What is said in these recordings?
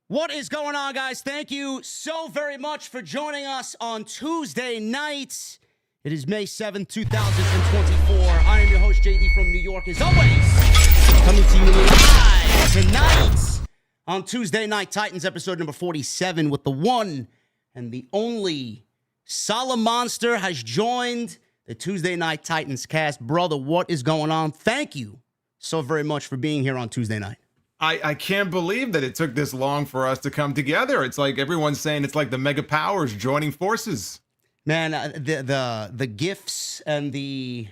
What is going on, guys? Thank you so very much for joining us on Tuesday night. It is May 7th, 2024. I am your host, JD from New York, as always, coming to you live tonight on Tuesday Night Titans, episode number 47, with the one and the only Solid Monster has joined the Tuesday Night Titans cast. Brother, what is going on? Thank you so very much for being here on Tuesday night. I can't believe that it took this long for us to come together. It's like everyone's saying it's like the mega powers joining forces. Man, the gifts and the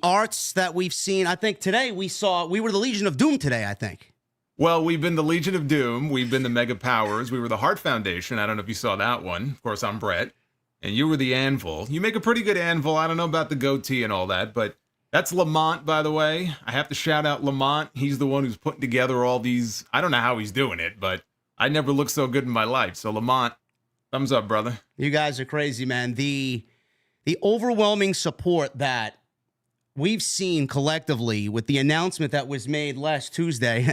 arts that we've seen. I think today we were the Legion of Doom today, I think. Well, we've been the Legion of Doom. We've been the Mega Powers. We were the Heart Foundation. I don't know if you saw that one. Of course, I'm Brett. And you were the Anvil. You make a pretty good Anvil. I don't know about the goatee and all that, but that's Lamont, by the way. I have to shout out Lamont. He's the one who's putting together all these. I don't know how he's doing it, but I never looked so good in my life. So Lamont, thumbs up, brother. You guys are crazy, man. The overwhelming support that we've seen collectively with the announcement that was made last Tuesday,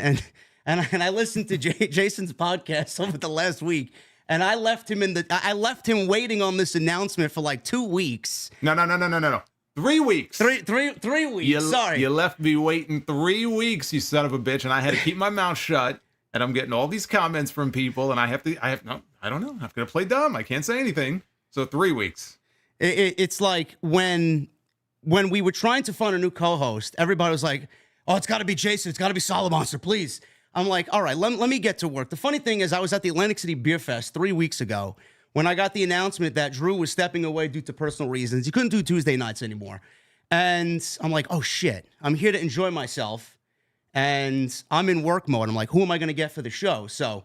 and I listened to Jason's podcast over the last week, and I left him waiting on this announcement for like 2 weeks. No. 3 weeks. Three weeks. Sorry. You left me waiting 3 weeks, you son of a bitch, and I had to keep my mouth shut. And I'm getting all these comments from people, and I don't know. I'm gonna play dumb. I can't say anything. So 3 weeks. It's like when we were trying to find a new co-host, everybody was like, "Oh, it's got to be Jason. It's got to be Solid Monster, please." I'm like, "All right, let me get to work." The funny thing is, I was at the Atlantic City Beer Fest 3 weeks ago when I got the announcement that Drew was stepping away due to personal reasons. He couldn't do Tuesday nights anymore. And I'm like, oh, shit. I'm here to enjoy myself, and I'm in work mode. I'm like, who am I going to get for the show? So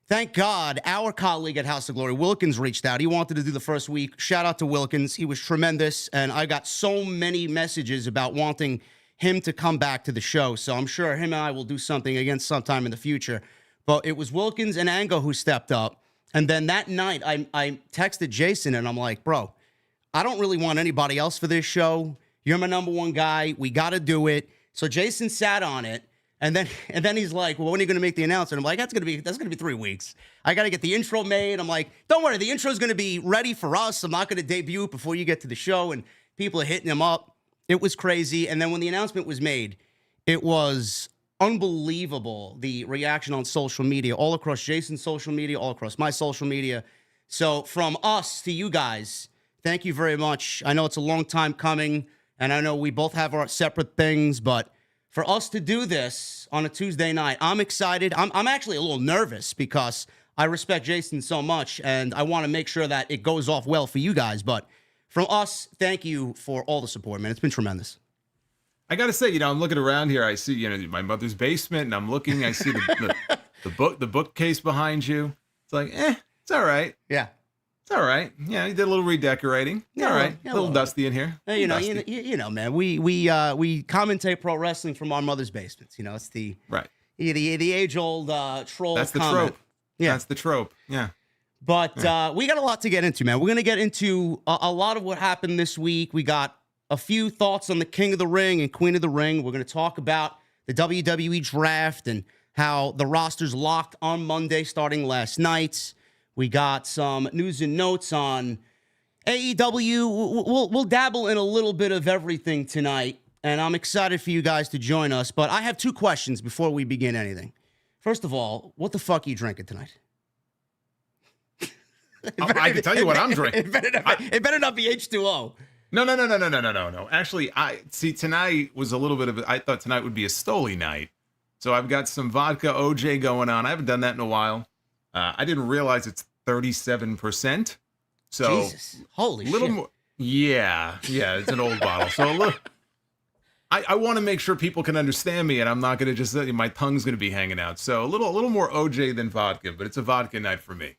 thank God our colleague at House of Glory, Wilkins, reached out. He wanted to do the first week. Shout out to Wilkins. He was tremendous, and I got so many messages about wanting him to come back to the show. So I'm sure him and I will do something again sometime in the future. But it was Wilkins and Ango who stepped up. And then that night, I texted Jason, and I'm like, bro, I don't really want anybody else for this show. You're my number one guy. We got to do it. So Jason sat on it, and then he's like, well, when are you going to make the announcement? I'm like, that's gonna be 3 weeks. I got to get the intro made. I'm like, don't worry, the intro's going to be ready for us. I'm not going to debut it before you get to the show, and people are hitting him up. It was crazy. And then when the announcement was made, it was unbelievable, the reaction on social media, all across Jason's social media, all across my social media. So from us to you guys, thank you very much. I know it's a long time coming, and I know we both have our separate things, but for us to do this on a Tuesday night, I'm excited. I'm actually a little nervous because I respect Jason so much, and I want to make sure that it goes off well for you guys. But from us, thank you for all the support, man. It's been tremendous. I gotta say, I'm looking around here. I see, my mother's basement, and I'm looking. I see the bookcase behind you. It's like, it's all right. Yeah, it's all right. Yeah, you did a little redecorating. Yeah, all right. A little dusty in here. You know, man. We commentate pro wrestling from our mother's basements. It's the right. The age old troll. That's the comment. trope. Yeah, that's the trope. Yeah. But we got a lot to get into, man. We're gonna get into a lot of what happened this week. We got a few thoughts on the King of the Ring and Queen of the Ring. We're going to talk about the WWE Draft and how the roster's locked on Monday starting last night. We got some news and notes on AEW. We'll dabble in a little bit of everything tonight, and I'm excited for you guys to join us. But I have 2 questions before we begin anything. First of all, what the fuck are you drinking tonight? I can tell you what I'm drinking. It better not be H2O. No. Actually, tonight was a little bit of I thought tonight would be a Stoli night. So I've got some vodka OJ going on. I haven't done that in a while. I didn't realize it's 37%. So Jesus. Holy little shit. More. Yeah, it's an old bottle. So look, I want to make sure people can understand me, and I'm not going to just my tongue's going to be hanging out. So a little more OJ than vodka, but it's a vodka night for me.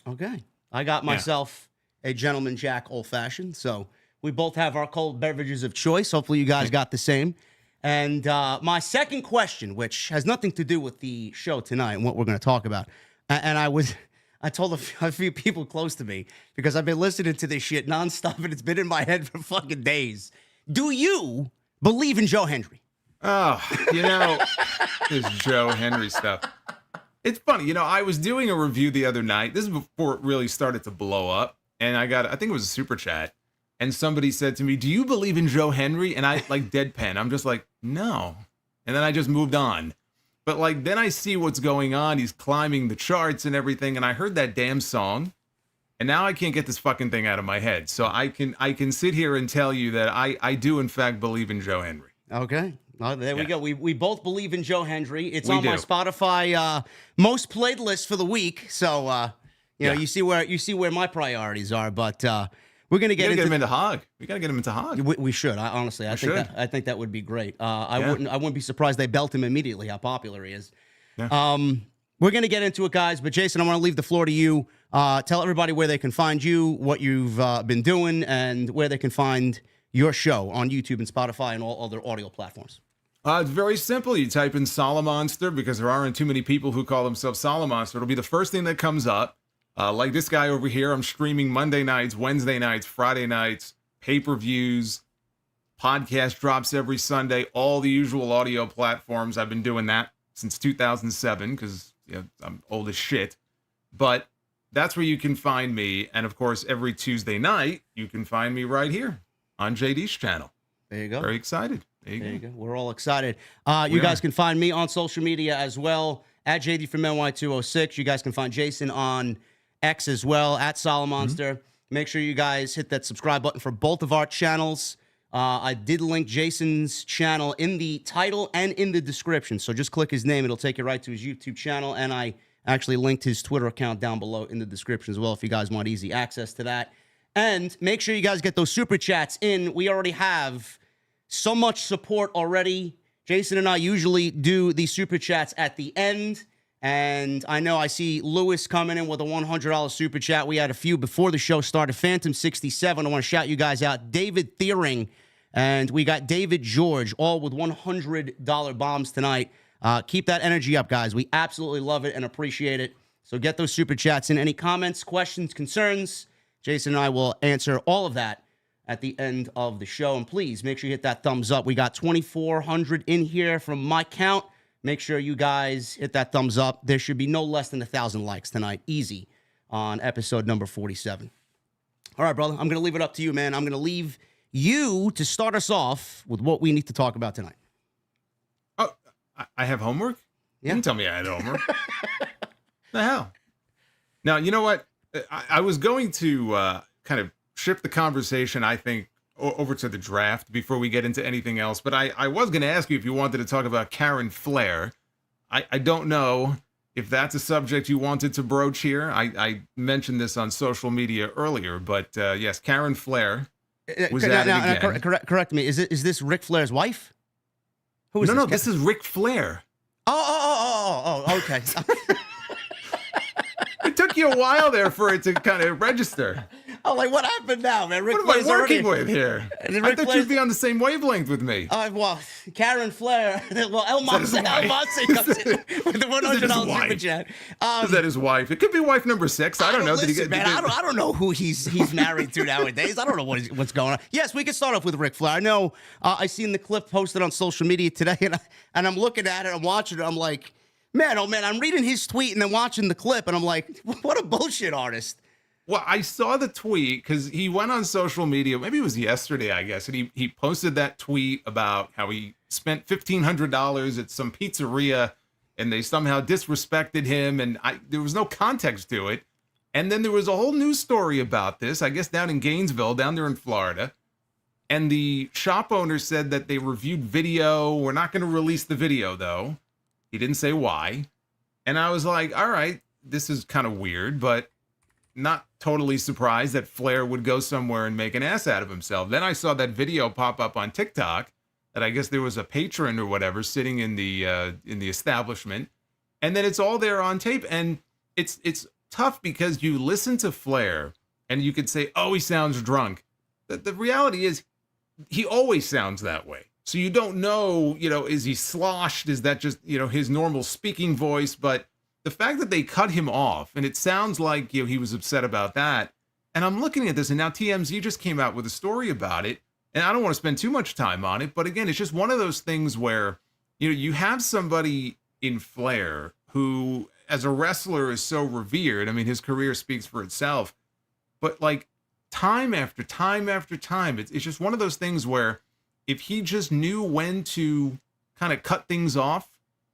Okay. I got myself a Gentleman Jack Old Fashioned, so we both have our cold beverages of choice. Hopefully you guys got the same. And my second question, which has nothing to do with the show tonight and what we're going to talk about, and I told a few people close to me, because I've been listening to this shit nonstop, and it's been in my head for fucking days. Do you believe in Joe Hendry? Oh, this Joe Henry stuff. It's funny, I was doing a review the other night. This is before it really started to blow up. And I think it was a super chat. And somebody said to me, "Do you believe in Joe Henry?" And I like deadpan. I'm just like, no. And then I just moved on. But like, then I see what's going on. He's climbing the charts and everything. And I heard that damn song. And now I can't get this fucking thing out of my head. So I can sit here and tell you that I do in fact believe in Joe Henry. Okay. Well, there we go. We both believe in Joe Henry. It's We on my do. Spotify most played list for the week. So you see where my priorities are. But we're gonna get Get him into Hog. We gotta get him into Hog. we should. Honestly, I think that would be great. I wouldn't be surprised they belt him immediately. How popular he is. Yeah. We're gonna get into it, guys. But Jason, I want to leave the floor to you. Tell everybody where they can find you, what you've been doing, and where they can find your show on YouTube and Spotify and all other audio platforms. It's very simple. You type in Solomonster because there aren't too many people who call themselves Solomonster. It'll be the first thing that comes up. Like this guy over here, I'm streaming Monday nights, Wednesday nights, Friday nights, pay-per-views, podcast drops every Sunday, all the usual audio platforms. I've been doing that since 2007 because I'm old as shit. But that's where you can find me. And of course, every Tuesday night, you can find me right here on JD's channel. There you go. Very excited. There you go. We're all excited. You guys can find me on social media as well, at JD from NY206. You guys can find Jason on X as well, at Solomonster. Make sure you guys hit that subscribe button for both of our channels. I did link Jason's channel in the title and in the description. So just click his name. It'll take you right to his YouTube channel. And I actually linked his Twitter account down below in the description as well if you guys want easy access to that. And make sure you guys get those super chats in. We already have so much support already. Jason and I usually do the super chats at the end. And I know I see Lewis coming in with a $100 super chat. We had a few before the show started. Phantom67, I want to shout you guys out. David Thiering, and we got David George, all with $100 bombs tonight. Keep that energy up, guys. We absolutely love it and appreciate it. So get those super chats in. Any comments, questions, concerns? Jason and I will answer all of that at the end of the show. And please make sure you hit that thumbs up. We got 2,400 in here from my count. Make sure you guys hit that thumbs up. There should be no less than 1,000 likes tonight. Easy on episode number 47. All right, brother. I'm going to leave it up to you, man. I'm going to leave you to start us off with what we need to talk about tonight. Oh, I have homework? Yeah. You didn't tell me I had homework. The hell? Now, you know what? I was going to kind of shift the conversation, I think, over to the draft before we get into anything else. But I was going to ask you if you wanted to talk about Karen Flair. I don't know if that's a subject you wanted to broach here. I mentioned this on social media earlier, but yes, Karen Flair was at it again. Correct me. Is this Ric Flair's wife? Who is No, this is Ric Flair. Oh, okay. It took you a while there for it to kind of register. Oh, like what happened now, man? Ric What am I Flair's working already... with here? Ric I thought Flair's... you'd be on the same wavelength with me. Well, Karen Flair. Well, El Monte comes in with the $100 super chat. Is that his wife? It could be wife number 6. I don't know. Listen, man, I don't know who he's married to nowadays. I don't know what's going on. Yes, we can start off with Ric Flair. I know I seen the clip posted on social media today, and I'm looking at it, I'm watching it, I'm like, man, oh man, I'm reading his tweet and then watching the clip, and I'm like, what a bullshit artist. Well, I saw the tweet because he went on social media. Maybe it was yesterday, I guess. And he posted that tweet about how he spent $1,500 at some pizzeria and they somehow disrespected him. And there was no context to it. And then there was a whole news story about this, I guess down in Gainesville, down there in Florida. And the shop owner said that they reviewed video. We're not going to release the video, though. He didn't say why. And I was like, all right, this is kind of weird, but not totally surprised that Flair would go somewhere and make an ass out of himself. Then I saw that video pop up on TikTok that I guess there was a patron or whatever sitting in the establishment, and then it's all there on tape. And it's tough because you listen to Flair and you could say, oh, he sounds drunk. The reality is he always sounds that way. So you don't know, is he sloshed? Is that just, his normal speaking voice? But the fact that they cut him off, and it sounds like he was upset about that. And I'm looking at this, and now TMZ just came out with a story about it. And I don't want to spend too much time on it. But again, it's just one of those things where, you have somebody in Flair who as a wrestler is so revered. I mean, his career speaks for itself. But like time after time after time, it's just one of those things where if he just knew when to kind of cut things off,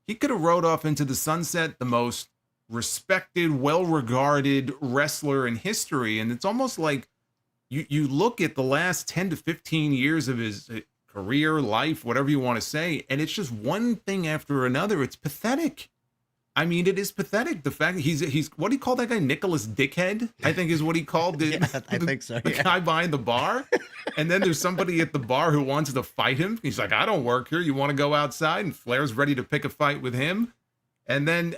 he could have rode off into the sunset, the most respected, well-regarded wrestler in history. And it's almost like you look at the last 10 to 15 years of his career, life, whatever you want to say, and it's just one thing after another. It's pathetic. I mean, it is pathetic. The fact that he's what do you call that guy? Nicholas Dickhead, I think is what he called it. Yeah, I think so. The guy behind the bar. And then there's somebody at the bar who wants to fight him. He's like, I don't work here. You want to go outside? And Flair's ready to pick a fight with him. And then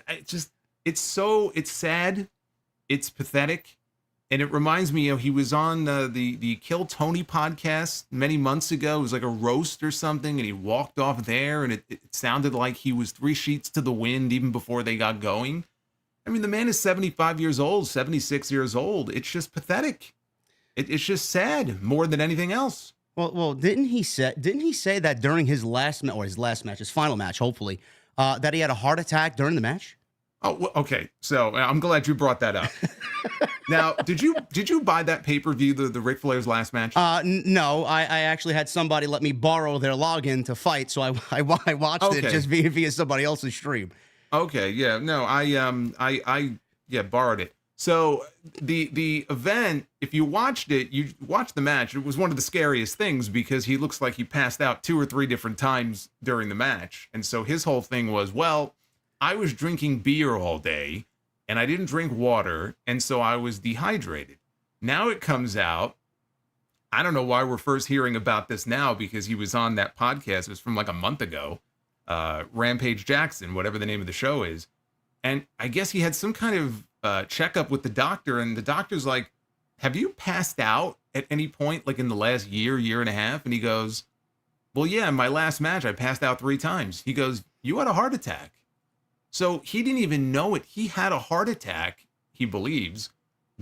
it's sad. It's pathetic. And it reminds me, he was on the Kill Tony podcast many months ago. It was like a roast or something, and he walked off there, and it sounded like he was 3 sheets to the wind even before they got going. I mean, the man is 75 years old, 76 years old. It's just pathetic. It's just sad more than anything else. Well, didn't he say that during his his final match, hopefully, that he had a heart attack during the match? Oh, well, okay. So I'm glad you brought that up. Now, did you buy that pay-per-view, the Ric Flair's last match? No, I actually had somebody let me borrow their login to fight, so I watched it just via somebody else's stream. Okay, yeah, no, I borrowed it. So the event, if you watched it, you watched the match. It was one of the scariest things because he looks like he passed out 2 or 3 different times during the match, and so his whole thing was, well, I was drinking beer all day, and I didn't drink water, and so I was dehydrated. Now it comes out, I don't know why we're first hearing about this now, because he was on that podcast. It was from like a month ago, Rampage Jackson, whatever the name of the show is. And I guess he had some kind of checkup with the doctor, and the doctor's like, have you passed out at any point, like in the last year and a half? And he goes, well, yeah, in my last match, I passed out 3 times. He goes, you had a heart attack. So he didn't even know it. He had a heart attack, he believes,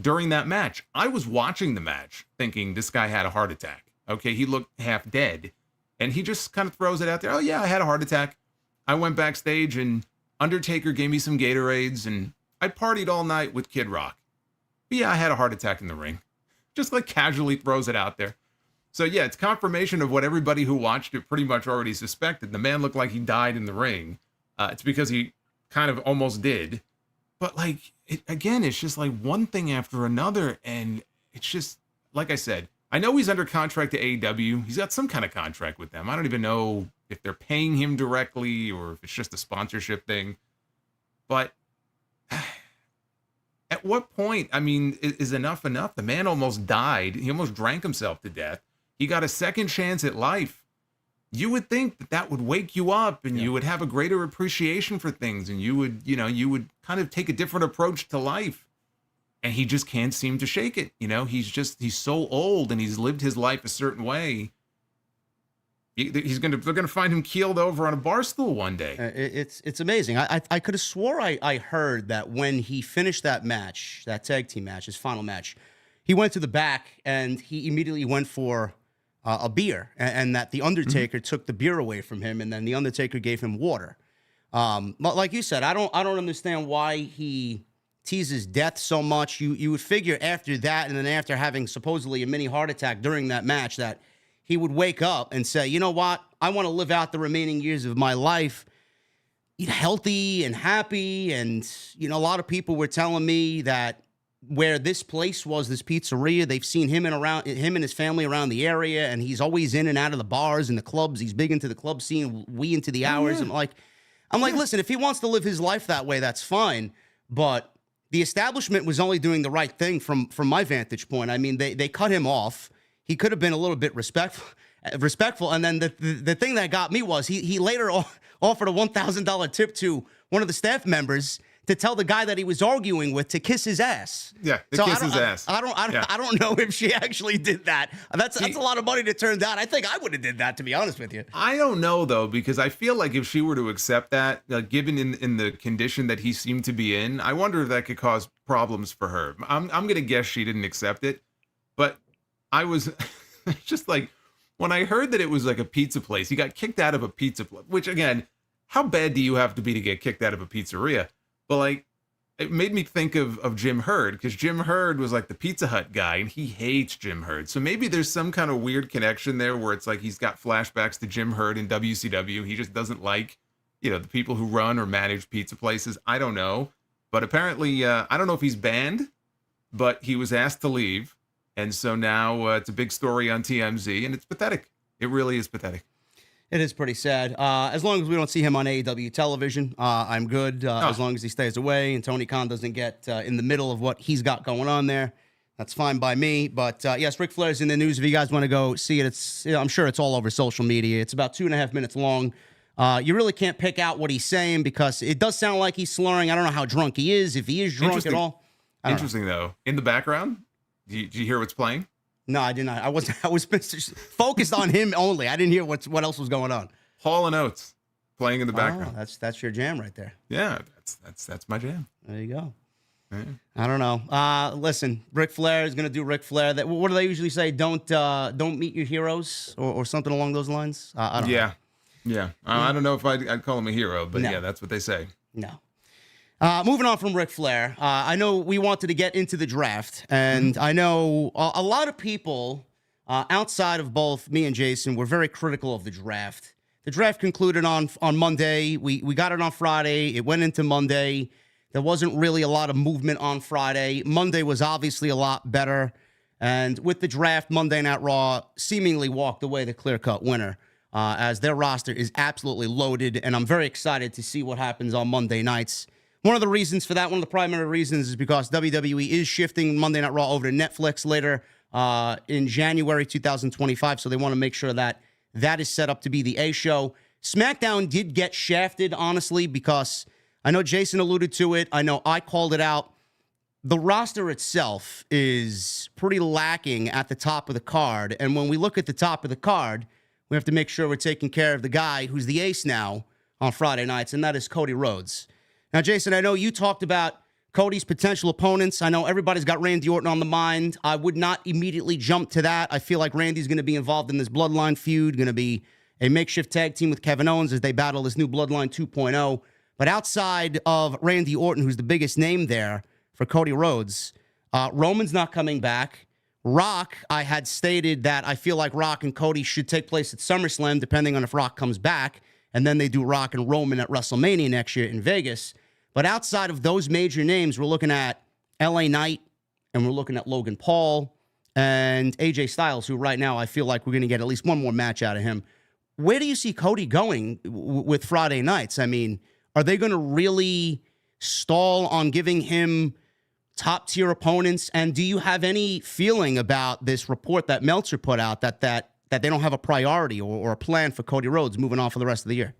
during that match. I was watching the match thinking this guy had a heart attack. Okay, he looked half dead. And he just kind of throws it out there. Oh, yeah, I had a heart attack. I went backstage and Undertaker gave me some Gatorades and I partied all night with Kid Rock. But yeah, I had a heart attack in the ring. Just like casually throws it out there. So yeah, it's confirmation of what everybody who watched it pretty much already suspected. The man looked like he died in the ring. It's because he kind of almost did. But like, it's just like one thing after another. And it's just, like I said, I know he's under contract to AEW. He's got some kind of contract with them. I don't even know if they're paying him directly or if it's just a sponsorship thing. But at what point, I mean, is enough enough? The man almost died. He almost drank himself to death. He got a second chance at life. You would think that that would wake you up and you would have a greater appreciation for things and you would kind of take a different approach to life. And he just can't seem to shake it. He's so old and he's lived his life a certain way. They're gonna find him keeled over on a bar stool one day. It's amazing. I could have swore I heard that when he finished that match, that tag team match, his final match, he went to the back and he immediately went for a beer, and that the Undertaker took the beer away from him, and then the Undertaker gave him water. But like you said, I don't understand why he teases death so much. You would figure after that, and then after having supposedly a mini heart attack during that match, that he would wake up and say, you know what, I want to live out the remaining years of my life healthy and happy. And a lot of people were telling me that where this place was, this pizzeria, they've seen him and his family around the area, and he's always in and out of the bars and the clubs. He's big into the club scene, we into the hours. I'm like, listen, if he wants to live his life that way, that's fine. But the establishment was only doing the right thing from my vantage point. I mean, they cut him off. He could have been a little bit respectful. And then the thing that got me was he later offered a $1,000 tip to one of the staff members to tell the guy that he was arguing with to kiss his ass. Yeah, kiss his ass. I don't know if she actually did that. That's a lot of money to turn down. I think I would have did that, to be honest with you. I don't know though, because I feel like if she were to accept that, given in the condition that he seemed to be in, I wonder if that could cause problems for her. I'm gonna guess she didn't accept it, but I was just like, when I heard that it was like a pizza place, he got kicked out of a pizza place, which again, how bad do you have to be to get kicked out of a pizzeria? But like, it made me think of Jim Herd, because Jim Herd was like the Pizza Hut guy, and he hates Jim Herd. So maybe there's some kind of weird connection there where it's like he's got flashbacks to Jim Herd in WCW. He just doesn't like, the people who run or manage pizza places. I don't know. But apparently, I don't know if he's banned, but he was asked to leave. And so now it's a big story on TMZ, and it's pathetic. It really is pathetic. It is pretty sad. As long as we don't see him on AEW television, I'm good. As long as he stays away and Tony Khan doesn't get in the middle of what he's got going on there, that's fine by me. But yes, Ric Flair's in the news. If you guys want to go see it, I'm sure it's all over social media. It's about 2.5 minutes long. You really can't pick out what he's saying because it does sound like he's slurring. I don't know how drunk he is, if he is drunk at all. Interesting, though. In the background, do you hear what's playing? No, I did not. I was focused on him only. I didn't hear what else was going on. Hall and Oates playing in the background. That's your jam right there. Yeah, that's my jam. There you go. Yeah. I don't know. Listen, Ric Flair is gonna do Ric Flair. What do they usually say? Don't meet your heroes or something along those lines. I don't know. Yeah. I don't know if I'd call him a hero, but No. yeah, that's what they say. No. Moving on from Ric Flair, I know we wanted to get into the draft, and I know a lot of people outside of both me and Jason were very critical of the draft. The draft concluded on Monday. We got it on Friday. It went into Monday. There wasn't really a lot of movement on Friday. Monday was obviously a lot better. And with the draft, Monday Night Raw seemingly walked away the clear-cut winner, as their roster is absolutely loaded, and I'm very excited to see what happens on Monday nights. One of the reasons for that, one of the primary reasons, is because WWE is shifting Monday Night Raw over to Netflix later in January 2025, so they want to make sure that that is set up to be the A show. SmackDown did get shafted, honestly, because I know Jason alluded to it. I know I called it out. The roster itself is pretty lacking at the top of the card, and when we look at the top of the card, we have to make sure we're taking care of the guy who's the ace now on Friday nights, and that is Cody Rhodes. Now, Jason, I know you talked about Cody's potential opponents. I know everybody's got Randy Orton on the mind. I would not immediately jump to that. I feel like Randy's going to be involved in this Bloodline feud, going to be a makeshift tag team with Kevin Owens as they battle this new Bloodline 2.0. But outside of Randy Orton, who's the biggest name there for Cody Rhodes, Roman's not coming back. Rock, I had stated that I feel like Rock and Cody should take place at SummerSlam, depending on if Rock comes back. And then they do Rock and Roman at WrestleMania next year in Vegas. But outside of those major names, we're looking at LA Knight, and we're looking at Logan Paul and AJ Styles, who right now I feel like we're going to get at least one more match out of him. Where do you see Cody going with Friday nights? I mean, are they going to really stall on giving him top-tier opponents? And do you have any feeling about this report that Meltzer put out that they don't have a priority or a plan for Cody Rhodes moving on for the rest of the year?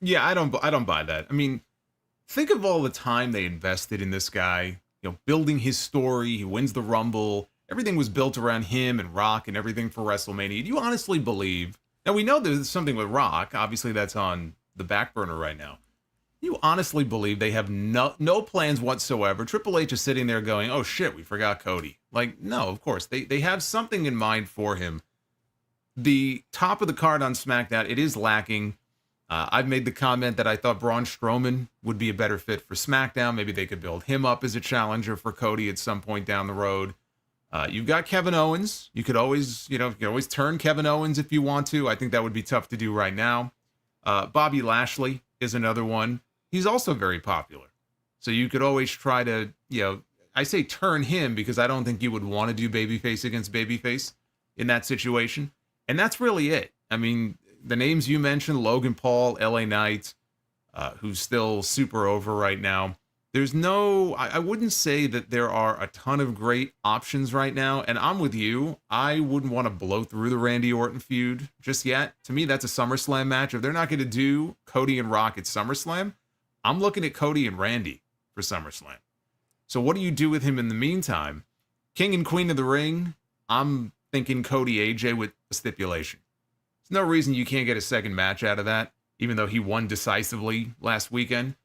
Yeah, I don't buy that. I mean, think of all the time they invested in this guy, building his story. He wins the Rumble. Everything was built around him and Rock and everything for WrestleMania. Do you honestly believe? Now, we know there's something with Rock. Obviously, that's on the back burner right now. You honestly believe they have no plans whatsoever? Triple H is sitting there going, oh, shit, we forgot Cody. Like, no, of course. They have something in mind for him. The top of the card on SmackDown, it is lacking. I've made the comment that I thought Braun Strowman would be a better fit for SmackDown. Maybe they could build him up as a challenger for Cody at some point down the road. You've got Kevin Owens. You could always, you can always turn Kevin Owens if you want to. I think that would be tough to do right now. Bobby Lashley is another one. He's also very popular. So you could always try to, I say turn him because I don't think you would want to do babyface against babyface in that situation. And that's really it. I mean, the names you mentioned, Logan Paul, LA Knight, who's still super over right now. There's I wouldn't say that there are a ton of great options right now. And I'm with you. I wouldn't want to blow through the Randy Orton feud just yet. To me, that's a SummerSlam match. If they're not going to do Cody and Rock at SummerSlam, I'm looking at Cody and Randy for SummerSlam. So what do you do with him in the meantime? King and Queen of the Ring, I'm thinking Cody AJ with a stipulation. There's no reason you can't get a second match out of that, even though he won decisively last weekend.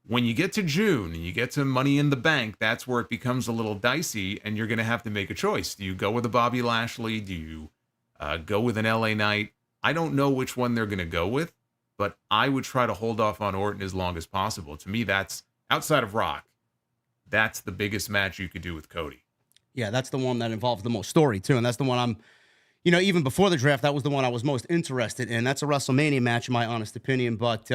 When you get to June and you get to Money in the Bank, that's where it becomes a little dicey, and you're going to have to make a choice. Do you go with a Bobby Lashley? Do you go with an LA Knight? I don't know which one they're going to go with, but I would try to hold off on Orton as long as possible. To me, that's outside of Rock. that's the biggest match you could do with Cody. Yeah, that's the one that involves the most story, too. And that's the one I'm, even before the draft, that was the one I was most interested in. That's a WrestleMania match, in my honest opinion. But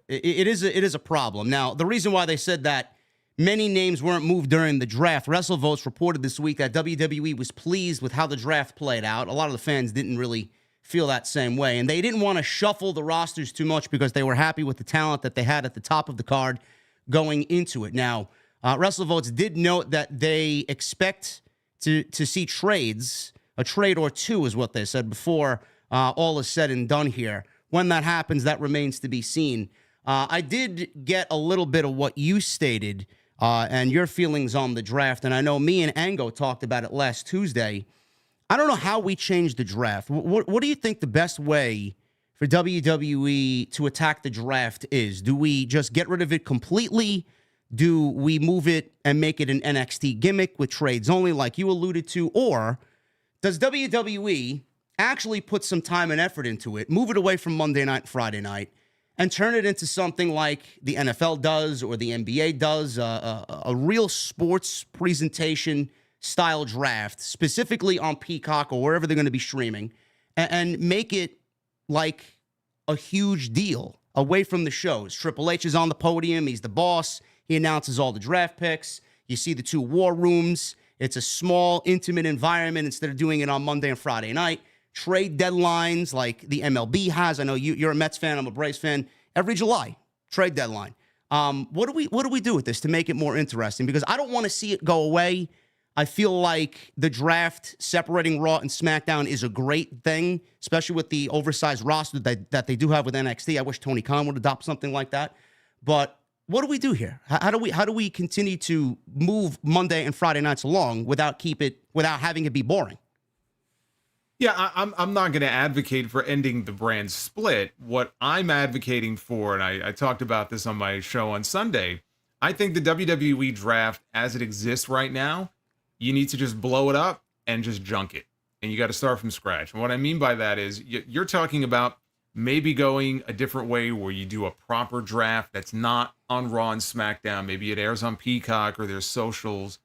it is a problem. Now, the reason why they said that many names weren't moved during the draft, WrestleVotes reported this week that WWE was pleased with how the draft played out. A lot of the fans didn't really feel that same way. And they didn't want to shuffle the rosters too much because they were happy with the talent that they had at the top of the card going into it. Now, WrestleVotes did note that they expect to see trades, a trade or two is what they said, before all is said and done here. When that happens, that remains to be seen. I did get a little bit of what you stated and your feelings on the draft, and I know me and Ango talked about it last Tuesday. I don't know how we change the draft. What do you think the best way for WWE to attack the draft is? Do we just get rid of it completely? Do we move it and make it an NXT gimmick with trades only, like you alluded to? Or does WWE actually put some time and effort into it, move it away from Monday night and Friday night, and turn it into something like the NFL does or the NBA does, a real sports presentation style draft, specifically on Peacock or wherever they're going to be streaming, and make it like a huge deal away from the shows? Triple H is on the podium. He's the boss. He announces all the draft picks. You see the two war rooms. It's a small, intimate environment instead of doing it on Monday and Friday night. Trade deadlines like the MLB has. I know you're a Mets fan. I'm a Braves fan. Every July, trade deadline. What do we do with this to make it more interesting? Because I don't want to see it go away. I feel like the draft separating Raw and SmackDown is a great thing, especially with the oversized roster that they do have with NXT. I wish Tony Khan would adopt something like that. But what do we do here? How do we continue to move Monday and Friday nights along without having it be boring? Yeah, I'm not going to advocate for ending the brand split. What I'm advocating for, and I talked about this on my show on Sunday, I think the WWE Draft as it exists right now, you need to just blow it up and just junk it. And you got to start from scratch. And what I mean by that is you're talking about maybe going a different way where you do a proper draft that's not on Raw and SmackDown. Maybe it airs on Peacock or there's socials.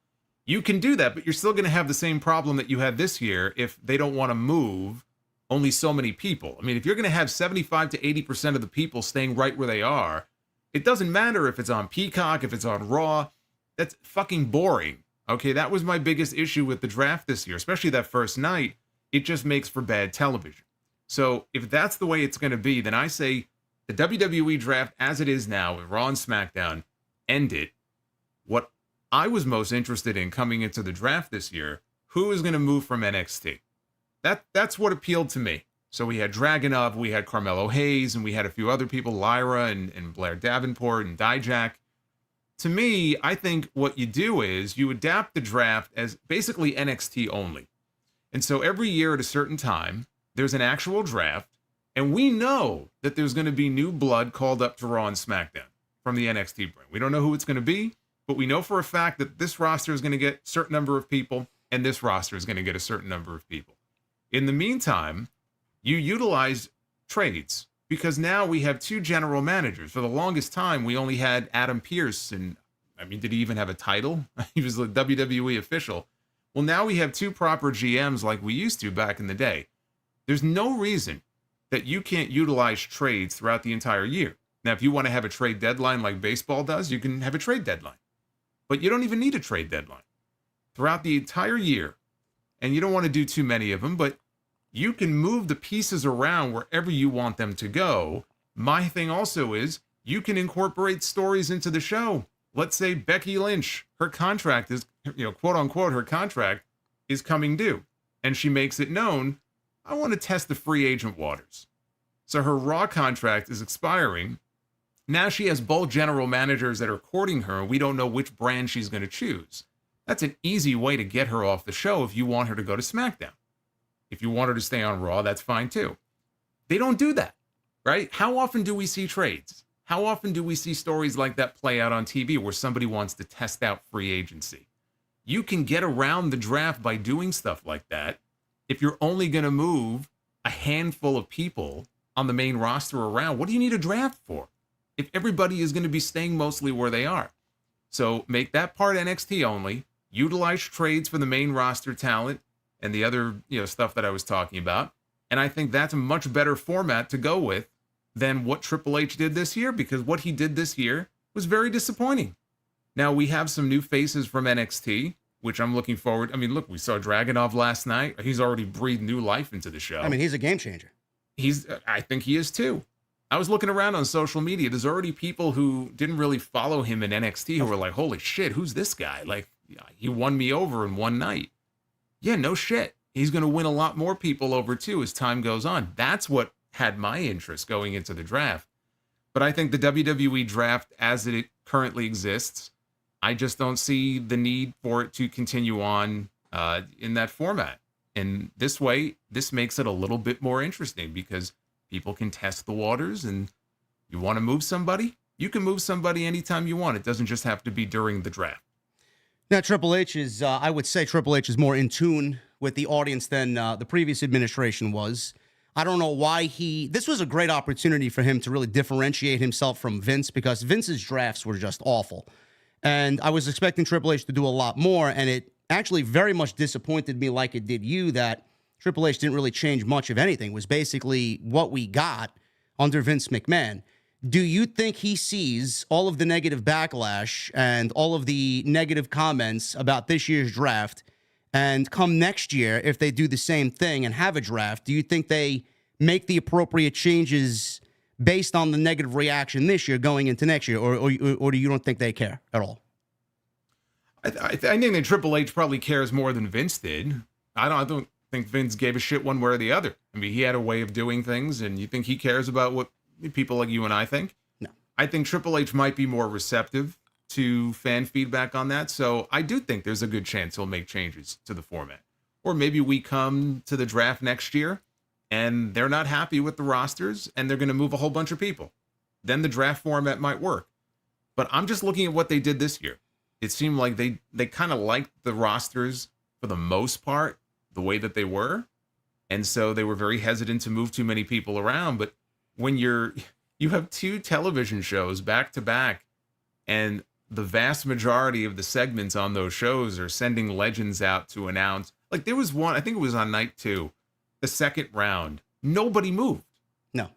You can do that, but you're still going to have the same problem that you had this year if they don't want to move only so many people. I mean, if you're going to have 75 to 80% of the people staying right where they are, it doesn't matter if it's on Peacock, if it's on Raw. That's fucking boring. Okay, that was my biggest issue with the draft this year, especially that first night. It just makes for bad television. So if that's the way it's going to be, then I say the WWE Draft as it is now with Raw and SmackDown, end it. What I was most interested in coming into the draft this year, who is going to move from NXT? That's what appealed to me. So we had Dragunov, we had Carmelo Hayes, and we had a few other people, Lyra and Blair Davenport and Dijak. To me, I think what you do is you adapt the draft as basically NXT only. And so every year at a certain time, there's an actual draft, and we know that there's going to be new blood called up to Raw and SmackDown from the NXT brand. We don't know who it's going to be, but we know for a fact that this roster is going to get a certain number of people, and this roster is going to get a certain number of people. In the meantime, you utilize trades, because now we have two general managers. For the longest time, we only had Adam Pearce, and I mean, did he even have a title? He was the WWE official. Well, now we have two proper GMs like we used to back in the day. There's no reason that you can't utilize trades throughout the entire year. Now, if you want to have a trade deadline like baseball does, you can have a trade deadline. But you don't even need a trade deadline. Throughout the entire year, and you don't want to do too many of them, but you can move the pieces around wherever you want them to go. My thing also is you can incorporate stories into the show. Let's say Becky Lynch, her contract is, quote unquote, her contract is coming due. And she makes it known, I want to test the free agent waters. So her Raw contract is expiring. Now she has both general managers that are courting her, and we don't know which brand she's going to choose. That's an easy way to get her off the show if you want her to go to SmackDown. If you want her to stay on Raw, that's fine too. They don't do that, right? How often do we see trades? How often do we see stories like that play out on TV where somebody wants to test out free agency? You can get around the draft by doing stuff like that. If you're only going to move a handful of people on the main roster around, what do you need a draft for? If everybody is going to be staying mostly where they are. So make that part NXT only. Utilize trades for the main roster talent and the other, stuff that I was talking about. And I think that's a much better format to go with than what Triple H did this year, because what he did this year was very disappointing. Now, we have some new faces from NXT, which I'm looking forward. I mean, look, we saw Dragunov last night. He's already breathed new life into the show. I mean, he's a game changer. I think he is too. I was looking around on social media. There's already people who didn't really follow him in NXT who were like, holy shit, who's this guy? Like, he won me over in one night. Yeah, no shit. He's going to win a lot more people over too as time goes on. That's what had my interest going into the draft. But I think the WWE draft as it currently exists, I just don't see the need for it to continue on in that format. And this way, this makes it a little bit more interesting because people can test the waters, and you want to move somebody, you can move somebody anytime you want. It doesn't just have to be during the draft. Now, Triple H is, I would say Triple H is more in tune with the audience than the previous administration was. I don't know why this was a great opportunity for him to really differentiate himself from Vince, because Vince's drafts were just awful. And I was expecting Triple H to do a lot more, and it actually very much disappointed me, like it did you, that Triple H didn't really change much of anything. It was basically what we got under Vince McMahon. Do you think he sees all of the negative backlash and all of the negative comments about this year's draft, and come next year, if they do the same thing and have a draft, do you think they make the appropriate changes based on the negative reaction this year going into next year, or do you don't think they care at all? I think that Triple H probably cares more than Vince did. I don't think Vince gave a shit one way or the other. I mean, he had a way of doing things, and you think he cares about what people like you and I think? No. I think Triple H might be more receptive to fan feedback on that. So I do think there's a good chance he'll make changes to the format. Or maybe we come to the draft next year and they're not happy with the rosters and they're going to move a whole bunch of people. Then the draft format might work. But I'm just looking at what they did this year. It seemed like they kind of liked the rosters for the most part, the way that they were. And so they were very hesitant to move too many people around. But when you have two television shows back to back, and the vast majority of the segments on those shows are sending legends out to announce. Like, there was one, I think it was on night 2, the second round, nobody moved. No.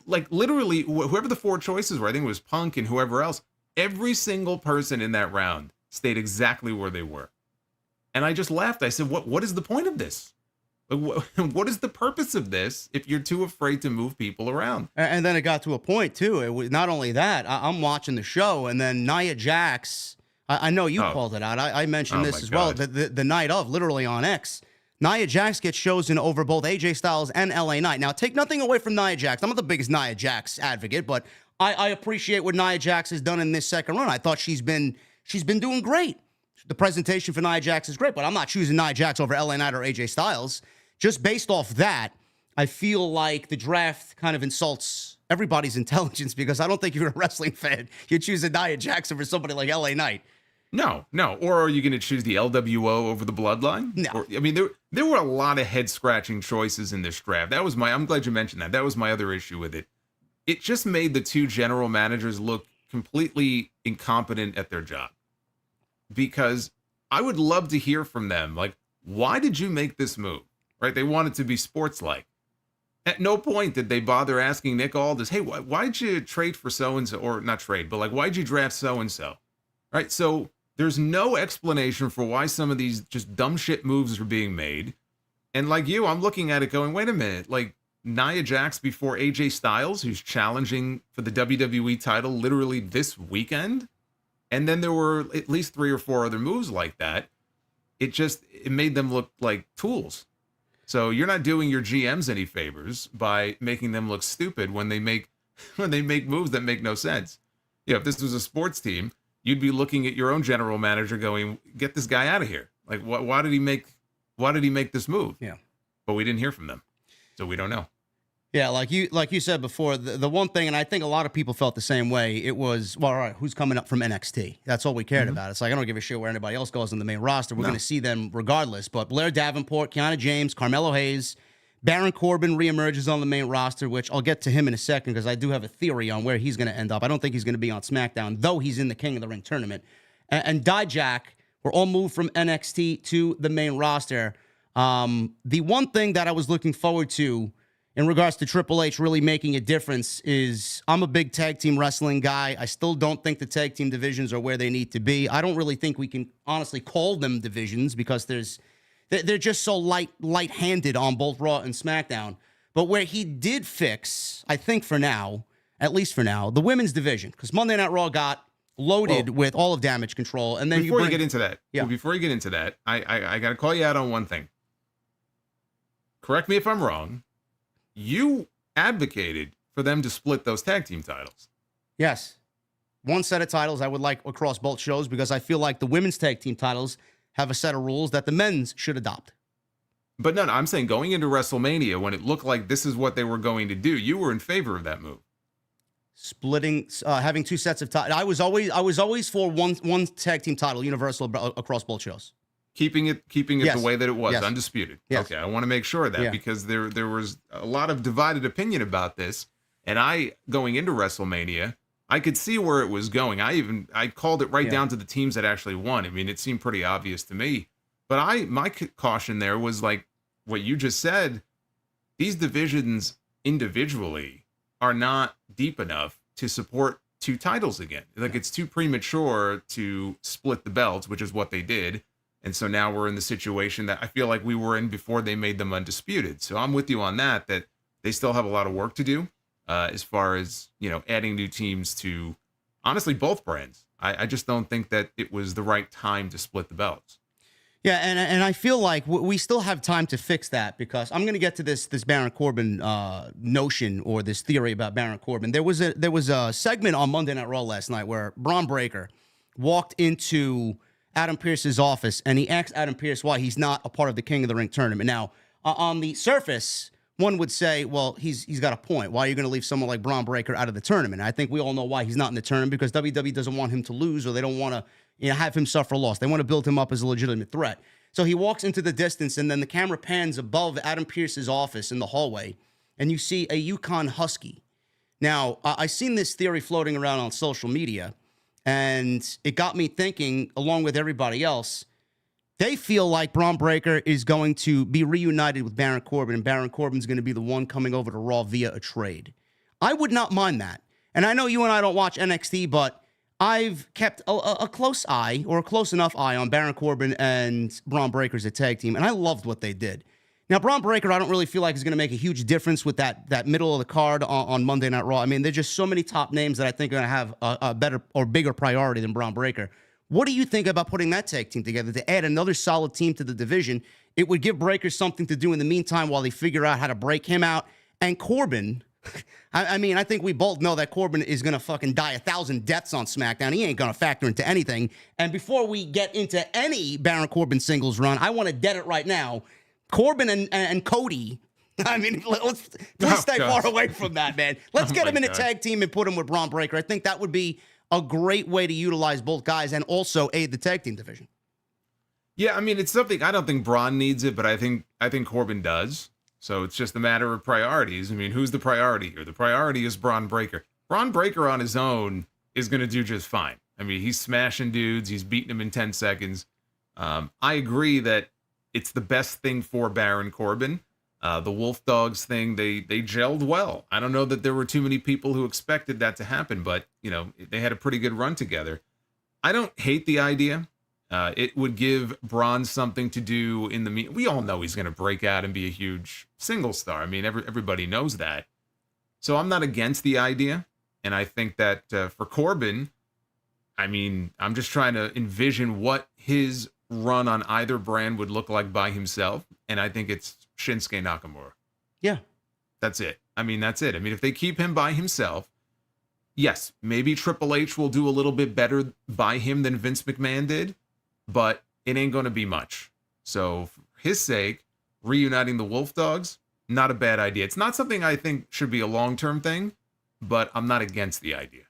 Like, literally, whoever the 4 choices were, I think it was Punk and whoever else, every single person in that round stayed exactly where they were. And I just laughed. I said, what is the point of this? What is the purpose of this if you're too afraid to move people around? And then it got to a point, too. It was not only that. I'm watching the show, and then Nia Jax, I know you called it out. I mentioned this as well. The night of, literally on X, Nia Jax gets chosen over both AJ Styles and LA Knight. Now, take nothing away from Nia Jax. I'm not the biggest Nia Jax advocate, but I appreciate what Nia Jax has done in this second run. I thought she's been doing great. The presentation for Nia Jax is great, but I'm not choosing Nia Jax over LA Knight or AJ Styles. Just based off that, I feel like the draft kind of insults everybody's intelligence, because I don't think you're a wrestling fan. You're choosing Nia Jax over somebody like LA Knight. No. Or are you going to choose the LWO over the Bloodline? No. Or, I mean, there were a lot of head-scratching choices in this draft. I'm glad you mentioned that. That was my other issue with it. It just made the two general managers look completely incompetent at their job. Because I would love to hear from them, like, why did you make this move? Right? They want it to be sports-like. At no point did they bother asking Nick Aldis, hey, why'd you trade for so-and-so? Or not trade, but like, why'd you draft so-and-so? Right? So there's no explanation for why some of these just dumb shit moves are being made. And like you, I'm looking at it going, wait a minute, like Nia Jax before AJ Styles, who's challenging for the WWE title literally this weekend. And then there were at least 3 or 4 other moves like that. It made them look like tools. So you're not doing your GMs any favors by making them look stupid when they make moves that make no sense. Yeah, if this was a sports team, you'd be looking at your own general manager going, get this guy out of here. Like, why did he make this move? Yeah. But we didn't hear from them. So we don't know. Yeah, like you said before, the one thing, and I think a lot of people felt the same way, it was, well, all right, who's coming up from NXT? That's all we cared about. It's like, I don't give a shit where anybody else goes on the main roster. We're going to see them regardless. But Blair Davenport, Kiana James, Carmelo Hayes, Baron Corbin reemerges on the main roster, which I'll get to him in a second because I do have a theory on where he's going to end up. I don't think he's going to be on SmackDown, though he's in the King of the Ring tournament. and Dijak were all moved from NXT to the main roster. The one thing that I was looking forward to in regards to Triple H really making a difference is I'm a big tag team wrestling guy. I still don't think the tag team divisions are where they need to be. I don't really think we can honestly call them divisions because they're just so light-handed on both Raw and SmackDown. But where he did fix, I think for now, at least for now, the women's division, because Monday Night Raw got loaded with all of Damage Control. And then before you get into that, I got to call you out on one thing. Correct me if I'm wrong. You advocated for them to split those tag team titles. Yes. One set of titles I would like across both shows because I feel like the women's tag team titles have a set of rules that the men's should adopt. But no, I'm saying going into WrestleMania when it looked like this is what they were going to do, you were in favor of that move. Splitting, having two sets of titles. I was always for one tag team title, universal across both shows. Keeping it Yes. the way that it was, Yes. undisputed. Yes. Okay, I want to make sure of that because there was a lot of divided opinion about this, and going into WrestleMania, I could see where it was going. I called it right down to the teams that actually won. I mean, it seemed pretty obvious to me. But my caution there was like what you just said. These divisions individually are not deep enough to support two titles again. Like it's too premature to split the belts, which is what they did. And so now we're in the situation that I feel like we were in before they made them undisputed. So I'm with you on that they still have a lot of work to do as far as, adding new teams to, honestly, both brands. I just don't think that it was the right time to split the belts. Yeah, and I feel like we still have time to fix that because I'm going to get to this Baron Corbin notion or this theory about Baron Corbin. There was a segment on Monday Night Raw last night where Braun Breaker walked into Adam Pearce's office, and he asked Adam Pearce why he's not a part of the King of the Ring tournament. Now, on the surface, one would say, well, he's got a point. Why are you going to leave someone like Braun Breaker out of the tournament? I think we all know why he's not in the tournament because WWE doesn't want him to lose or they don't want to have him suffer loss. They want to build him up as a legitimate threat. So he walks into the distance, and then the camera pans above Adam Pearce's office in the hallway, and you see a Yukon Husky. Now, I've seen this theory floating around on social media, and it got me thinking, along with everybody else, they feel like Braun Breaker is going to be reunited with Baron Corbin, and Baron Corbin's going to be the one coming over to Raw via a trade. I would not mind that. And I know you and I don't watch NXT, but I've kept a close eye, or a close enough eye, on Baron Corbin and Braun Breaker as a tag team, and I loved what they did. Now, Braun Breaker, I don't really feel like is going to make a huge difference with that middle of the card on Monday Night Raw. I mean, there's just so many top names that I think are going to have a better or bigger priority than Braun Breaker. What do you think about putting that tag team together to add another solid team to the division? It would give Breaker something to do in the meantime while they figure out how to break him out. And Corbin, I mean, I think we both know that Corbin is going to fucking die 1,000 deaths on SmackDown. He ain't going to factor into anything. And before we get into any Baron Corbin singles run, I want to dead it right now. Corbin and Cody, I mean, let's stay far away from that, man. Let's get him in a tag team and put him with Braun Breaker. I think that would be a great way to utilize both guys and also aid the tag team division. Yeah, I mean, it's something, I don't think Braun needs it, but I think Corbin does. So it's just a matter of priorities. I mean, who's the priority here? The priority is Braun Breaker. Braun Breaker on his own is going to do just fine. I mean, he's smashing dudes. He's beating them in 10 seconds. I agree that it's the best thing for Baron Corbin. The Wolf Dogs thing, they gelled well. I don't know that there were too many people who expected that to happen, but, they had a pretty good run together. I don't hate the idea. It would give Braun something to do in the we all know he's going to break out and be a huge single star. I mean, everybody knows that. So I'm not against the idea. And I think that for Corbin, I mean, I'm just trying to envision what his run on either brand would look like by himself. And I think it's Shinsuke Nakamura. Yeah. That's it. I mean, that's it. I mean, if they keep him by himself, yes, maybe Triple H will do a little bit better by him than Vince McMahon did, but it ain't going to be much. So for his sake, reuniting the Wolf Dogs, not a bad idea. It's not something I think should be a long-term thing, but I'm not against the idea.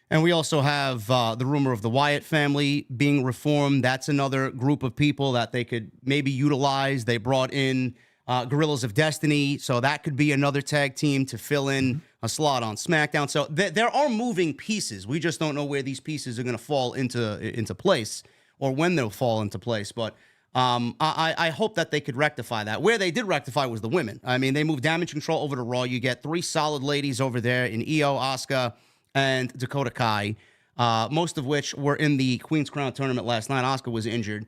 And we also have the rumor of the Wyatt family being reformed. That's another group of people that they could maybe utilize. They brought in Guerrillas of Destiny. So that could be another tag team to fill in a slot on SmackDown. So there are moving pieces. We just don't know where these pieces are going to fall into place or when they'll fall into place. But I hope that they could rectify that. Where they did rectify was the women. I mean, they moved Damage Control over to Raw. You get 3 solid ladies over there in Io, Asuka, and Dakota Kai, most of which were in the Queen's Crown tournament last night. Asuka was injured.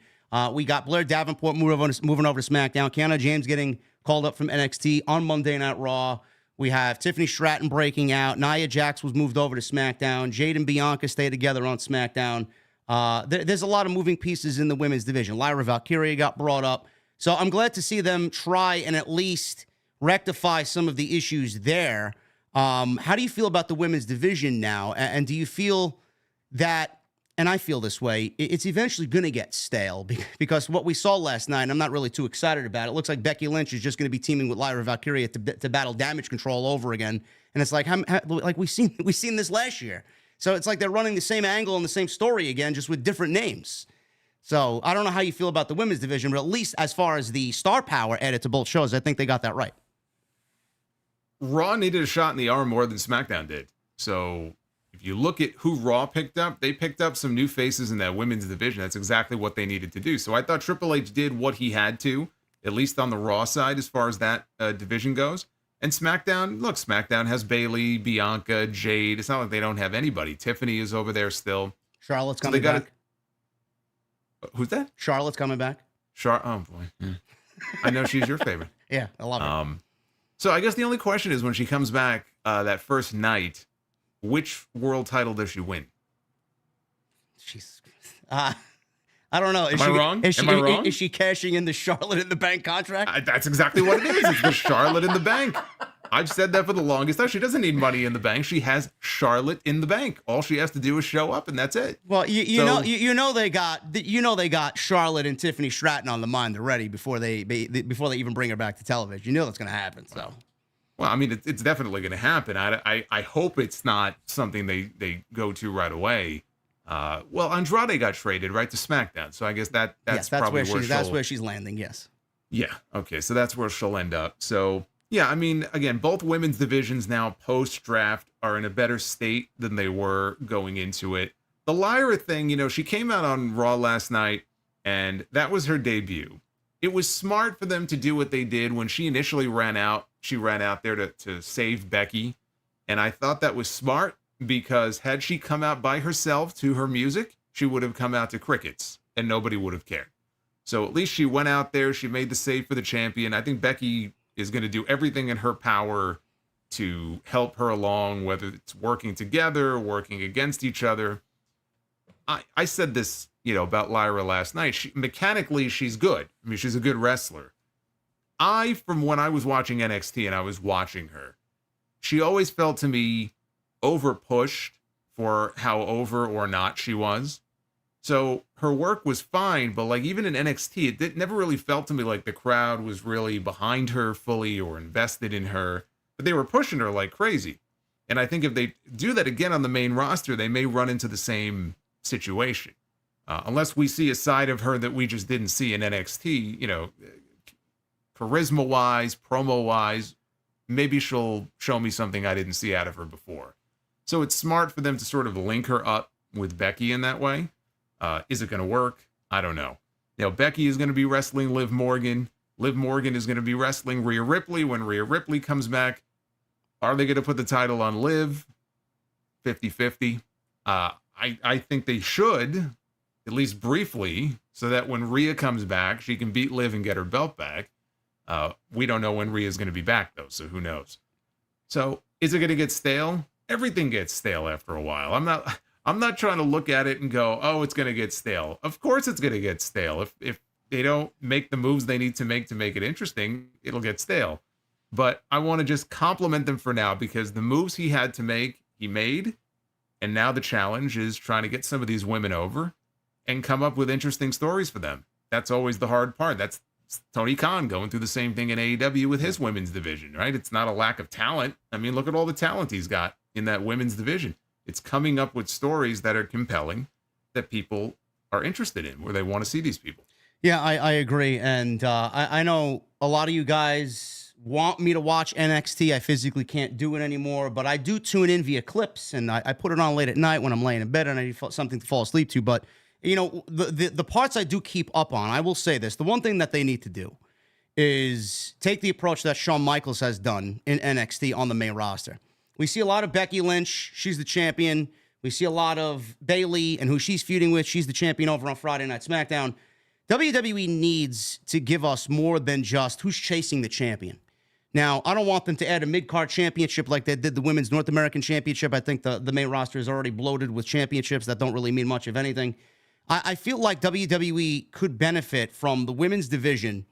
We got Blair Davenport moving over to SmackDown. Kiana James getting called up from NXT on Monday Night Raw. We have Tiffany Stratton breaking out. Nia Jax was moved over to SmackDown. Jade and Bianca stay together on SmackDown. There's a lot of moving pieces in the women's division. Lyra Valkyria got brought up. So I'm glad to see them try and at least rectify some of the issues there. How do you feel about the women's division now? And do you feel that, and I feel this way, it's eventually going to get stale because what we saw last night, I'm not really too excited about it. It looks like Becky Lynch is just going to be teaming with Lyra Valkyria to battle Damage Control over again. And it's like, like we've seen this last year. So it's like they're running the same angle and the same story again, just with different names. So I don't know how you feel about the women's division, but at least as far as the star power added to both shows, I think they got that right. Raw needed a shot in the arm more than SmackDown did. So if you look at who Raw picked up, they picked up some new faces in that women's division. That's exactly what they needed to do. So I thought Triple H did what he had to, at least on the Raw side as far as that division goes. And SmackDown, look, SmackDown has Bayley, Bianca, Jade. It's not like they don't have anybody. Tiffany is over there still. Charlotte's coming back. Who's that? Charlotte's coming back. Oh, boy. Yeah. I know she's your favorite. Yeah, I love her. So I guess the only question is when she comes back that first night, which world title does she win? She's, I don't know. Am I wrong? Is she cashing in the Charlotte in the Bank contract? That's exactly what it is. It's the Charlotte in the Bank. I've said that for the longest time. She doesn't need money in the bank. She has Charlotte in the bank. All she has to do is show up, and that's it. Well, you know they got Charlotte and Tiffany Stratton on the mind already before they even bring her back to television. You know that's going to happen. So, well, I mean, it's definitely going to happen. I hope it's not something they go to right away. Well, Andrade got traded right to SmackDown, so I guess that's probably where she's landing. Yes. Yeah. Okay. So that's where she'll end up. So. Yeah, I mean, again, both women's divisions now post-draft are in a better state than they were going into it. The Lyra thing, she came out on Raw last night, and that was her debut. It was smart for them to do what they did when she initially ran out. She ran out there to save Becky, and I thought that was smart because had she come out by herself to her music, she would have come out to crickets, and nobody would have cared. So at least she went out there. She made the save for the champion. I think Becky is going to do everything in her power to help her along, whether it's working together, working against each other. I said this, about Lyra last night. Mechanically, she's good. I mean, she's a good wrestler. From when I was watching NXT and I was watching her, she always felt to me over-pushed for how over or not she was. So her work was fine, but even in NXT, it never really felt to me like the crowd was really behind her fully or invested in her, but they were pushing her like crazy. And I think if they do that again on the main roster, they may run into the same situation. Unless we see a side of her that we just didn't see in NXT, charisma-wise, promo-wise, maybe she'll show me something I didn't see out of her before. So it's smart for them to sort of link her up with Becky in that way. Is it going to work? I don't know. Becky is going to be wrestling Liv Morgan. Liv Morgan is going to be wrestling Rhea Ripley when Rhea Ripley comes back. Are they going to put the title on Liv? 50-50. I think they should, at least briefly, so that when Rhea comes back, she can beat Liv and get her belt back. We don't know when Rhea is going to be back, though, so who knows? So is it going to get stale? Everything gets stale after a while. I'm not trying to look at it and go, oh, it's going to get stale. Of course it's going to get stale. If they don't make the moves they need to make it interesting, it'll get stale. But I want to just compliment them for now because the moves he had to make, he made. And now the challenge is trying to get some of these women over and come up with interesting stories for them. That's always the hard part. That's Tony Khan going through the same thing in AEW with his women's division, right? It's not a lack of talent. I mean, look at all the talent he's got in that women's division. It's coming up with stories that are compelling, that people are interested in, where they want to see these people. Yeah, I agree. And I know a lot of you guys want me to watch NXT. I physically can't do it anymore, but I do tune in via clips, and I put it on late at night when I'm laying in bed and I need something to fall asleep to. But, the parts I do keep up on, I will say this. The one thing that they need to do is take the approach that Shawn Michaels has done in NXT on the main roster. We see a lot of Becky Lynch. She's the champion. We see a lot of Bayley and who she's feuding with. She's the champion over on Friday Night SmackDown. WWE needs to give us more than just who's chasing the champion. Now, I don't want them to add a mid-card championship like they did the Women's North American Championship. I think the main roster is already bloated with championships that don't really mean much of anything. I feel like WWE could benefit from the women's division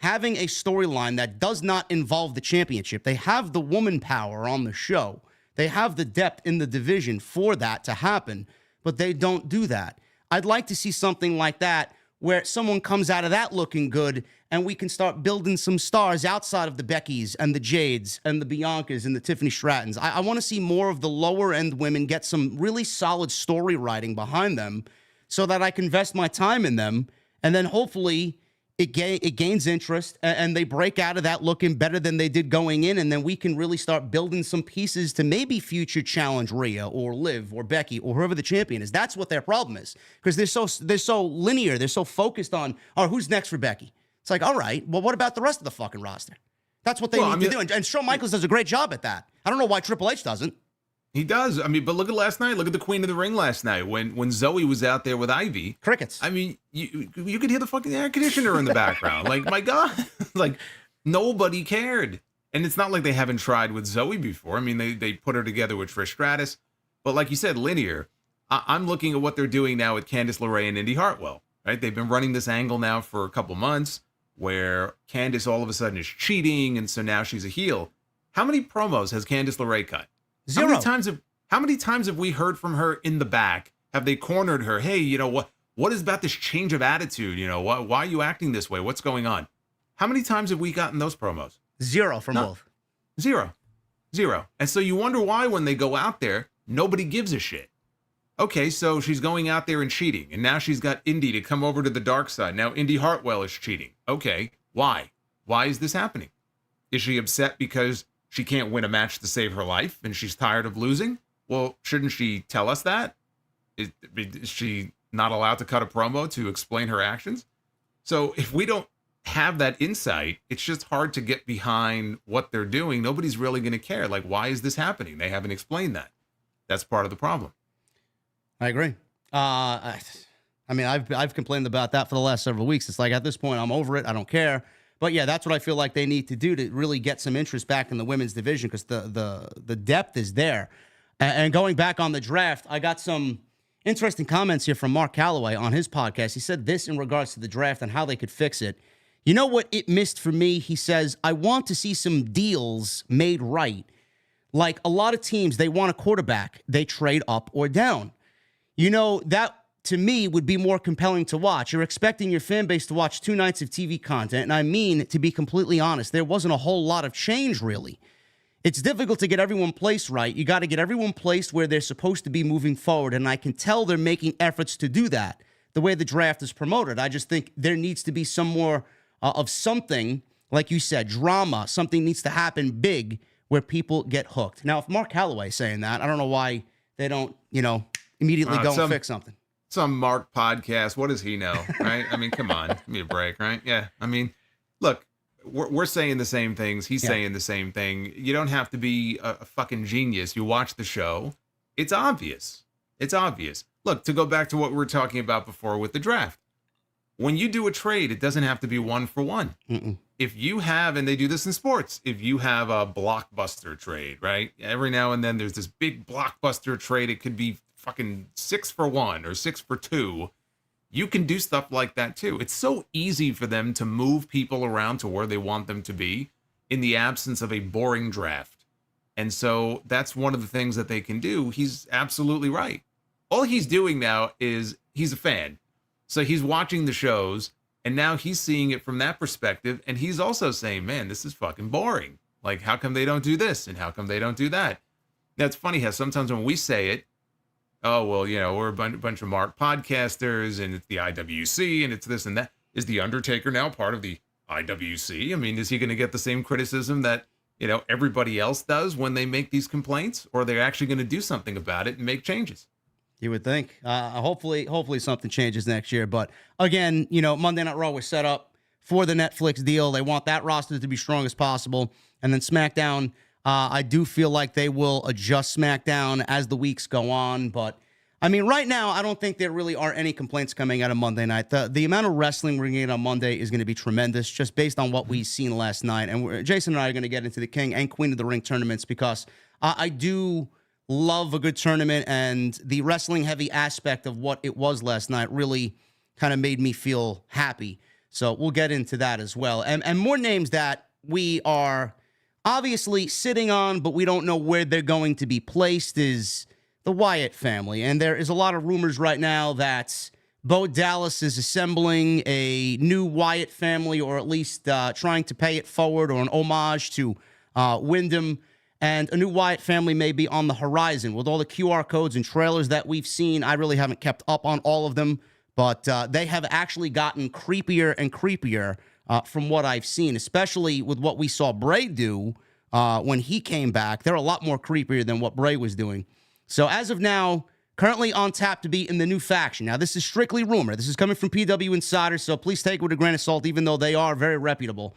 having a storyline that does not involve the championship. They have the woman power on the show. They have the depth in the division for that to happen, but they don't do that. I'd like to see something like that where someone comes out of that looking good and we can start building some stars outside of the Beckys and the Jades and the Biancas and the Tiffany Strattons. I want to see more of the lower end women get some really solid story writing behind them so that I can invest my time in them. And then hopefully it gains interest and they break out of that looking better than they did going in. And then we can really start building some pieces to maybe future challenge Rhea or Liv or Becky or whoever the champion is. That's what their problem is, because they're so linear. They're so focused on, who's next for Becky? It's like, all right, well, what about the rest of the fucking roster? That's what they need to do. And Shawn Michaels does a great job at that. I don't know why Triple H doesn't. He does. But look at last night. Look at the Queen of the Ring last night when Zoe was out there with Ivy. Crickets. You could hear the fucking air conditioner in the background. Like, my God, like nobody cared. And it's not like they haven't tried with Zoe before. They put her together with Trish Stratus, but like you said, linear. I'm looking at what they're doing now with Candice LeRae and Indy Hartwell. Right? They've been running this angle now for a couple months where Candice all of a sudden is cheating, and so now she's a heel. How many promos has Candice LeRae cut? Zero. How many times have we heard from her in the back? Have they cornered her? Hey, what is about this change of attitude? Why are you acting this way? What's going on? How many times have we gotten those promos? Zero from both. Zero. And so you wonder why when they go out there, nobody gives a shit. Okay, so she's going out there and cheating, and now she's got Indy to come over to the dark side. Now Indy Hartwell is cheating. Okay, why? Why is this happening? Is she upset because she can't win a match to save her life and she's tired of losing? Well, shouldn't she tell us that? Is she not allowed to cut a promo to explain her actions? So if we don't have that insight, it's just hard to get behind what they're doing. Nobody's really going to care. Like, why is this happening? They haven't explained that. That's part of the problem. I agree. I've complained about that for the last several weeks. It's like, at this point, I'm over it. I don't care. But yeah, that's what I feel like they need to do to really get some interest back in the women's division, because the depth is there. And going back on the draft, I got some interesting comments here from Mark Calloway on his podcast. He said this in regards to the draft and how they could fix it. You know what it missed for me? He says, I want to see some deals made right. Like a lot of teams, they want a quarterback. They trade up or down. That to me would be more compelling to watch. You're expecting your fan base to watch 2 nights of TV content. And to be completely honest, there wasn't a whole lot of change, really. It's difficult to get everyone placed right. You got to get everyone placed where they're supposed to be moving forward. And I can tell they're making efforts to do that the way the draft is promoted. I just think there needs to be some more of something, like you said, drama. Something needs to happen big where people get hooked. Now, if Mark Calloway is saying that, I don't know why they don't, immediately go and fix something. Some Mark podcast. What does he know, right? Come on, give me a break, right? Yeah. Look, we're saying the same things. He's saying the same thing. You don't have to be a fucking genius. You watch the show. It's obvious. Look, to go back to what we were talking about before with the draft. When you do a trade, it doesn't have to be 1 for 1. Mm-mm. If you have, and they do this in sports, if you have a blockbuster trade, right? Every now and then there's this big blockbuster trade. It could be fucking 6 for 1 or 6 for 2. You can do stuff like that too. It's so easy for them to move people around to where they want them to be in the absence of a boring draft. And so that's one of the things that they can do. He's absolutely right. All he's doing now is he's a fan. So he's watching the shows, and now he's seeing it from that perspective. And he's also saying, man, this is fucking boring. Like, how come they don't do this? And how come they don't do that? Now, it's funny how sometimes when we say it, oh, well, we're a bunch of Mark podcasters, and it's the IWC, and it's this and that. Is The Undertaker now part of the IWC? I mean, is he going to get the same criticism that, everybody else does when they make these complaints? Or are they actually going to do something about it and make changes? You would think. Hopefully something changes next year. But again, Monday Night Raw was set up for the Netflix deal. They want that roster to be strong as possible. And then SmackDown, I do feel like they will adjust SmackDown as the weeks go on. But, I mean, right now, I don't think there really are any complaints coming out of Monday night. The amount of wrestling we're going to get on Monday is going to be tremendous, just based on what we've seen last night. And Jason and I are going to get into the King and Queen of the Ring tournaments because I do love a good tournament, and the wrestling-heavy aspect of what it was last night really kind of made me feel happy. So we'll get into that as well. And more names that we are obviously sitting on, but we don't know where they're going to be placed is the Wyatt family. And there is a lot of rumors right now that Bo Dallas is assembling a new Wyatt family, or at least trying to pay it forward, or an homage to Wyndham. And a new Wyatt family may be on the horizon. With all the QR codes and trailers that we've seen, I really haven't kept up on all of them, but they have actually gotten creepier and creepier from what I've seen, especially with what we saw Bray do when he came back. They're a lot more creepier than what Bray was doing. So as of now, currently on tap to be in the new faction. Now, this is strictly rumor. This is coming from PW Insider, so please take it with a grain of salt, even though they are very reputable.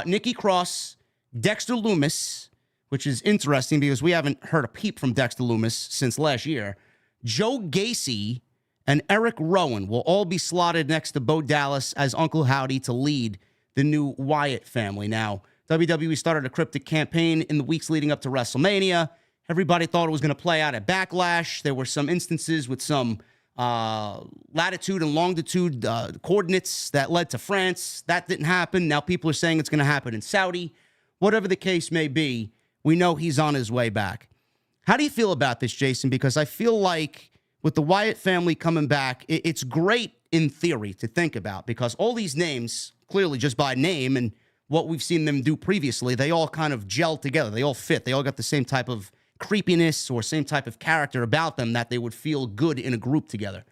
Nikki Cross, Dexter Lumis, which is interesting because we haven't heard a peep from Dexter Lumis since last year. Joe Gacy and Eric Rowan will all be slotted next to Bo Dallas as Uncle Howdy to lead the new Wyatt family. Now, WWE started a cryptic campaign in the weeks leading up to WrestleMania. Everybody thought it was going to play out at Backlash. There were some instances with some latitude and longitude coordinates that led to France. That didn't happen. Now people are saying it's going to happen in Saudi. Whatever the case may be, we know he's on his way back. How do you feel about this, Jason? Because I feel like with the Wyatt family coming back, it's great in theory to think about, because all these names, clearly just by name and what we've seen them do previously, they all kind of gel together. They all fit. They all got the same type of creepiness or same type of character about them that they would feel good in a group together.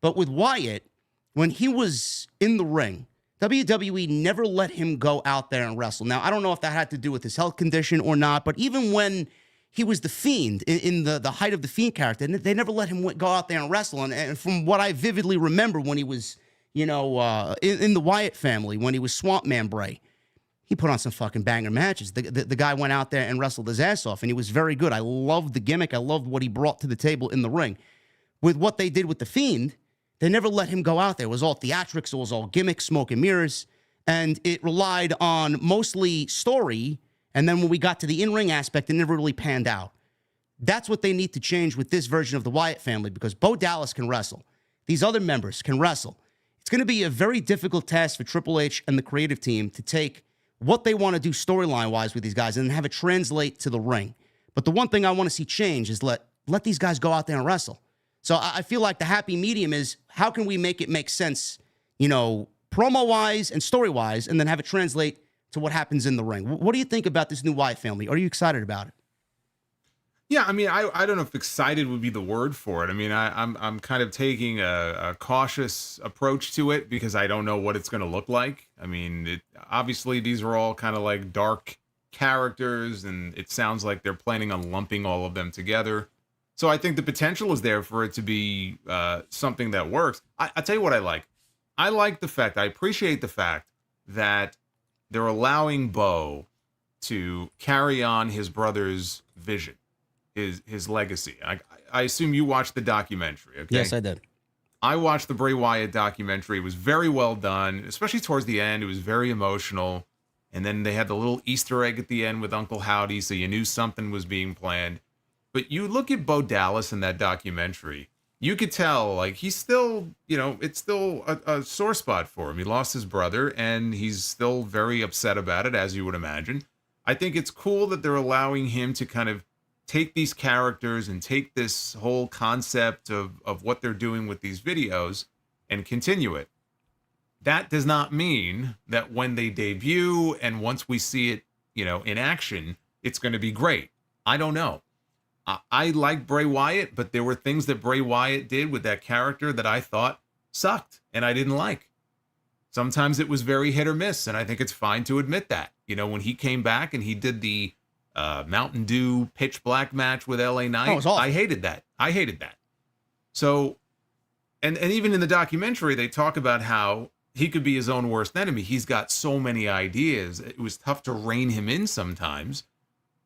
But with Wyatt, when he was in the ring, WWE never let him go out there and wrestle. Now, I don't know if that had to do with his health condition or not, but even when he was the Fiend, in the height of the Fiend character, they never let him go out there and wrestle. And from what I vividly remember when he was, in the Wyatt family, when he was Swamp Man Bray, he put on some fucking banger matches. The guy went out there and wrestled his ass off, and he was very good. I loved the gimmick. I loved what he brought to the table in the ring. With what they did with the Fiend, they never let him go out there. It was all theatrics. It was all gimmicks, smoke and mirrors. And it relied on mostly story. And then when we got to the in-ring aspect, it never really panned out. That's what they need to change with this version of the Wyatt family, because Bo Dallas can wrestle. These other members can wrestle. It's going to be a very difficult task for Triple H and the creative team to take what they want to do storyline-wise with these guys and have it translate to the ring. But the one thing I want to see change is let these guys go out there and wrestle. So I feel like the happy medium is, how can we make it make sense, promo-wise and story-wise, and then have it translate to what happens in the ring? What do you think about this new Wyatt family? Are you excited about it? Yeah, I mean, I don't know if excited would be the word for it. I mean, I'm kind of taking a cautious approach to it because I don't know what it's going to look like. I mean, obviously these are all kind of like dark characters, and it sounds like they're planning on lumping all of them together. So I think the potential is there for it to be something that works. I tell you what I like. I appreciate the fact that they're allowing Bo to carry on his brother's vision, his legacy. I assume you watched the documentary, okay? Yes, I did. I watched the Bray Wyatt documentary. It was very well done, especially towards the end. It was very emotional. And then they had the little Easter egg at the end with Uncle Howdy, so you knew something was being planned. But you look at Bo Dallas in that documentary, you could tell, like, he's still, it's still a sore spot for him. He lost his brother, and he's still very upset about it, as you would imagine. I think it's cool that they're allowing him to kind of take these characters and take this whole concept of what they're doing with these videos and continue it. That does not mean that when they debut and once we see it, in action, it's going to be great. I don't know. I like Bray Wyatt, but there were things that Bray Wyatt did with that character that I thought sucked and I didn't like. Sometimes it was very hit or miss, and I think it's fine to admit that. You know, when he came back and he did the Mountain Dew pitch black match with LA Knight, it was awful. I hated that. So, and even in the documentary, they talk about how he could be his own worst enemy. He's got so many ideas. It was tough to rein him in sometimes.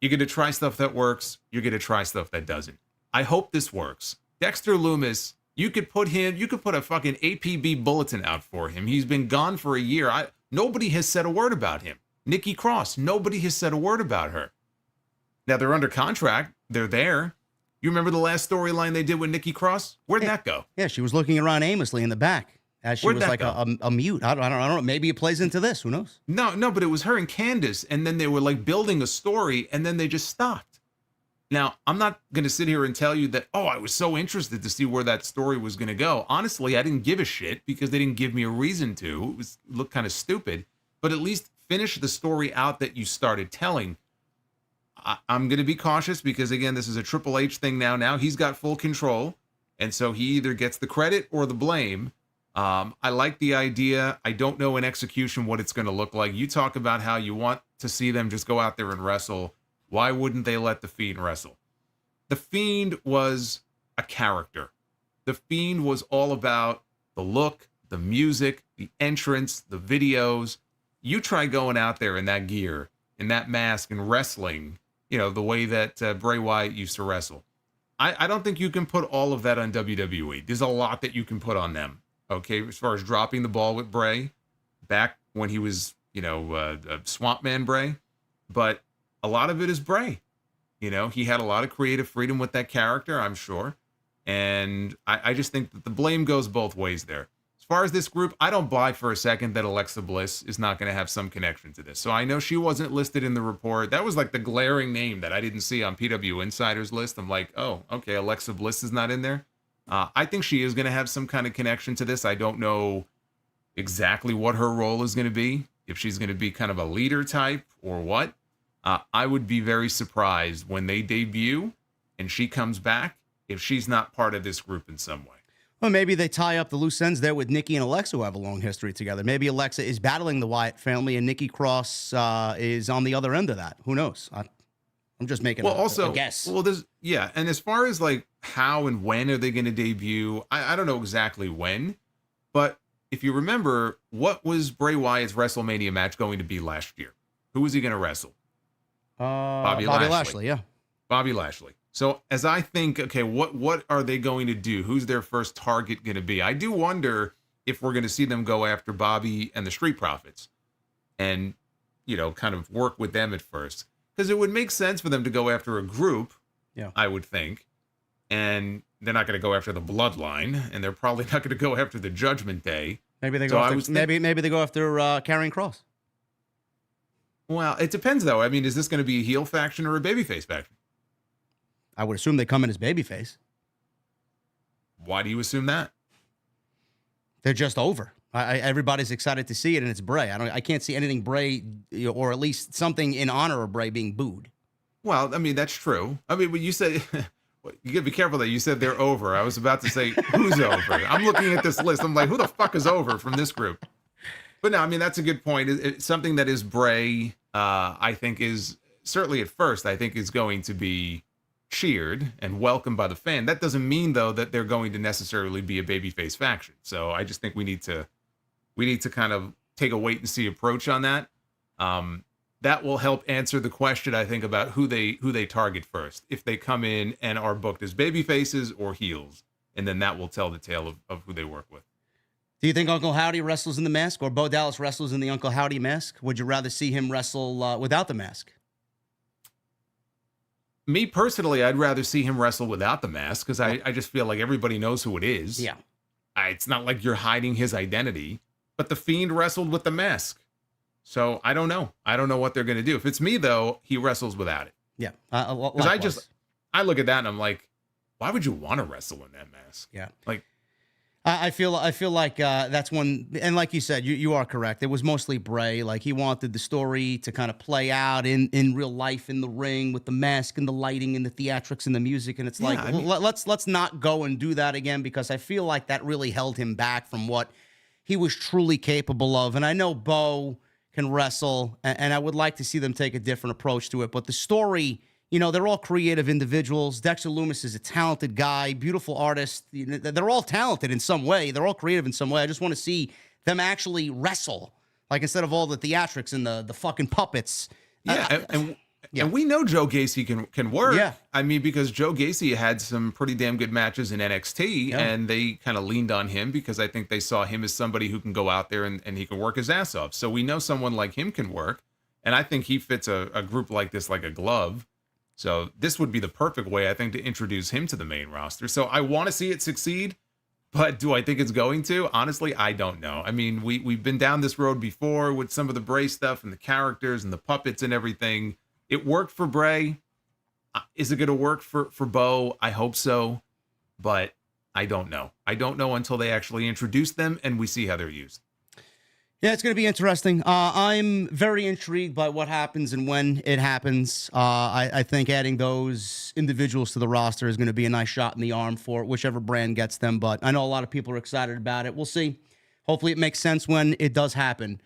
You get to try stuff that works. You get to try stuff that doesn't. I hope this works. Dexter Lumis, you could put a fucking APB bulletin out for him. He's been gone for a year. Nobody has said a word about him. Nikki Cross, nobody has said a word about her. Now they're under contract. They're there. You remember the last storyline they did with Nikki Cross? Where'd that go? Yeah, she was looking around aimlessly in the back as she Where'd was that like go? a mute. I don't know. Maybe it plays into this. Who knows? No, but it was her and Candace, and then they were like building a story, and then they just stopped. Now, I'm not going to sit here and tell you that, oh, I was so interested to see where that story was going to go. Honestly, I didn't give a shit because they didn't give me a reason to. It looked kind of stupid. But at least finish the story out that you started telling. I'm going to be cautious because, again, this is a Triple H thing now. Now he's got full control, and so he either gets the credit or the blame. I like the idea. I don't know in execution what it's going to look like. You talk about how you want to see them just go out there and wrestle. Why wouldn't they let The Fiend wrestle? The Fiend was a character. The Fiend was all about the look, the music, the entrance, the videos. You try going out there in that gear, in that mask, and wrestling, you know, the way that Bray Wyatt used to wrestle. I don't think you can put all of that on WWE. There's a lot that you can put on them, okay, as far as dropping the ball with Bray back when he was, you know, Swamp Man Bray. But a lot of it is Bray. You know, he had a lot of creative freedom with that character, I'm sure. And I just think that the blame goes both ways there. As far as this group, I don't buy for a second that Alexa Bliss is not going to have some connection to this. So I know she wasn't listed in the report. That was like the glaring name that I didn't see on PW Insider's list. I'm like, oh, okay, Alexa Bliss is not in there. I think she is going to have some kind of connection to this. I don't know exactly what her role is going to be, if she's going to be kind of a leader type or what. I would be very surprised when they debut and she comes back if she's not part of this group in some way. Well, maybe they tie up the loose ends there with Nikki and Alexa, who have a long history together. Maybe Alexa is battling the Wyatt family and Nikki Cross is on the other end of that. Who knows? I'm just making a guess. Well, and as far as like how and when are they going to debut, I don't know exactly when, but if you remember, what was Bray Wyatt's WrestleMania match going to be last year? Who was he going to wrestle? Bobby Lashley, yeah. Bobby Lashley. So as I think, okay, what are they going to do? Who's their first target going to be? I do wonder if we're going to see them go after Bobby and the Street Profits and, you know, kind of work with them at first. Because it would make sense for them to go after a group, yeah, I would think. And they're not going to go after the Bloodline, and they're probably not going to go after the Judgment Day. Maybe they go after maybe they go after Karrion Kross. Well, it depends, though. I mean, is this going to be a heel faction or a babyface faction? I would assume they come in as babyface. Why do you assume that? They're just over. Everybody's excited to see it, and it's Bray. I can't see anything Bray, or at least something in honor of Bray being booed. Well, I mean, that's true. I mean, when you say, you got to be careful that you said they're over. I was about to say, who's over? I'm looking at this list. I'm like, who the fuck is over from this group? But no, I mean, that's a good point. It's something that is Bray, I think is, certainly at first, I think is going to be cheered and welcomed by the fan. That doesn't mean, though, that they're going to necessarily be a babyface faction. So I just think we need to kind of take a wait and see approach on that. That will help answer the question, I think, about who they target first. If they come in and are booked as babyfaces or heels, and then that will tell the tale of who they work with. Do you think Uncle Howdy wrestles in the mask, or Bo Dallas wrestles in the Uncle Howdy mask? Would you rather see him wrestle without the mask? Me personally, I'd rather see him wrestle without the mask because I just feel like everybody knows who it is. Yeah. It's not like you're hiding his identity, but the Fiend wrestled with the mask. So I don't know. I don't know what they're going to do. If it's me, though, he wrestles without it. Yeah. Because I look at that and I'm like, why would you want to wrestle in that mask? Yeah. Like, I feel like that's one, and like you said, you are correct. It was mostly Bray. Like, he wanted the story to kind of play out in real life in the ring with the mask and the lighting and the theatrics and the music. And it's let's not go and do that again, because I feel like that really held him back from what he was truly capable of. And I know Bo can wrestle, and I would like to see them take a different approach to it. But the story, you know, they're all creative individuals. Dexter Lumis is a talented guy, beautiful artist. You know, they're all talented in some way. They're all creative in some way. I just want to see them actually wrestle, like instead of all the theatrics and the fucking puppets. Yeah, and we know Joe Gacy can work. Yeah. I mean, because Joe Gacy had some pretty damn good matches in NXT, and they kind of leaned on him because I think they saw him as somebody who can go out there and he can work his ass off. So we know someone like him can work, and I think he fits a group like this like a glove. So this would be the perfect way, I think, to introduce him to the main roster. So I want to see it succeed, but do I think it's going to? Honestly, I don't know. I mean, we've been down this road before with some of the Bray stuff and the characters and the puppets and everything. It worked for Bray. Is it going to work for Bo? I hope so, but I don't know. I don't know until they actually introduce them and we see how they're used. Yeah, it's going to be interesting. I'm very intrigued by what happens and when it happens. I think adding those individuals to the roster is going to be a nice shot in the arm for whichever brand gets them, but I know a lot of people are excited about it. We'll see. Hopefully it makes sense when it does happen.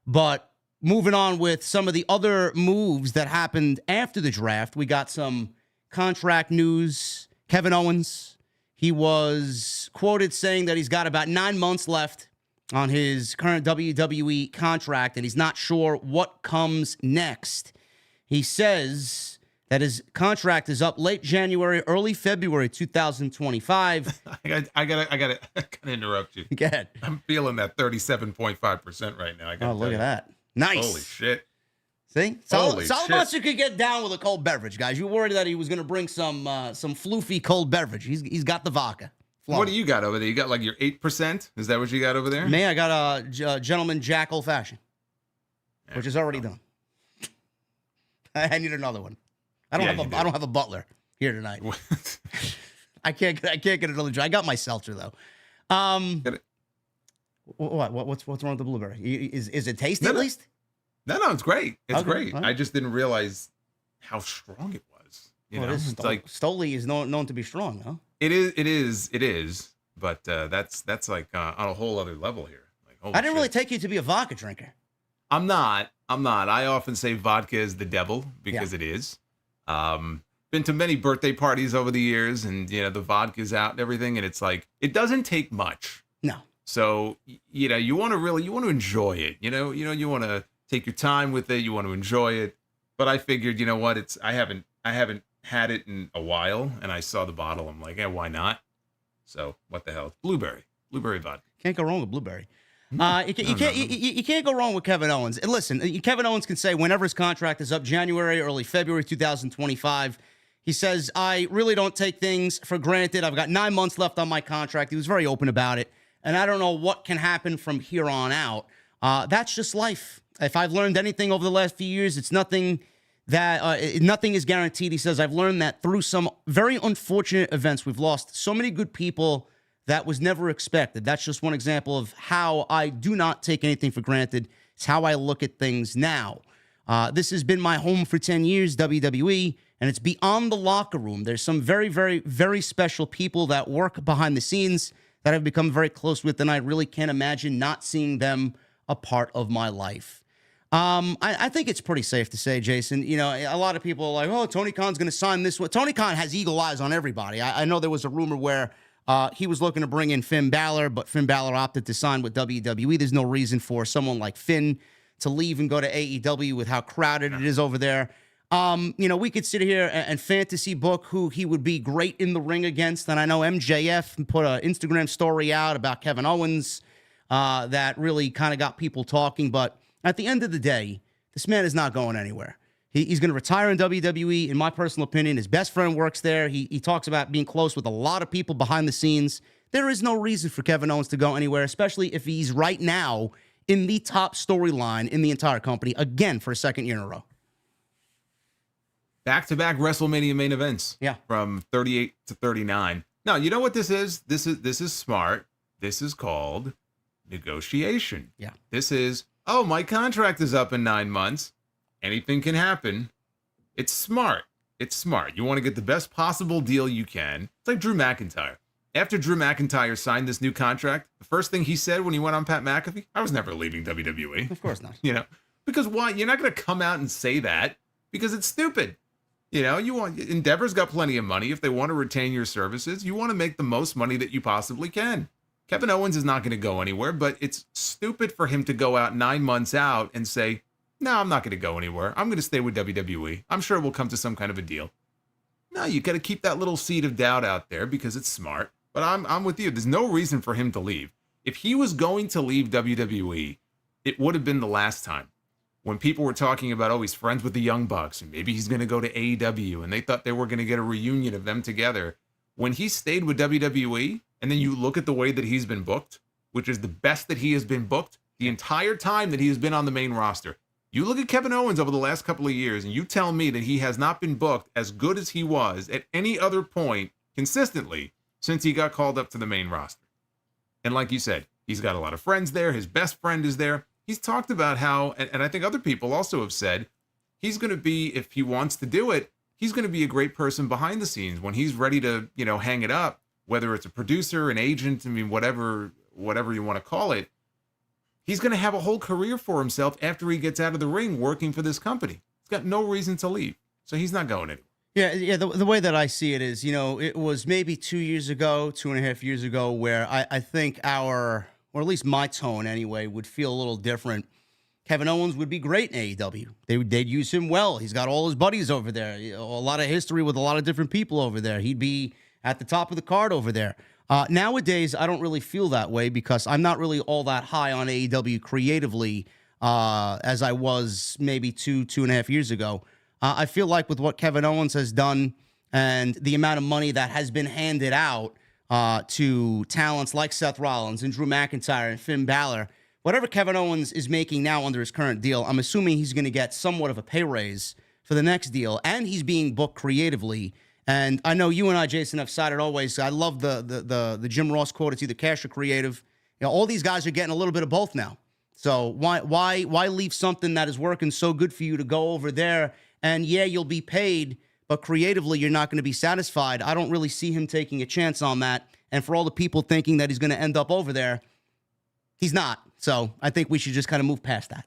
But moving on with some of the other moves that happened after the draft, we got some contract news. Kevin Owens, he was quoted saying that he's got about 9 months left on his current WWE contract, and he's not sure what comes next. He says that his contract is up late January, early February 2025. I gotta interrupt you. Go ahead. I'm feeling that 37.5% right now. Oh, look at that. Nice. Holy shit. See? Monster could get down with a cold beverage, guys. You worried that he was going to bring some floofy cold beverage. He's got the vodka. Flowing. What do you got over there? You got like your 8%? Is that what you got over there? Me, I got a Gentleman Jack Old Fashioned, which is already done. I need another one. I don't have a butler here tonight. I can't get another drink. I got my seltzer though. What's wrong with the blueberry? Is it tasty at least? No, it's great. It's great. Right. I just didn't realize how strong it was. You know, it's like Stoli is known to be strong, huh? It is. But that's like on a whole other level here. Like, I didn't really take you to be a vodka drinker. I'm not. I often say vodka is the devil because it is. Been to many birthday parties over the years, and you know the vodka's out and everything, and it's like it doesn't take much. No. So you know you want to enjoy it. You want to take your time with it. You want to enjoy it. But I figured, you know what? I haven't had it in a while, and I saw the bottle. I'm like, why not? So what the hell? Blueberry vodka. Can't go wrong with blueberry. You can't go wrong with Kevin Owens. And listen, Kevin Owens can say whenever his contract is up, January, early February 2025. He says, I really don't take things for granted. I've got 9 months left on my contract. He was very open about it. And I don't know what can happen from here on out. That's just life. If I've learned anything over the last few years, it's nothing is guaranteed. He says, I've learned that through some very unfortunate events, we've lost so many good people that was never expected. That's just one example of how I do not take anything for granted. It's how I look at things now. This has been my home for 10 years, WWE, and it's beyond the locker room. There's some very, very, very special people that work behind the scenes that I've become very close with, and I really can't imagine not seeing them a part of my life. I think it's pretty safe to say, Jason, you know, a lot of people are like, oh, Tony Khan's going to sign this one. Tony Khan has eagle eyes on everybody. I know there was a rumor where he was looking to bring in Finn Balor, but Finn Balor opted to sign with WWE. There's no reason for someone like Finn to leave and go to AEW with how crowded it is over there. You know, we could sit here and fantasy book who he would be great in the ring against. And I know MJF put an Instagram story out about Kevin Owens that really kind of got people talking. But at the end of the day, this man is not going anywhere. He's going to retire in WWE. In my personal opinion, his best friend works there. He talks about being close with a lot of people behind the scenes. There is no reason for Kevin Owens to go anywhere, especially if he's right now in the top storyline in the entire company, again, for a second year in a row. Back-to-back WrestleMania main events. Yeah. From 38 to 39. Now, you know what this is? This is smart. This is called negotiation. Yeah. This is, oh, my contract is up in 9 months. Anything can happen. It's smart. It's smart. You want to get the best possible deal you can. It's like Drew McIntyre. After Drew McIntyre signed this new contract, the first thing he said when he went on Pat McAfee, I was never leaving WWE. Of course not. Because why? You're not going to come out and say that because it's stupid. Endeavor's got plenty of money. If they want to retain your services, you want to make the most money that you possibly can. Kevin Owens is not going to go anywhere, but it's stupid for him to go out 9 months out and say, no, I'm not going to go anywhere. I'm going to stay with WWE. I'm sure we'll come to some kind of a deal. No, you got to keep that little seed of doubt out there because it's smart. But I'm with you. There's no reason for him to leave. If he was going to leave WWE, it would have been the last time. When people were talking about, oh, he's friends with the Young Bucks, and maybe he's going to go to AEW, and they thought they were going to get a reunion of them together. When he stayed with WWE, and then you look at the way that he's been booked, which is the best that he has been booked the entire time that he has been on the main roster. You look at Kevin Owens over the last couple of years, and you tell me that he has not been booked as good as he was at any other point consistently since he got called up to the main roster. And like you said, he's got a lot of friends there. His best friend is there. He's talked about how, and I think other people also have said, he's going to be, if he wants to do it, he's going to be a great person behind the scenes when he's ready to, hang it up, whether it's a producer, an agent, whatever you want to call it. He's going to have a whole career for himself after he gets out of the ring working for this company. He's got no reason to leave, so he's not going anywhere. Yeah. The way that I see it is, it was maybe 2 years ago, 2.5 years ago, where I think or at least my tone anyway, would feel a little different. Kevin Owens would be great in AEW. They'd use him well. He's got all his buddies over there, a lot of history with a lot of different people over there. He'd be at the top of the card over there. Nowadays, I don't really feel that way because I'm not really all that high on AEW creatively as I was maybe 2.5 years ago. I feel like with what Kevin Owens has done and the amount of money that has been handed out to talents like Seth Rollins and Drew McIntyre and Finn Balor, whatever Kevin Owens is making now under his current deal, I'm assuming he's going to get somewhat of a pay raise for the next deal, and he's being booked creatively. And I know you and I, Jason, have cited always. I love the Jim Ross quote. It's either cash or creative. All these guys are getting a little bit of both now. So why leave something that is working so good for you to go over there? And yeah, you'll be paid, but creatively you're not going to be satisfied. I don't really see him taking a chance on that. And for all the people thinking that he's going to end up over there, he's not. So I think we should just kind of move past that.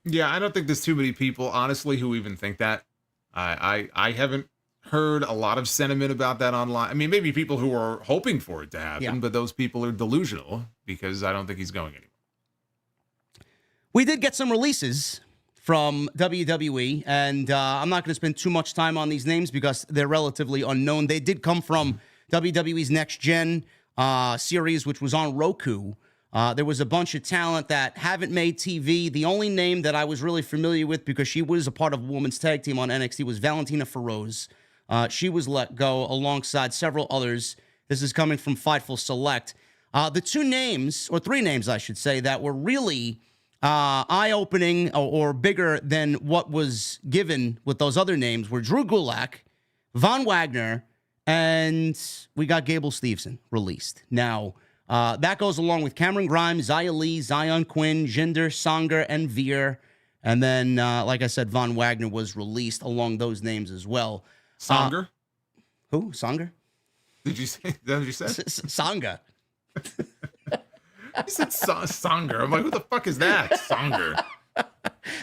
Yeah, I don't think there's too many people, honestly, who even think that. I haven't heard a lot of sentiment about that online. Maybe people who are hoping for it to happen, but those people are delusional because I don't think he's going anywhere. We did get some releases from WWE, and I'm not going to spend too much time on these names because they're relatively unknown. They did come from WWE's Next Gen series, which was on Roku. There was a bunch of talent that haven't made TV. The only name that I was really familiar with because she was a part of a women's tag team on NXT was Valentina Feroz. She was let go alongside several others. This is coming from Fightful Select. The two names, or three names, I should say, that were really eye-opening or bigger than what was given with those other names were Drew Gulak, Von Wagner, and we got Gable Steveson released. Now, that goes along with Cameron Grimes, Xia Li, Zion Quinn, Jinder, Songer, and Veer. And then, like I said, Von Wagner was released along those names as well. Songer? Who? Songer? Did you say? Is that what you said? Songa. You said Songer. I'm like, who the fuck is that? Songer.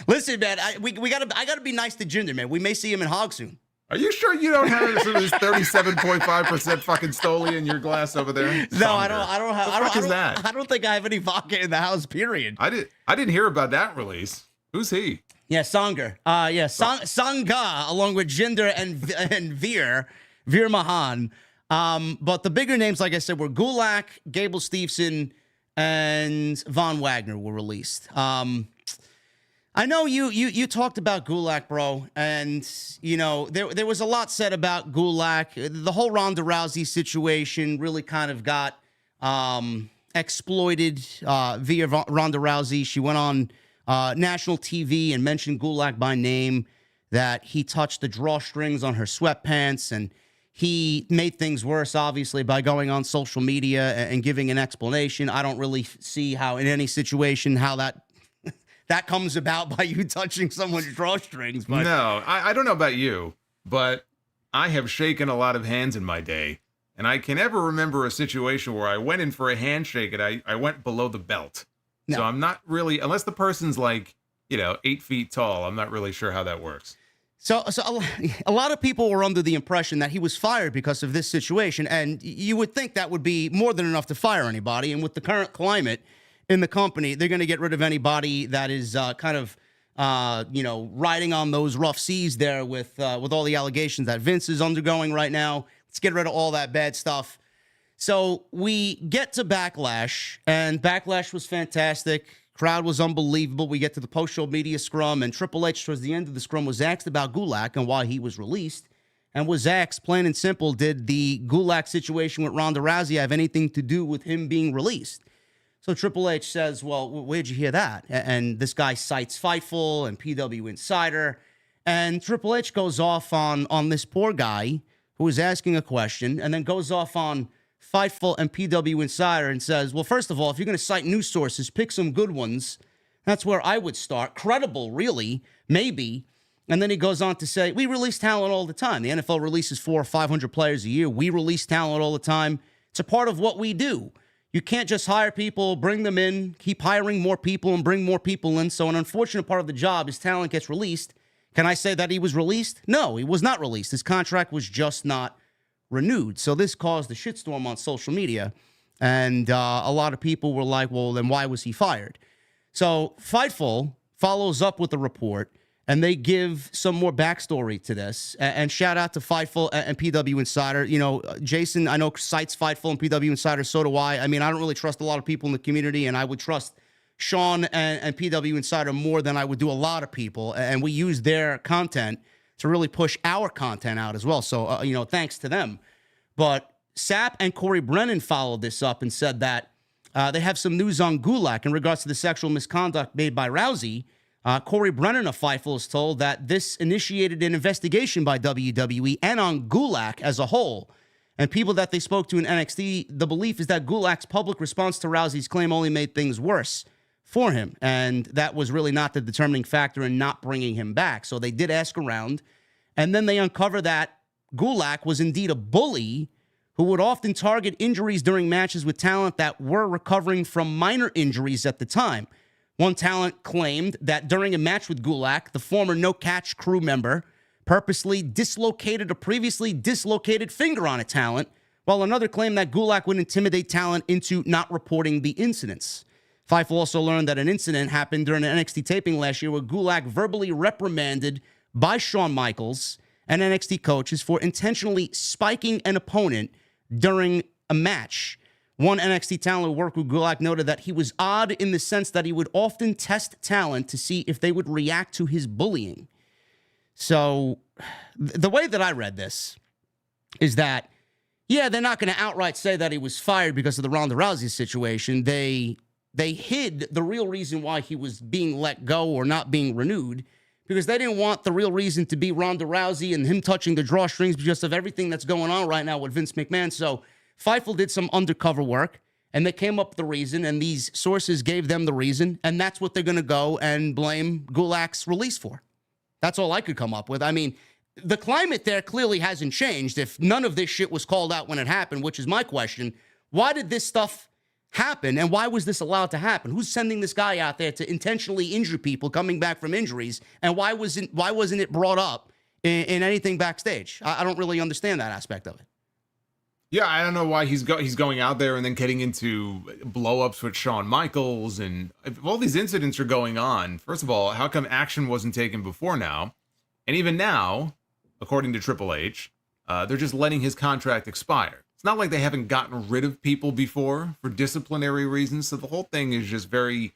Listen, man, I gotta be nice to Jinder, man. We may see him in Hog soon. Are you sure you don't have this 37.5% fucking Stoli in your glass over there? No, Songer. I don't have. What the fuck is that? I don't think I have any vodka in the house. Period. I didn't hear about that release. Who's he? Yeah, Songer. Sangha, along with Jinder and Veer Mahan. But the bigger names, like I said, were Gulak, Gable Steveson, and Von Wagner were released. I know you talked about Gulak, bro, and there was a lot said about Gulak. The whole Ronda Rousey situation really kind of got exploited via Ronda Rousey. She went on national TV and mentioned Gulak by name, that he touched the drawstrings on her sweatpants, and he made things worse, obviously, by going on social media and giving an explanation. I don't really see how in any situation how that comes about by you touching someone's drawstrings. But no, I don't know about you, but I have shaken a lot of hands in my day, And I can never remember a situation where I went in for a handshake and I went below the belt. No. So I'm not really, unless the person's like, 8 feet tall, I'm not really sure how that works. So a lot of people were under the impression that he was fired because of this situation, and you would think that would be more than enough to fire anybody. And with the current climate in the company, they're going to get rid of anybody that is kind of, riding on those rough seas there with all the allegations that Vince is undergoing right now. Let's get rid of all that bad stuff. So we get to Backlash, and Backlash was fantastic. Crowd was unbelievable. We get to the post-show media scrum, and Triple H, towards the end of the scrum, was asked about Gulak and why he was released, and was asked, plain and simple, did the Gulak situation with Ronda Rousey have anything to do with him being released? So Triple H says, well, where'd you hear that? And this guy cites Fightful and PW Insider, and Triple H goes off on this poor guy who was asking a question, and then goes off on Fightful and PW Insider and says, well, first of all, if you're going to cite news sources, pick some good ones. That's where I would start. Credible, really, maybe. And then he goes on to say, we release talent all the time. The NFL releases 400 or 500 players a year. We release talent all the time. It's a part of what we do. You can't just hire people, bring them in, keep hiring more people and bring more people in. So an unfortunate part of the job is talent gets released. Can I say that he was released? No, he was not released. His contract was just not renewed. So this caused a shitstorm on social media, and a lot of people were like, well, then why was he fired? So Fightful follows up with a report, and they give some more backstory to this, and shout out to Fightful and PW Insider. Jason, I know, cites Fightful and PW Insider, so do I. I mean, I don't really trust a lot of people in the community, and I would trust Sean and PW Insider more than I would do a lot of people, and we use their content to really push our content out as well. So, thanks to them. But Sapp and Corey Brennan followed this up and said that they have some news on Gulak in regards to the sexual misconduct made by Rousey. Corey Brennan of Fightful is told that this initiated an investigation by WWE and on Gulak as a whole. And people that they spoke to in NXT, the belief is that Gulak's public response to Rousey's claim only made things worse for him, and that was really not the determining factor in not bringing him back. So they did ask around, and then they uncover that Gulak was indeed a bully who would often target injuries during matches with talent that were recovering from minor injuries at the time. One talent claimed that during a match with Gulak, the former no-catch crew member purposely dislocated a previously dislocated finger on a talent, while another claimed that Gulak would intimidate talent into not reporting the incidents. Fightful also learned that an incident happened during an NXT taping last year where Gulak verbally reprimanded by Shawn Michaels and NXT coaches for intentionally spiking an opponent during a match. One NXT talent who worked with Gulak noted that he was odd in the sense that he would often test talent to see if they would react to his bullying. So the way that I read this is that, yeah, they're not going to outright say that he was fired because of the Ronda Rousey situation. They hid the real reason why he was being let go or not being renewed, because they didn't want the real reason to be Ronda Rousey and him touching the drawstrings because of everything that's going on right now with Vince McMahon. So Fightful did some undercover work, and they came up with the reason, and these sources gave them the reason, and that's what they're going to go and blame Gulak's release for. That's all I could come up with. I mean, the climate there clearly hasn't changed. If none of this shit was called out when it happened, which is my question, why did this stuff happen, and why was this allowed to happen? Who's sending this guy out there to intentionally injure people coming back from injuries, and why wasn't it brought up in anything backstage? I don't really understand that aspect of it. Yeah, I don't know why he's going out there and then getting into blow-ups with Shawn Michaels, and if all these incidents are going on, first of all, how come action wasn't taken before now? And even now, according to Triple H, they're just letting his contract expire. It's not like they haven't gotten rid of people before for disciplinary reasons. So the whole thing is just it's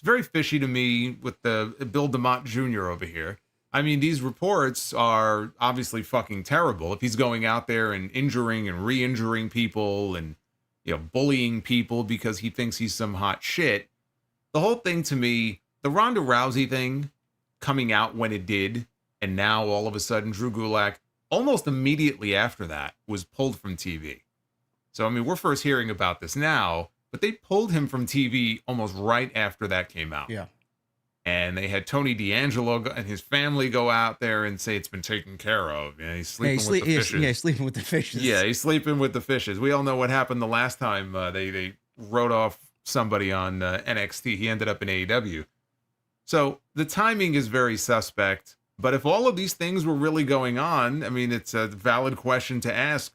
very fishy to me with the Bill DeMott Jr. over here. I mean, these reports are obviously fucking terrible. If he's going out there and injuring and re-injuring people and, bullying people because he thinks he's some hot shit. The whole thing to me, the Ronda Rousey thing coming out when it did, and now all of a sudden Drew Gulak, almost immediately after that, was pulled from TV. So, I mean, we're first hearing about this now, but they pulled him from TV almost right after that came out. Yeah. And they had Tony D'Angelo and his family go out there and say it's been taken care of. And he's sleeping with the fishes. He's sleeping with the fishes. Yeah, he's sleeping with the fishes. We all know what happened the last time they wrote off somebody on NXT. He ended up in AEW. So the timing is very suspect. But if all of these things were really going on, I mean, it's a valid question to ask.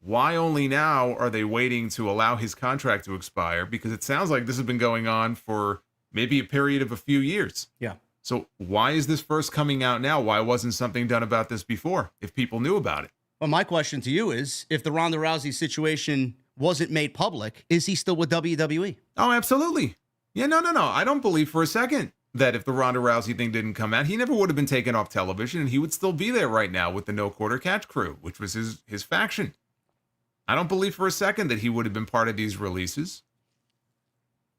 Why only now are they waiting to allow his contract to expire? Because it sounds like this has been going on for maybe a period of a few years. Yeah. So why is this first coming out now? Why wasn't something done about this before if people knew about it? Well, my question to you is, if the Ronda Rousey situation wasn't made public, is he still with WWE? Oh, absolutely. Yeah, no. I don't believe for a second that if the Ronda Rousey thing didn't come out, he never would have been taken off television, and he would still be there right now with the No Quarter Catch crew, which was his faction. I don't believe for a second that he would have been part of these releases.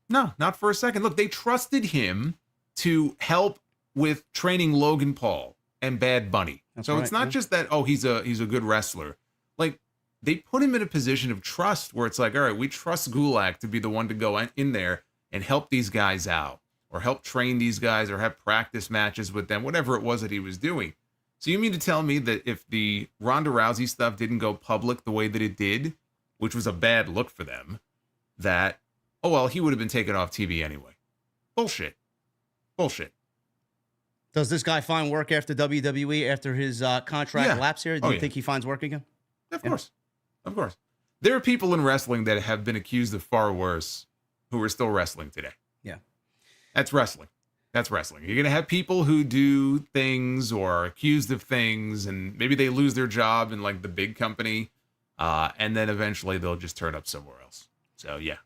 No, not for a second. Look, they trusted him to help with training Logan Paul and Bad Bunny. That's so right, it's not just that, oh, he's a good wrestler. Like, they put him in a position of trust where it's like, all right, we trust Gulak to be the one to go in there and help these guys out, or help train these guys, or have practice matches with them, whatever it was that he was doing. So you mean to tell me that if the Ronda Rousey stuff didn't go public the way that it did, which was a bad look for them, that, oh, well, he would have been taken off TV anyway? Bullshit. Does this guy find work after WWE, after his contract lapse here? Do you think he finds work again? Of course. There are people in wrestling that have been accused of far worse who are still wrestling today. Yeah. That's wrestling. You're going to have people who do things or are accused of things, and maybe they lose their job in like the big company, and then eventually they'll just turn up somewhere else. So yeah,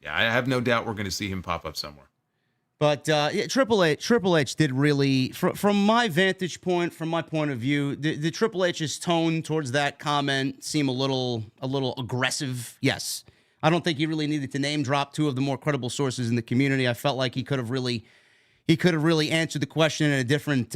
I have no doubt we're going to see him pop up somewhere. But Triple H did really, from my vantage point, from my point of view, the Triple H's tone towards that comment seemed a little aggressive. Yes, I don't think he really needed to name drop two of the more credible sources in the community. I felt like he could have really answered the question in a different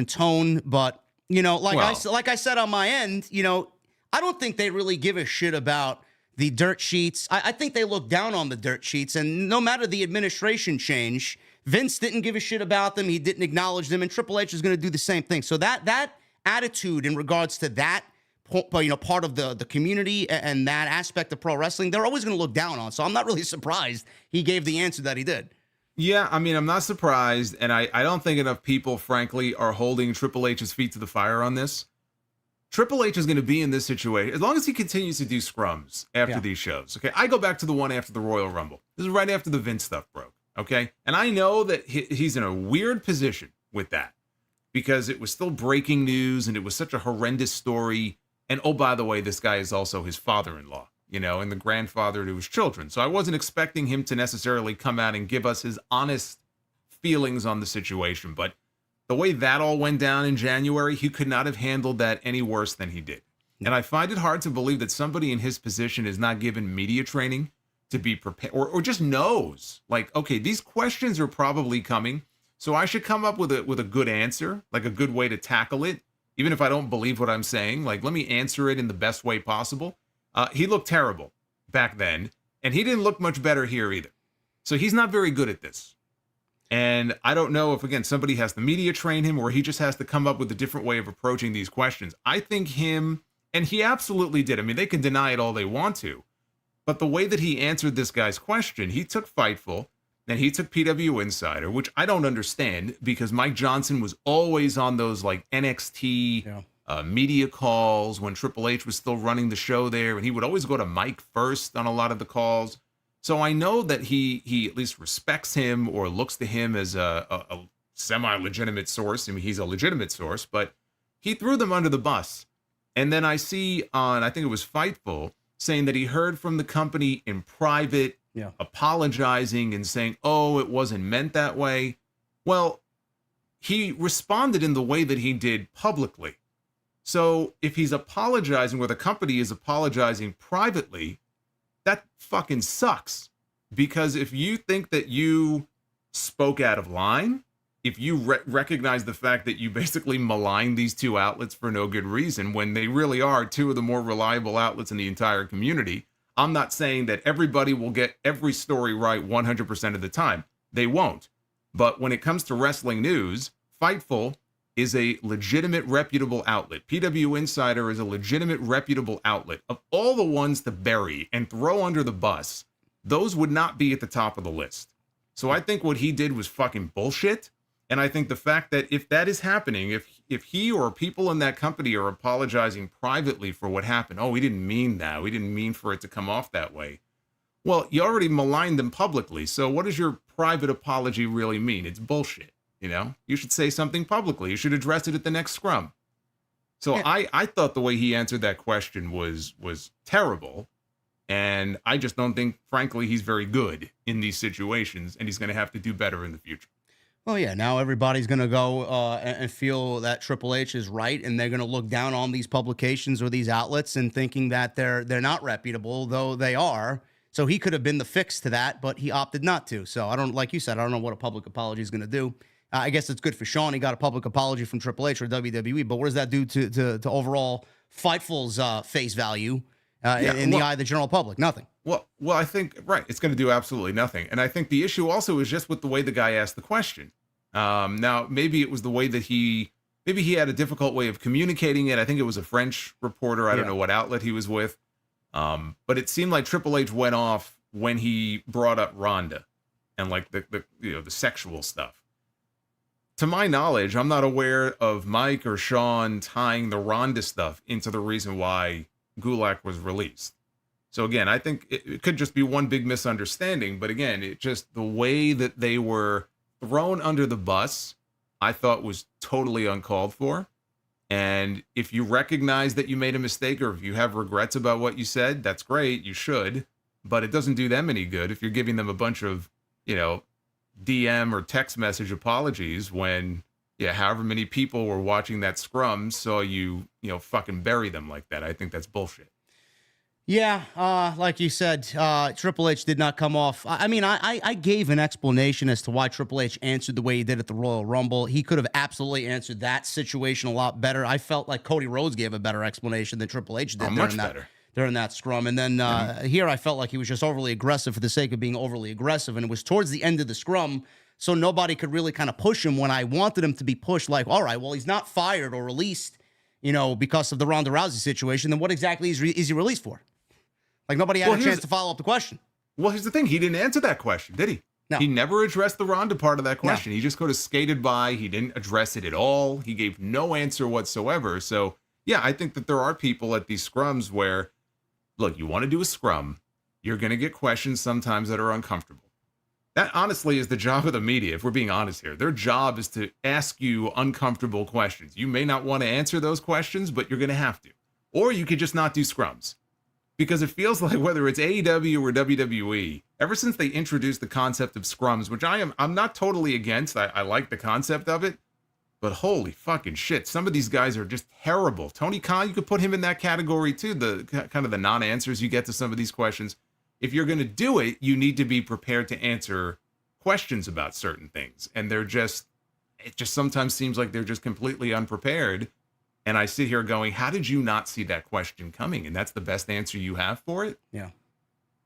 tone. But like I said on my end, I don't think they really give a shit about the dirt sheets. I think they look down on the dirt sheets, and no matter the administration change, Vince didn't give a shit about them. He didn't acknowledge them, and Triple H is going to do the same thing. So that attitude in regards to that, part of the community and that aspect of pro wrestling, they're always going to look down on. So I'm not really surprised he gave the answer that he did. Yeah, I mean, I'm not surprised, and I don't think enough people, frankly, are holding Triple H's feet to the fire on this. Triple H is going to be in this situation as long as he continues to do scrums after these shows. Okay, I go back to the one after the Royal Rumble. This is right after the Vince stuff broke. Okay, and I know that he's in a weird position with that because it was still breaking news and it was such a horrendous story. And oh, by the way, this guy is also his father-in-law, and the grandfather to his children. So I wasn't expecting him to necessarily come out and give us his honest feelings on the situation, but the way that all went down in January, he could not have handled that any worse than he did. And I find it hard to believe that somebody in his position is not given media training to be prepared, or just knows, like, okay, these questions are probably coming, so I should come up with a good answer, like a good way to tackle it, even if I don't believe what I'm saying. Like, let me answer it in the best way possible. He looked terrible back then, and he didn't look much better here either. So he's not very good at this. And I don't know if, again, somebody has the media train him or he just has to come up with a different way of approaching these questions. I think him, and he absolutely did. I mean, they can deny it all they want to. But the way that he answered this guy's question, he took Fightful and he took PW Insider, which I don't understand because Mike Johnson was always on those like NXT media calls when Triple H was still running the show there. And he would always go to Mike first on a lot of the calls. So I know that he at least respects him or looks to him as a semi-legitimate source. I mean, he's a legitimate source, but he threw them under the bus. And then I see on, I think it was Fightful, saying that he heard from the company in private, apologizing and saying, oh, it wasn't meant that way. Well, he responded in the way that he did publicly. So if he's apologizing or the company is apologizing privately, that fucking sucks. Because if you think that you spoke out of line, if you recognize the fact that you basically maligned these two outlets for no good reason, when they really are two of the more reliable outlets in the entire community, I'm not saying that everybody will get every story right 100% of the time. They won't. But when it comes to wrestling news, Fightful is a legitimate, reputable outlet. PW Insider is a legitimate, reputable outlet. Of all the ones to bury and throw under the bus, those would not be at the top of the list. So I think what he did was fucking bullshit. And I think the fact that if that is happening, if he or people in that company are apologizing privately for what happened, oh, we didn't mean that. We didn't mean for it to come off that way. Well, you already maligned them publicly. So what does your private apology really mean? It's bullshit. You know, you should say something publicly. You should address it at the next scrum. So yeah. I thought the way he answered that question was terrible. And I just don't think, frankly, he's very good in these situations, and he's going to have to do better in the future. Well, yeah, now everybody's going to go and feel that Triple H is right, and they're going to look down on these publications or these outlets and thinking that they're not reputable, though they are. So he could have been the fix to that, but he opted not to. So I don't, like you said, I don't know what a public apology is going to do. I guess it's good for Sean. He got a public apology from Triple H or WWE, but what does that do to overall Fightful's face value in the eye of the general public? Nothing. Well, I think, right, it's going to do absolutely nothing. And I think the issue also is just with the way the guy asked the question. Now, maybe it was the way that maybe he had a difficult way of communicating it. I think it was a French reporter. I don't know what outlet he was with. But it seemed like Triple H went off when he brought up Ronda and like the sexual stuff. To my knowledge, I'm not aware of Mike or Sean tying the Ronda stuff into the reason why Gulak was released. So again, I think it could just be one big misunderstanding. But again, it just the way that they were thrown under the bus, I thought was totally uncalled for. And if you recognize that you made a mistake or if you have regrets about what you said, that's great. You should. But it doesn't do them any good if you're giving them a bunch of, DM or text message apologies when, however many people were watching that scrum saw you, fucking bury them like that. I think that's bullshit. Yeah, like you said, Triple H did not come off. I gave an explanation as to why Triple H answered the way he did at the Royal Rumble. He could have absolutely answered that situation a lot better. I felt like Cody Rhodes gave a better explanation than Triple H did during that scrum. And then here I felt like he was just overly aggressive for the sake of being overly aggressive. And it was towards the end of the scrum, so nobody could really kind of push him when I wanted him to be pushed. Like, all right, well, he's not fired or released, because of the Ronda Rousey situation. Then what exactly is he released for? Like, nobody had a chance to follow up the question. Well, here's the thing. He didn't answer that question, did he? No. He never addressed the Ronda part of that question. No. He just kind of skated by. He didn't address it at all. He gave no answer whatsoever. So, yeah, I think that there are people at these scrums where, look, you want to do a scrum, you're going to get questions sometimes that are uncomfortable. That honestly is the job of the media, if we're being honest here. Their job is to ask you uncomfortable questions. You may not want to answer those questions, but you're going to have to. Or you could just not do scrums. Because it feels like whether it's AEW or WWE, ever since they introduced the concept of scrums, which I'm not totally against. I like the concept of it, but holy fucking shit, some of these guys are just terrible. Tony Khan, you could put him in that category too. The kind of the non-answers you get to some of these questions. If you're going to do it, you need to be prepared to answer questions about certain things, and it just sometimes seems like they're just completely unprepared. And I sit here going, how did you not see that question coming? And that's the best answer you have for it? Yeah.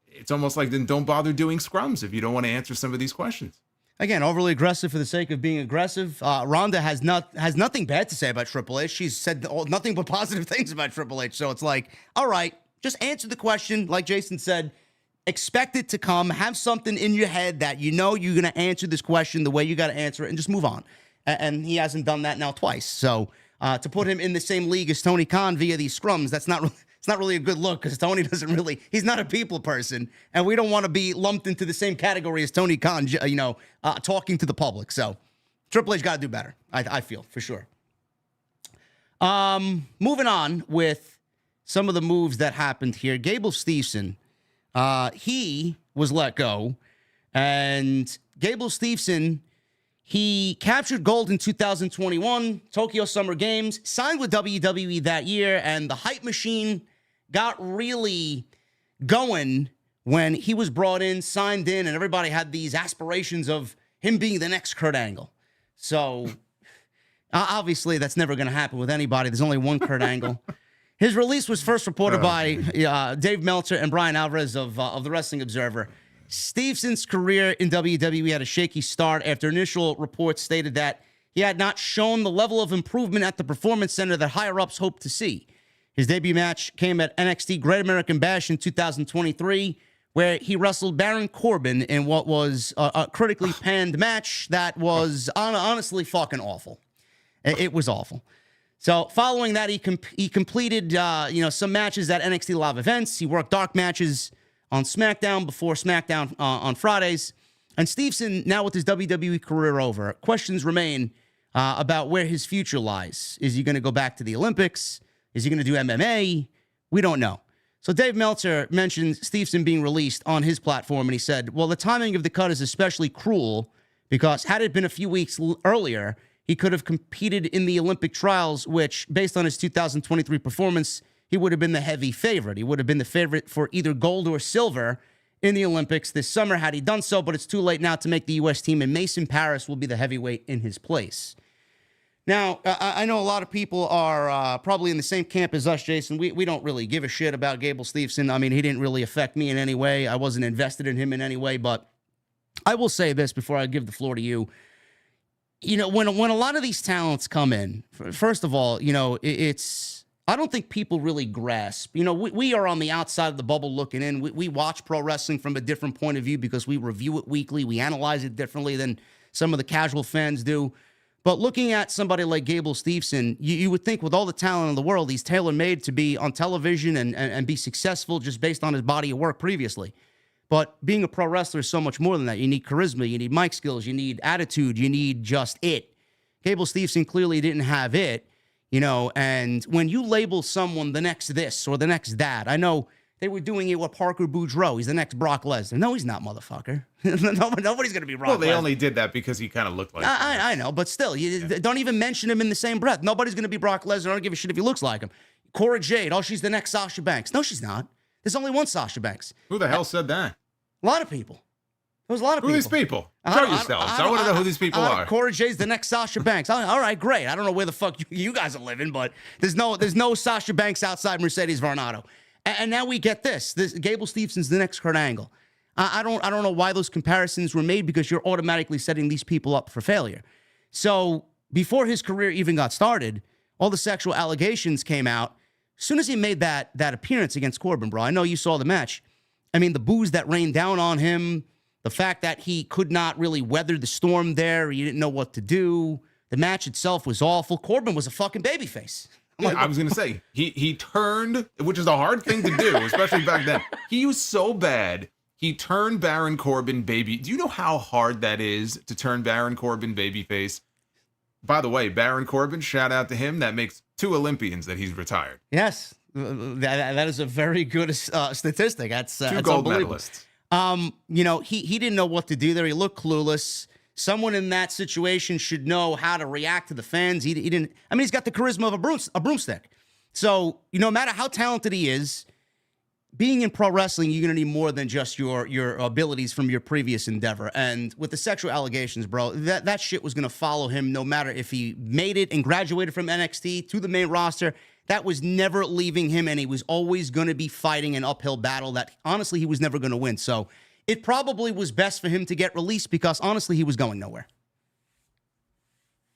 It's almost like, then don't bother doing scrums if you don't want to answer some of these questions. Again, overly aggressive for the sake of being aggressive. Ronda has nothing bad to say about Triple H. She's said nothing but positive things about Triple H. So it's like, all right, just answer the question. Like Jason said, expect it to come. Have something in your head that you're going to answer this question the way you got to answer it and just move on. And he hasn't done that now twice. So to put him in the same league as Tony Khan via these scrums, it's not really a good look because Tony he's not a people person, and we don't want to be lumped into the same category as Tony Khan, talking to the public. So Triple H got to do better, I feel, for sure. Moving on with some of the moves that happened here. Gable Steveson, he was let go, and Gable Steveson, he captured gold in 2021 Tokyo Summer Games, signed with WWE that year, and the hype machine got really going when he was brought in, signed in, and everybody had these aspirations of him being the next Kurt Angle. So obviously that's never going to happen with anybody. There's only one Kurt Angle. His release was first reported by Dave Meltzer and Brian Alvarez of the Wrestling Observer. Steveson's career in WWE had a shaky start after initial reports stated that he had not shown the level of improvement at the Performance Center that higher-ups hoped to see. His debut match came at NXT Great American Bash in 2023, where he wrestled Baron Corbin in what was a critically panned match that was honestly fucking awful. It was awful. So following that, he completed some matches at NXT Live events. He worked dark matches on SmackDown before SmackDown on Fridays. And Steveson, now with his WWE career over, questions remain about where his future lies. Is he going to go back to the Olympics? Is he going to do MMA? We don't know. So Dave Meltzer mentioned Steveson being released on his platform, and he said, well, the timing of the cut is especially cruel because had it been a few weeks earlier, he could have competed in the Olympic trials, which, based on his 2023 performance, he would have been the heavy favorite. He would have been the favorite for either gold or silver in the Olympics this summer had he done so, but it's too late now to make the U.S. team, and Mason Parris will be the heavyweight in his place. Now, I know a lot of people are probably in the same camp as us, Jason. We don't really give a shit about Gable Steveson. I mean, he didn't really affect me in any way. I wasn't invested in him in any way, but I will say this before I give the floor to you. You know, when a lot of these talents come in, first of all, you know, I don't think people really grasp. You know, we are on the outside of the bubble looking in. We watch pro wrestling from a different point of view because we review it weekly. We analyze it differently than some of the casual fans do. But looking at somebody like Gable Steveson, you would think with all the talent in the world, he's tailor-made to be on television and be successful just based on his body of work previously. But being a pro wrestler is so much more than that. You need charisma, you need mic skills, you need attitude, you need just it. Gable Steveson clearly didn't have it, you know, and when you label someone the next this or the next that, I know they were doing it with Parker Boudreaux. He's the next Brock Lesnar. No, he's not, motherfucker. Nobody's going to be Brock Lesnar. Well, they only did that because he kind of looked like him. I know, but still, don't even mention him in the same breath. Nobody's going to be Brock Lesnar. I don't give a shit if he looks like him. Cora Jade, oh, she's the next Sasha Banks. No, she's not. There's only one Sasha Banks. Who the hell said that? A lot of people. There was a lot of people. Who are these people? Show yourselves. I want to know who these people are. Cora Jay's the next Sasha Banks. All right, great. I don't know where the fuck you guys are living, but there's no Sasha Banks outside Mercedes Varnado. And now we get this Gable Steveson's the next Kurt Angle. I don't know why those comparisons were made because you're automatically setting these people up for failure. So before his career even got started, all the sexual allegations came out. As soon as he made that appearance against Corbin, bro, I know you saw the match. I mean, the boos that rained down on him, the fact that he could not really weather the storm there, he didn't know what to do. The match itself was awful. Corbin was a fucking babyface. Yeah, I was going to say, he turned, which is a hard thing to do, especially back then. He was so bad, he turned Baron Corbin baby. Do you know how hard that is to turn Baron Corbin babyface? By the way, Baron Corbin, shout out to him. That makes 2 Olympians that he's retired. Yes, that is a very good statistic. That's 2 gold medalists. You know, he didn't know what to do there. He looked clueless. Someone in that situation should know how to react to the fans. He didn't. I mean, he's got the charisma of a broomstick. So, you know, no matter how talented he is, being in pro wrestling, you're going to need more than just your abilities from your previous endeavor. And with the sexual allegations, bro, that shit was going to follow him no matter if he made it and graduated from NXT to the main roster. That was never leaving him, and he was always going to be fighting an uphill battle that, honestly, he was never going to win. So it probably was best for him to get released because, honestly, he was going nowhere.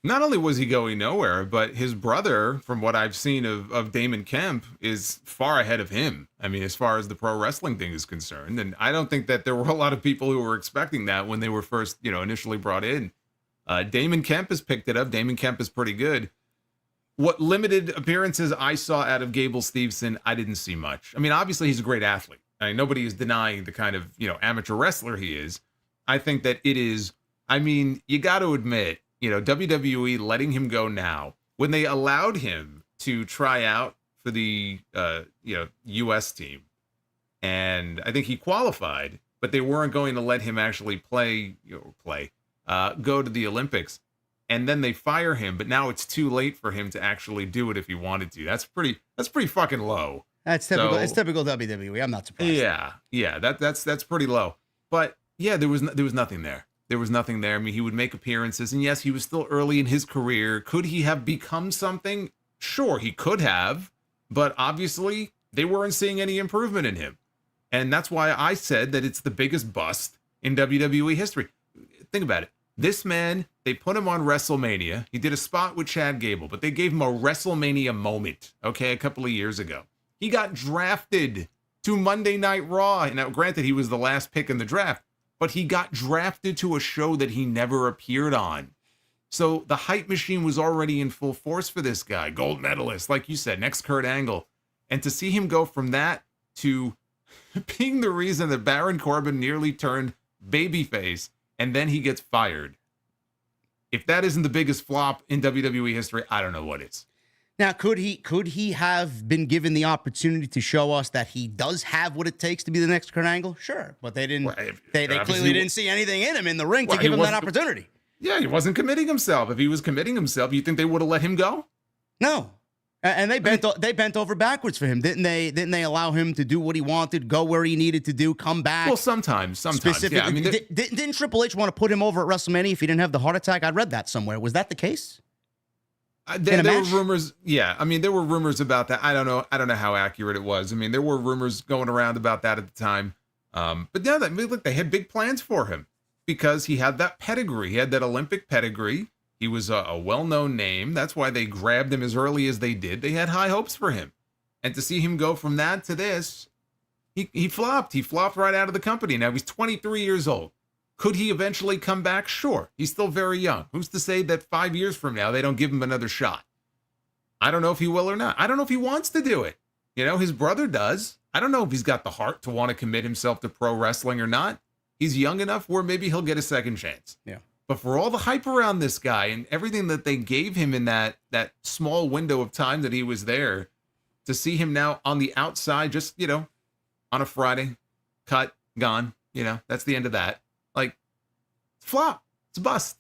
Not only was he going nowhere, but his brother, from what I've seen of Damon Kemp, is far ahead of him. I mean, as far as the pro wrestling thing is concerned. And I don't think that there were a lot of people who were expecting that when they were first, initially brought in. Damon Kemp has picked it up. Damon Kemp is pretty good. What limited appearances I saw out of Gable Steveson, I didn't see much. I mean, obviously, he's a great athlete. I mean, nobody is denying the kind of, amateur wrestler he is. I think that it is, you got to admit, WWE letting him go now, when they allowed him to try out for the, U.S. team, and I think he qualified, but they weren't going to let him actually go to the Olympics. And then they fire him, but now it's too late for him to actually do it if he wanted to. That's pretty fucking low. That's typical. So, it's typical WWE. I'm not surprised. Yeah. That's pretty low. But yeah, there was nothing there. There was nothing there. I mean, he would make appearances, and yes, he was still early in his career. Could he have become something? Sure, he could have, but obviously they weren't seeing any improvement in him. And that's why I said that it's the biggest bust in WWE history. Think about it. This man, they put him on WrestleMania. He did a spot with Chad Gable, but they gave him a WrestleMania moment, okay, a couple of years ago. He got drafted to Monday Night Raw. Now, granted, he was the last pick in the draft, but he got drafted to a show that he never appeared on. So the hype machine was already in full force for this guy. Gold medalist, like you said, next Kurt Angle. And to see him go from that to being the reason that Baron Corbin nearly turned babyface, and then he gets fired. If that isn't the biggest flop in WWE history, I don't know what is. Now, could he have been given the opportunity to show us that he does have what it takes to be the next Kurt Angle? Sure, but they didn't. Well, they clearly didn't see anything in him in the ring to give him that opportunity. Yeah, he wasn't committing himself. If he was committing himself, you think they would have let him go? No. And they bent over backwards for him, didn't they? Didn't they allow him to do what he wanted, go where he needed to do, come back? Well, sometimes. Yeah, I mean, didn't Triple H want to put him over at WrestleMania if he didn't have the heart attack? I read that somewhere. Was that the case? There were rumors. Yeah, I mean, there were rumors about that. I don't know how accurate it was. I mean, there were rumors going around about that at the time. But yeah, look, they had big plans for him because he had that pedigree. He had that Olympic pedigree. He was a well-known name. That's why they grabbed him as early as they did. They had high hopes for him. And to see him go from that to this, he flopped. He flopped right out of the company. Now, he's 23 years old. Could he eventually come back? Sure. He's still very young. Who's to say that 5 years from now, they don't give him another shot? I don't know if he will or not. I don't know if he wants to do it. You know, his brother does. I don't know if he's got the heart to want to commit himself to pro wrestling or not. He's young enough where maybe he'll get a second chance. Yeah. But for all the hype around this guy and everything that they gave him in that small window of time that he was there, to see him now on the outside, just, you know, on a Friday, cut, gone, you know, that's the end of that. Like, it's a flop. It's a bust.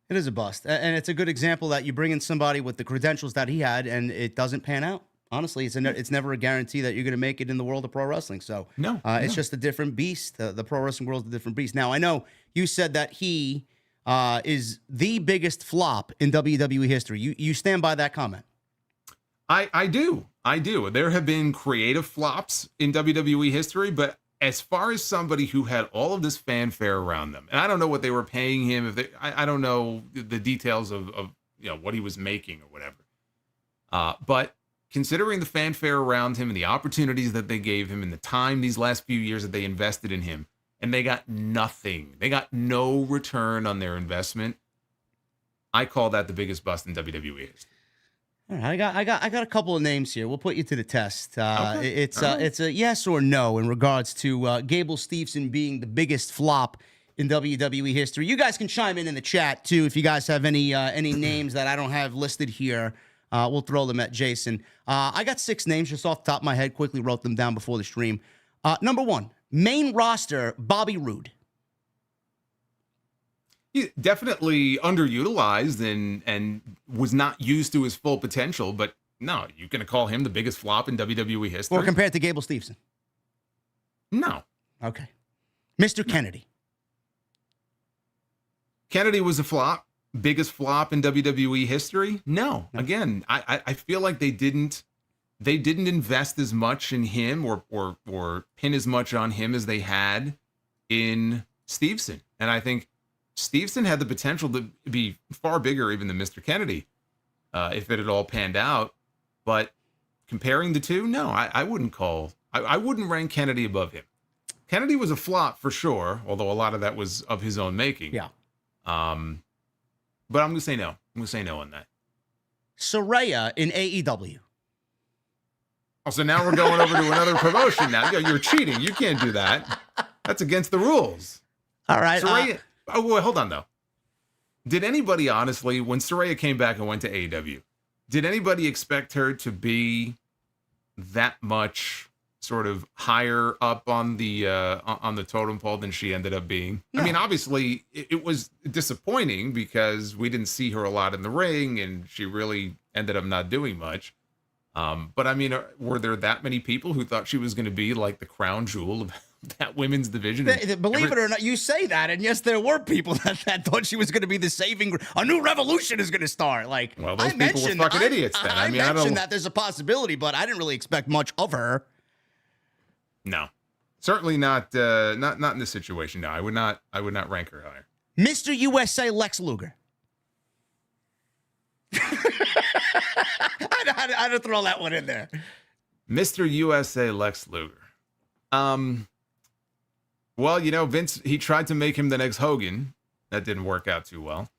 It is a bust. And it's a good example that you bring in somebody with the credentials that he had and it doesn't pan out. Honestly, it's never a guarantee that you're going to make it in the world of pro wrestling. So it's just a different beast. The pro wrestling world is a different beast. Now, I know you said that he is the biggest flop in WWE history. You stand by that comment? I do. There have been creative flops in WWE history, but as far as somebody who had all of this fanfare around them, and I don't know what they were paying him, I don't know the details of you know what he was making or whatever. But considering the fanfare around him and the opportunities that they gave him and the time these last few years that they invested in him, and they got nothing. They got no return on their investment. I call that the biggest bust in WWE history. All right, I got a couple of names here. We'll put you to the test. Okay. It's a yes or no in regards to Gable Steveson being the biggest flop in WWE history. You guys can chime in the chat too if you guys have any names that I don't have listed here. We'll throw them at Jason. I got 6 names just off the top of my head. Quickly wrote them down before the stream. Number 1. Main roster, Bobby Roode. He's definitely underutilized and was not used to his full potential, but no, you're going to call him the biggest flop in WWE history? Or compared to Gable Steveson? No. Okay. Mr. Kennedy. Kennedy was a flop. Biggest flop in WWE history? No. Again, I feel like they didn't invest as much in him or pin as much on him as they had in Steveson. And I think Steveson had the potential to be far bigger even than Mr. Kennedy if it had all panned out. But comparing the two, no, I wouldn't rank Kennedy above him. Kennedy was a flop for sure, although a lot of that was of his own making. Yeah. But I'm going to say no. I'm going to say no on that. Saraya in AEW. Oh, so now we're going over to another promotion now. You're cheating. You can't do that. That's against the rules. All right. Saraya, wait, hold on, though. Did anybody, honestly, when Saraya came back and went to AEW, did anybody expect her to be that much sort of higher up on the totem pole than she ended up being? No. I mean, obviously, it was disappointing because we didn't see her a lot in the ring, and she really ended up not doing much. But I mean, were there that many people who thought she was going to be like the crown jewel of that women's division? Believe it or not, you say that, and yes, there were people that thought she was going to be the saving. A new revolution is going to start. Like, well, those people were fucking idiots. Then I mentioned that there's a possibility, but I didn't really expect much of her. No. Certainly not in this situation. No, I would not rank her higher. Mr. USA Lex Luger. I had to throw that one in there. Mr. USA Lex Luger. Well, Vince, he tried to make him the next Hogan. That didn't work out too well.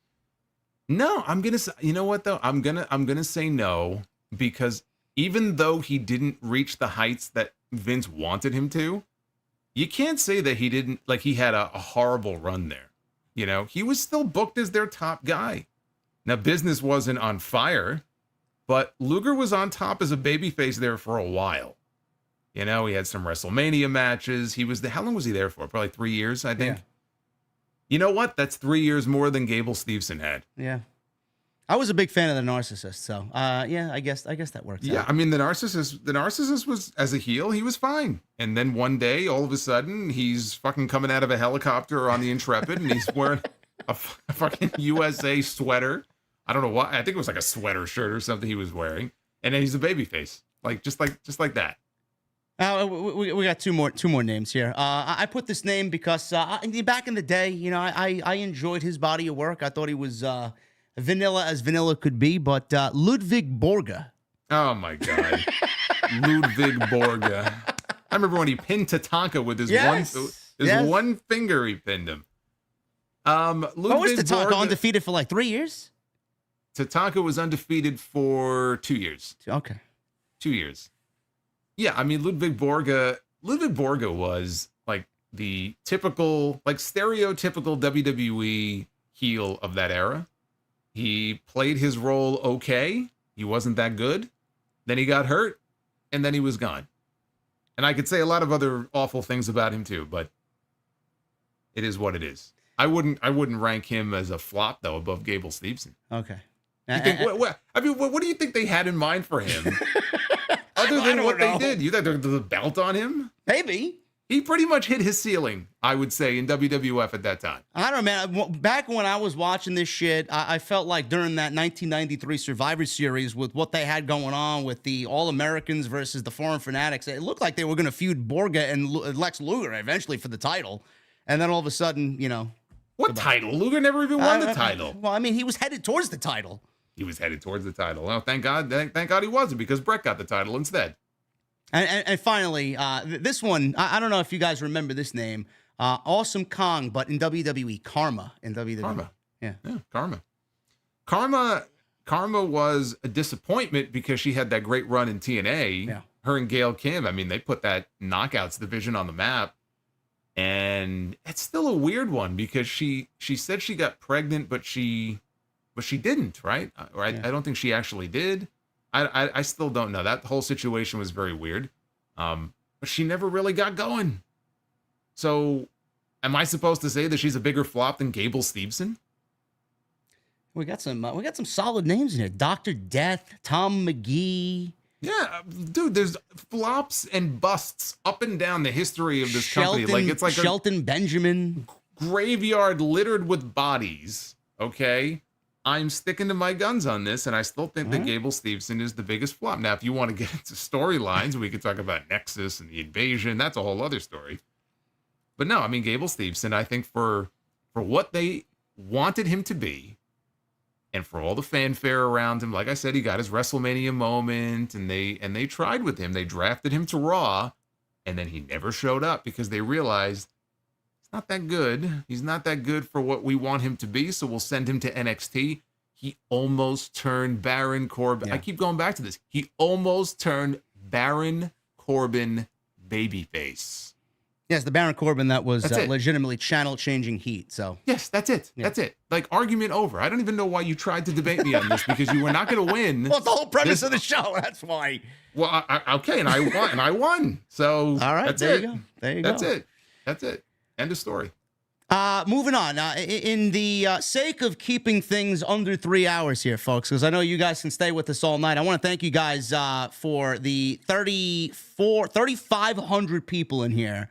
No, I'm gonna say, you know what though? I'm gonna say no, because even though he didn't reach the heights that Vince wanted him to, you can't say that he didn't, like, he had a horrible run there. He was still booked as their top guy. Now, business wasn't on fire, but Luger was on top as a babyface there for a while. He had some WrestleMania matches. How long was he there for? Probably 3 years, I think. Yeah. You know what? That's 3 years more than Gable Steveson had. Yeah. I was a big fan of the Narcissist, so yeah, I guess that works out. Yeah, I mean, the Narcissist was, as a heel, he was fine. And then one day, all of a sudden, he's fucking coming out of a helicopter on the Intrepid, and he's wearing a fucking USA sweater. I don't know what. I think it was like a sweater shirt or something he was wearing, and then he's a babyface, just like that. We got two more names here. I put this name because back in the day, I enjoyed his body of work. I thought he was vanilla as vanilla could be, but Ludwig Borga. Oh my God, Ludwig Borga! I remember when he pinned Tatanka with his one finger. He pinned him. Ludwig what was Tatanka Borga, undefeated for like 3 years? Tatanka was undefeated for 2 years. Okay, 2 years. Yeah, I mean, Ludwig Borga was like the typical, like stereotypical WWE heel of that era. He played his role okay. He wasn't that good. Then he got hurt, and then he was gone. And I could say a lot of other awful things about him too, but it is what it is. I wouldn't rank him as a flop though above Gable Steveson. Okay. What do you think they had in mind for him? Other than what they did, you think the belt on him? Maybe. He pretty much hit his ceiling, I would say, in WWF at that time. I don't know, man. Back when I was watching this shit, I felt like during that 1993 Survivor Series with what they had going on with the All-Americans versus the Foreign Fanatics, it looked like they were going to feud Borga and Lex Luger eventually for the title. And then all of a sudden, What title? Luger never even won the title. Well, I mean, he was headed towards the title. He was headed towards the title. Well, thank God he wasn't, because Brett got the title instead. And finally, this one, I don't know if you guys remember this name, Awesome Kong, but in WWE, Karma in WWE. Karma. Yeah, Karma was a disappointment because she had that great run in TNA. Yeah. Her and Gail Kim, I mean, they put that Knockouts division on the map. And it's still a weird one because she said she got pregnant, but she didn't, right? Or I don't think she actually did. I still don't know. That whole situation was very weird. But she never really got going. So am I supposed to say that she's a bigger flop than Gable Steveson? We got some solid names in here. Dr. Death, Tom McGee. Yeah, dude, there's flops and busts up and down the history of this company. Like, it's like Shelton Benjamin. Graveyard littered with bodies. Okay, I'm sticking to my guns on this, and I still think that Gable Steveson is the biggest flop. Now, if you want to get into storylines, we could talk about Nexus and the Invasion. That's a whole other story. But no, I mean, Gable Steveson, I think for what they wanted him to be, and for all the fanfare around him, like I said, he got his WrestleMania moment, and they tried with him. They drafted him to Raw, and then he never showed up because they realized he's not that good. He's not that good for what we want him to be, so we'll send him to NXT. He almost turned Baron Corbin. Yeah. I keep going back to this. He almost turned Baron Corbin babyface. Yes, the Baron Corbin that was legitimately channel-changing heat. So yes, that's it. Yeah. That's it. Like, argument over. I don't even know why you tried to debate me on this because you were not going to win. Well, it's the whole premise of the show. That's why. Well, okay, and I won. So all right, that's there it. You go. There you that's go. That's it. End of story. Moving on. In the sake of keeping things under 3 hours here, folks, because I know you guys can stay with us all night. I want to thank you guys for the 3,500 people in here.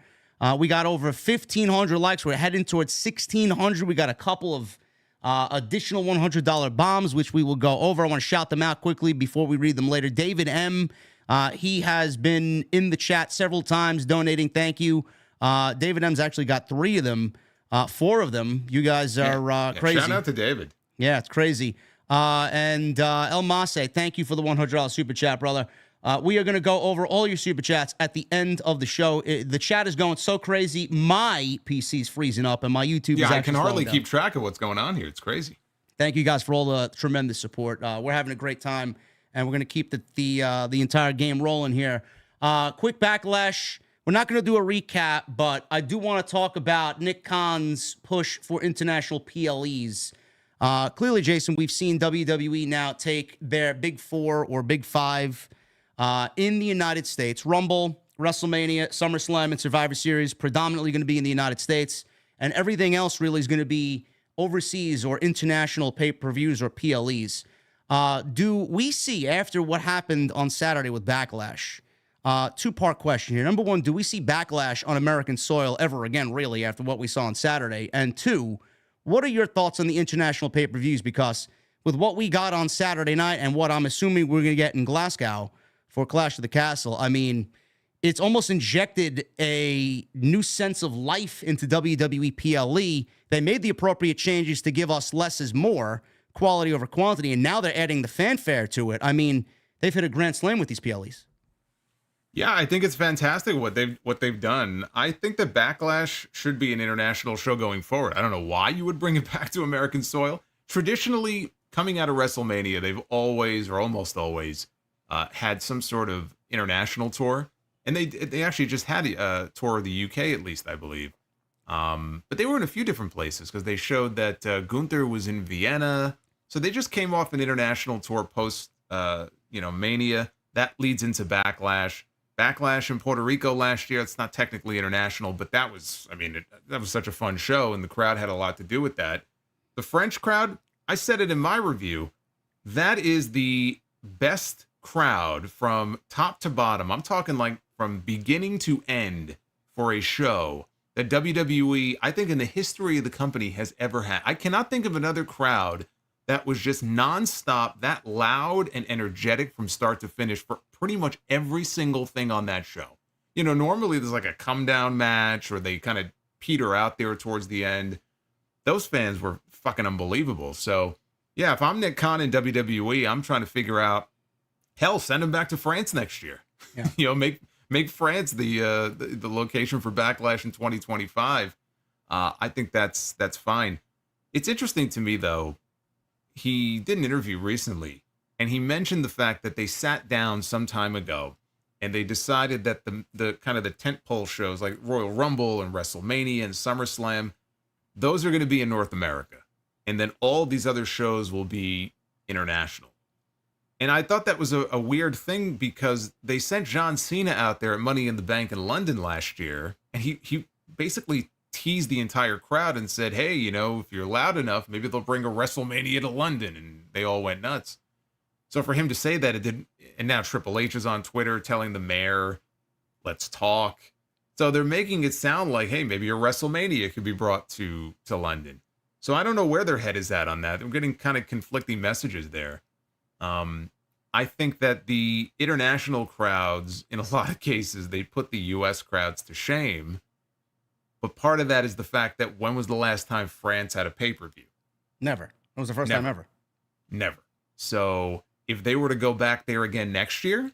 We got over 1,500 likes. We're heading towards 1,600. We got a couple of additional $100 bombs, which we will go over. I want to shout them out quickly before we read them later. David M., he has been in the chat several times donating. Thank you. David M's actually got 3 of them, 4 of them. You guys are crazy. Shout out to David. Yeah, it's crazy. And El Mase, thank you for the $100 super chat, brother. We are going to go over all your super chats at the end of the show. The chat is going so crazy. My PC's freezing up, and my YouTube is actually I can hardly down. keep track of what's going on here. It's crazy. Thank you guys for all the tremendous support. We're having a great time, and we're going to keep the entire game rolling here. Quick backlash. We're not going to do a recap, but I do want to talk about Nick Khan's push for international PLEs. Clearly, Jason, we've seen WWE now take their Big 4 or Big 5 in the United States. Rumble, WrestleMania, SummerSlam, and Survivor Series predominantly going to be in the United States, and everything else really is going to be overseas or international pay-per-views or PLEs. Do we see, after what happened on Saturday with Backlash, 2-part question here. Number 1, do we see Backlash on American soil ever again, really, after what we saw on Saturday? And 2, what are your thoughts on the international pay-per-views? Because with what we got on Saturday night and what I'm assuming we're going to get in Glasgow for Clash of the Castle, I mean, it's almost injected a new sense of life into WWE PLE. They made the appropriate changes to give us less is more, quality over quantity, and now they're adding the fanfare to it. I mean, they've hit a grand slam with these PLEs. Yeah, I think it's fantastic what they've done. I think that Backlash should be an international show going forward. I don't know why you would bring it back to American soil. Traditionally, coming out of WrestleMania, they've always, or almost always, had some sort of international tour. And they actually just had a tour of the UK, at least, I believe. But they were in a few different places because they showed that Gunther was in Vienna. So they just came off an international tour post, Mania. That leads into Backlash. Backlash in Puerto Rico last year. It's not technically international, but that was such a fun show, and the crowd had a lot to do with that. The French crowd, I said it in my review, that is the best crowd from top to bottom. I'm talking like from beginning to end for a show that WWE, I think in the history of the company, has ever had. I cannot think of another crowd that was just nonstop, that loud and energetic from start to finish for pretty much every single thing on that show. You know, normally there's like a come down match or they kind of peter out there towards the end. Those fans were fucking unbelievable. So yeah, if I'm Nick Khan in WWE, I'm trying to figure out, hell, send him back to France next year. Yeah. Make France the location for Backlash in 2025. I think that's fine. It's interesting to me though. He did an interview recently, and he mentioned the fact that they sat down some time ago, and they decided that the kind of the tentpole shows like Royal Rumble and WrestleMania and SummerSlam, those are going to be in North America, and then all these other shows will be international. And I thought that was a weird thing because they sent John Cena out there at Money in the Bank in London last year, and he basically teased the entire crowd and said, hey, if you're loud enough, maybe they'll bring a WrestleMania to London. And they all went nuts. So for him to say that, it didn't. And now Triple H is on Twitter telling the mayor, let's talk. So they're making it sound like, hey, maybe a WrestleMania could be brought to London. So I don't know where their head is at on that. I'm getting kind of conflicting messages there. I think that the international crowds, in a lot of cases, they put the U.S. crowds to shame. But part of that is the fact that when was the last time France had a pay-per-view? Never. It was the first time ever. Never. So if they were to go back there again next year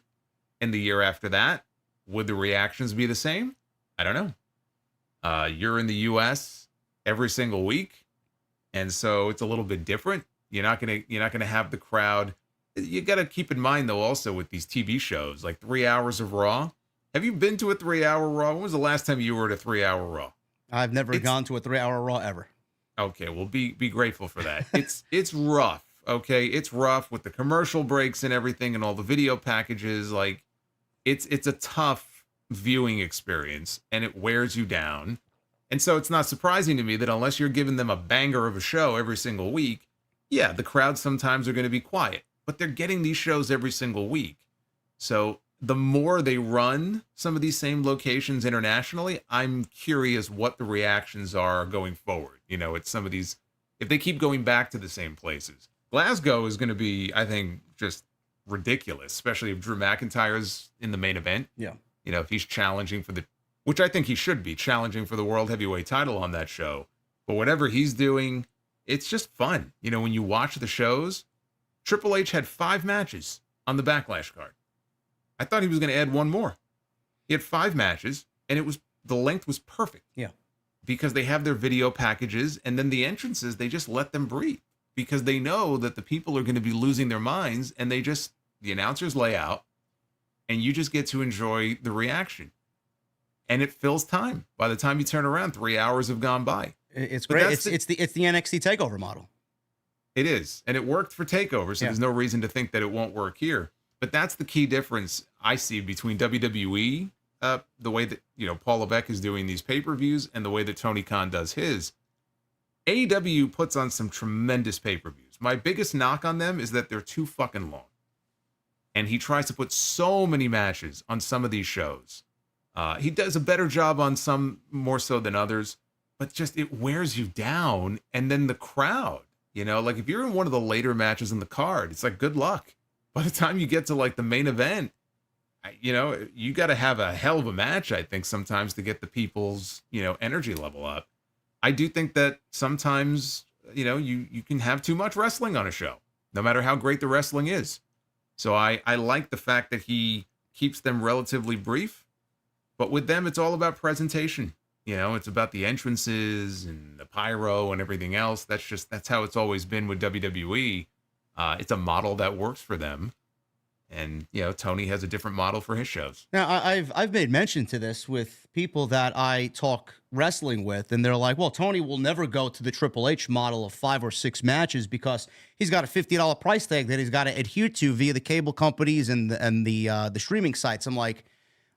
and the year after that, would the reactions be the same? I don't know. You're in the U.S. every single week, and so it's a little bit different. You're not gonna have the crowd. You got to keep in mind though, also with these TV shows, like 3 hours of Raw. Have you been to a 3-hour Raw? When was the last time you were at a 3-hour Raw? I've never gone to a 3-hour Raw ever. Okay, well, be grateful for that. It's rough, okay? It's rough with the commercial breaks and everything and all the video packages. Like, it's a tough viewing experience, and it wears you down. And so it's not surprising to me that unless you're giving them a banger of a show every single week, yeah, the crowds sometimes are going to be quiet. But they're getting these shows every single week. So the more they run some of these same locations internationally, I'm curious what the reactions are going forward. It's some of these, if they keep going back to the same places. Glasgow is going to be, I think, just ridiculous, especially if Drew McIntyre's in the main event. Yeah. If he's challenging for the which I think he should be, challenging for the World Heavyweight title on that show. But whatever he's doing, it's just fun. You know, when you watch the shows, Triple H had 5 matches on the Backlash card. I thought he was going to add one more. He had 5 matches, and the length was perfect. Yeah. Because they have their video packages, and then the entrances, they just let them breathe. Because they know that the people are going to be losing their minds, and the announcers lay out, and you just get to enjoy the reaction. And it fills time. By the time you turn around, 3 hours have gone by. It's great. It's the NXT TakeOver model. It is. And it worked for TakeOver, so there's no reason to think that it won't work here. But that's the key difference I see between WWE, the way that, Paul Levesque is doing these pay-per-views, and the way that Tony Khan does his. AEW puts on some tremendous pay-per-views. My biggest knock on them is that they're too fucking long. And he tries to put so many matches on some of these shows. He does a better job on some more so than others, but just it wears you down. And then the crowd, like if you're in one of the later matches in the card, it's like, good luck. By the time you get to like the main event, you got to have a hell of a match, I think, sometimes to get the people's, energy level up. I do think that sometimes, you can have too much wrestling on a show, no matter how great the wrestling is. So I like the fact that he keeps them relatively brief, but with them, it's all about presentation. It's about the entrances and the pyro and everything else. That's how it's always been with WWE. It's a model that works for them. And, Tony has a different model for his shows. Now, I've made mention to this with people that I talk wrestling with, and they're like, well, Tony will never go to the Triple H model of 5 or 6 matches because he's got a $50 price tag that he's got to adhere to via the cable companies and the streaming sites. I'm like,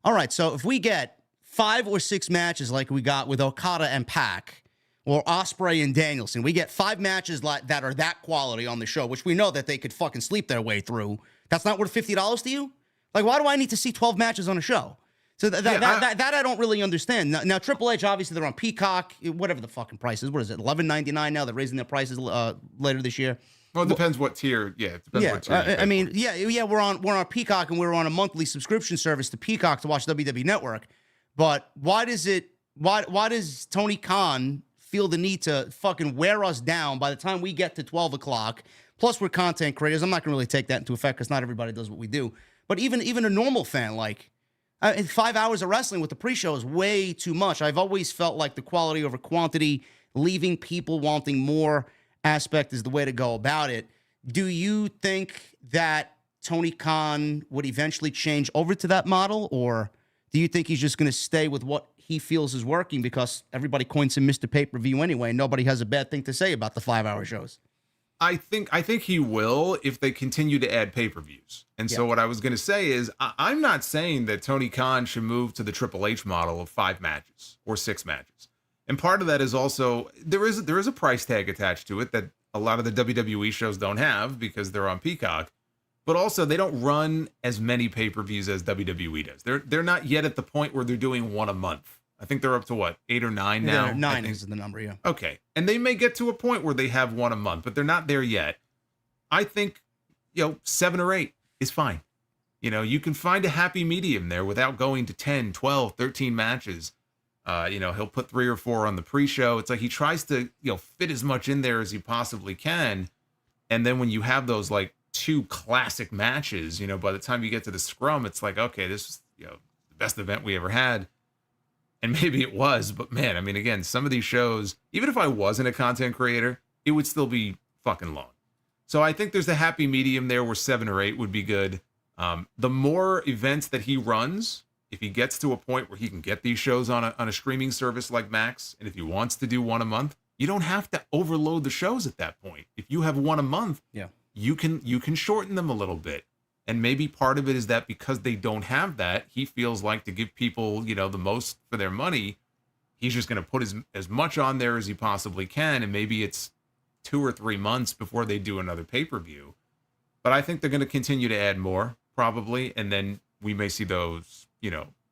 all right, so if we get 5 or 6 matches like we got with Okada and Pac, or Ospreay and Danielson, we get 5 matches that are that quality on the show, which we know that they could fucking sleep their way through. That's not worth $50 to you? Like, why do I need to see 12 matches on a show? So that I don't really understand. Now, Triple H, obviously, they're on Peacock, whatever the fucking price is. What is it, $11.99 now? They're raising their prices later this year. Well, it depends what tier. Yeah, it depends what tier. I mean, we're on Peacock, and we're on a monthly subscription service to Peacock to watch WWE Network. But why does Tony Khan feel the need to fucking wear us down by the time we get to 12 o'clock? Plus, we're content creators. I'm not going to really take that into effect because not everybody does what we do. But even a normal fan, 5 hours of wrestling with the pre-show is way too much. I've always felt like the quality over quantity, leaving people wanting more aspect is the way to go about it. Do you think that Tony Khan would eventually change over to that model, or do you think he's just going to stay with what he feels is working because everybody coins him Mr. Pay-Per-View anyway, and nobody has a bad thing to say about the 5-hour shows? I think he will if they continue to add pay-per-views. And so what I was going to say is I'm not saying that Tony Khan should move to the Triple H model of 5 matches or 6 matches. And part of that is also there is a price tag attached to it that a lot of the WWE shows don't have because they're on Peacock. But also they don't run as many pay-per-views as WWE does. They're not yet at the point where they're doing one a month. I think they're up to what, 8 or 9 now? 9 is the number, yeah. Okay. And they may get to a point where they have one a month, but they're not there yet. I think, 7 or 8 is fine. You can find a happy medium there without going to 10, 12, 13 matches. He'll put 3 or 4 on the pre-show. It's like he tries to, fit as much in there as he possibly can. And then when you have those 2 classic matches, by the time you get to the scrum, it's like, okay, this is, the best event we ever had. And maybe it was, but man, I mean, again, some of these shows, even if I wasn't a content creator, it would still be fucking long. So I think there's a happy medium there where 7 or 8 would be good. The more events that he runs, if he gets to a point where he can get these shows on a streaming service like Max, and if he wants to do one a month, you don't have to overload the shows at that point. If you have one a month, you can shorten them a little bit. And maybe part of it is that because they don't have that, he feels like to give people, the most for their money, he's just going to put as much on there as he possibly can. And maybe it's 2 or 3 months before they do another pay-per-view. But I think they're going to continue to add more, probably. And then we may see those,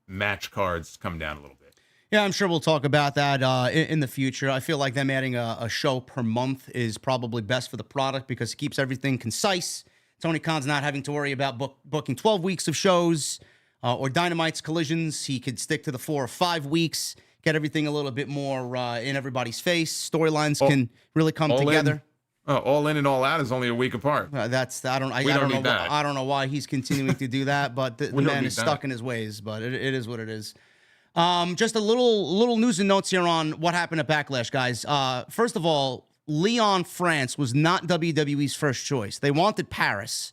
match cards come down a little bit. Yeah, I'm sure we'll talk about that in the future. I feel like them adding a show per month is probably best for the product because it keeps everything concise. Tony Khan's not having to worry about booking 12 weeks of shows. or Dynamite's collisions. He could stick to the 4 or 5 weeks, get everything a little bit more in everybody's face. Storylines can really come together. All in and all out is only a week apart. I don't know why he's continuing to do that, but the man is stuck in his ways. But it is what it is. Just a little news and notes here on what happened at Backlash, guys. First of all, Lyon, France was not WWE's first choice. They wanted Paris.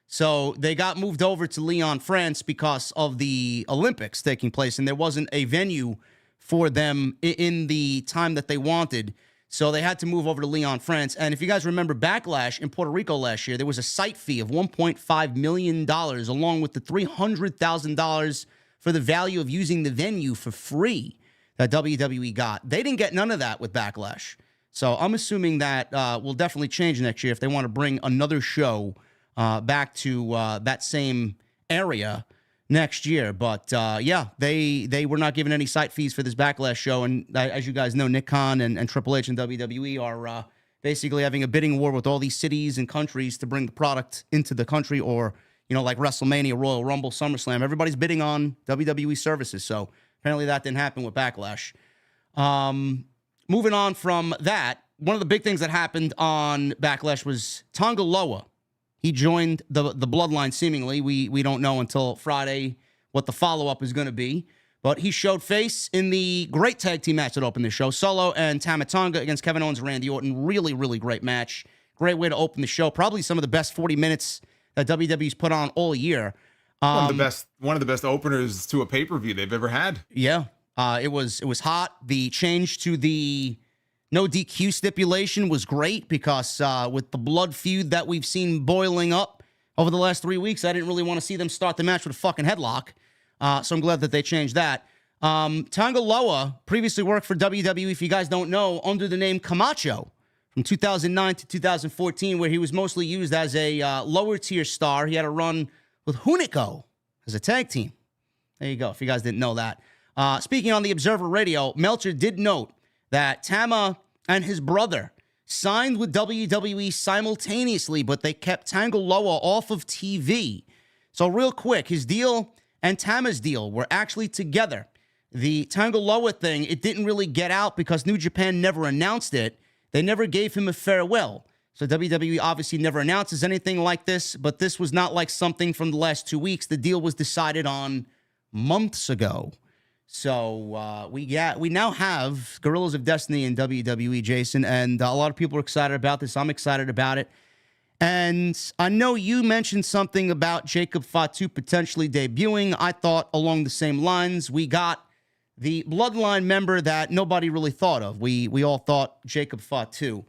So they got moved over to Lyon, France because of the Olympics taking place, and there wasn't a venue for them in the time that they wanted. So they had to move over to Lyon, France. And if you guys remember Backlash in Puerto Rico last year, there was a site fee of $1.5 million along with the $300,000 for the value of using the venue for free that WWE got. They didn't get none of that with Backlash. So I'm assuming that will definitely change next year if they want to bring another show back to that same area next year. But yeah, they were not given any site fees for this Backlash show. And as you guys know, Nick Khan and Triple H and WWE are basically having a bidding war with all these cities and countries to bring the product into the country, or, you know, like WrestleMania, Royal Rumble, SummerSlam. Everybody's bidding on WWE services. So apparently that didn't happen with Backlash. Moving on from that, one of the big things that happened on Backlash was Tonga Loa. He joined the Bloodline seemingly. We don't know until Friday what the follow-up is going to be. But he showed face in the great tag team match that opened the show. Solo and Tama Tonga against Kevin Owens and Randy Orton. Really, really great match. Great way to open the show. Probably some of the best 40 minutes that WWE's put on all year. One of the best openers to a pay-per-view they've ever had. Yeah. It was hot. The change to the no DQ stipulation was great because with the blood feud that we've seen boiling up over the last 3 weeks, I didn't really want to see them start the match with a fucking headlock. So I'm glad that they changed that. Tonga Loa previously worked for WWE, if you guys don't know, under the name Camacho from 2009 to 2014, where he was mostly used as a lower tier star. He had a run with Hunico as a tag team. There you go, if you guys didn't know that. Speaking on the Observer Radio, Meltzer did note that Tama and his brother signed with WWE simultaneously, but they kept Tonga Loa off of TV. So real quick, his deal and Tama's deal were actually together. The Tonga Loa thing, it didn't really get out because New Japan never announced it. They never gave him a farewell. So WWE obviously never announces anything like this, but this was not like something from the last 2 weeks. The deal was decided on months ago. So we now have Guerrillas of Destiny in WWE, Jason, and a lot of people are excited about this. I'm excited about it. And I know you mentioned something about Jacob Fatu potentially debuting. I thought along the same lines. We got the Bloodline member that nobody really thought of. We all thought Jacob Fatu.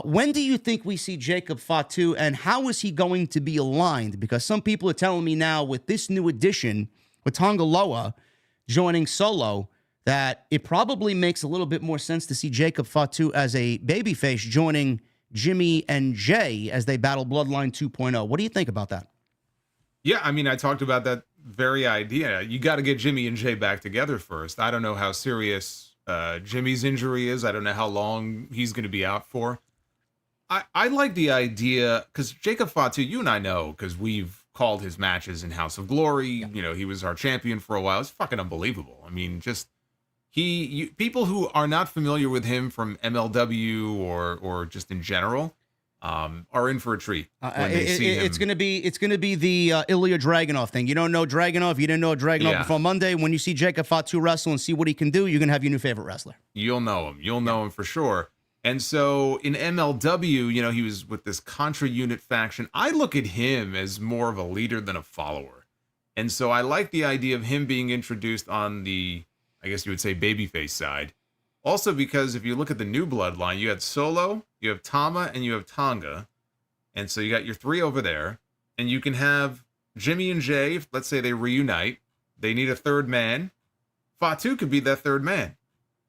When do you think we see Jacob Fatu, and how is he going to be aligned? Because some people are telling me now with this new addition, with Tonga Loa joining Solo, that it probably makes a little bit more sense to see Jacob Fatu as a babyface joining Jimmy and Jay as they battle Bloodline 2.0. What do you think about that? Yeah, I mean, I talked about that very idea. You got to get Jimmy and Jay back together first. I don't know how serious Jimmy's injury is. I don't know how long he's going to be out for. I like the idea, because Jacob Fatu, you and I know, because we've called his matches in House of Glory. Yeah. You know, he was our champion for a while. It's fucking unbelievable. I mean, just people who are not familiar with him from MLW or just in general are in for a treat when they see him. It's gonna be the Ilya Dragunov thing. You don't know Dragunov. You didn't know Dragunov before Monday. When you see Jacob Fatu wrestle and see what he can do, you're gonna have your new favorite wrestler. You'll know him. You'll know him for sure. And so in MLW, you know, he was with this Contra Unit faction. I look at him as more of a leader than a follower. And so I like the idea of him being introduced on the, I guess you would say, babyface side. Also because if you look at the new Bloodline, you had Solo, you have Tama, and you have Tonga. And so you got your three over there. And you can have Jimmy and Jay, if, let's say they reunite. They need a third man. Fatu could be that third man.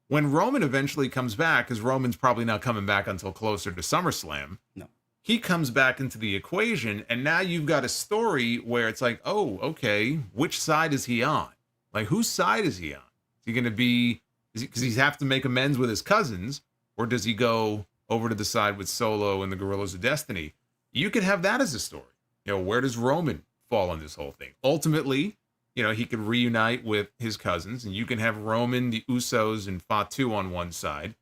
When Roman eventually comes back, because Roman's probably not coming back until closer to SummerSlam, no, he comes back into the equation, and now you've got a story where it's like, oh, okay, which side is he on? Like, whose side is he on? Is he going to be, because he's have to make amends with his cousins, or does he go over to the side with Solo and the Guerrillas of Destiny? You could have that as a story. You know, where does Roman fall in this whole thing? Ultimately, You know, he could reunite with his cousins, and you can have Roman, the Usos, and Fatu on one side.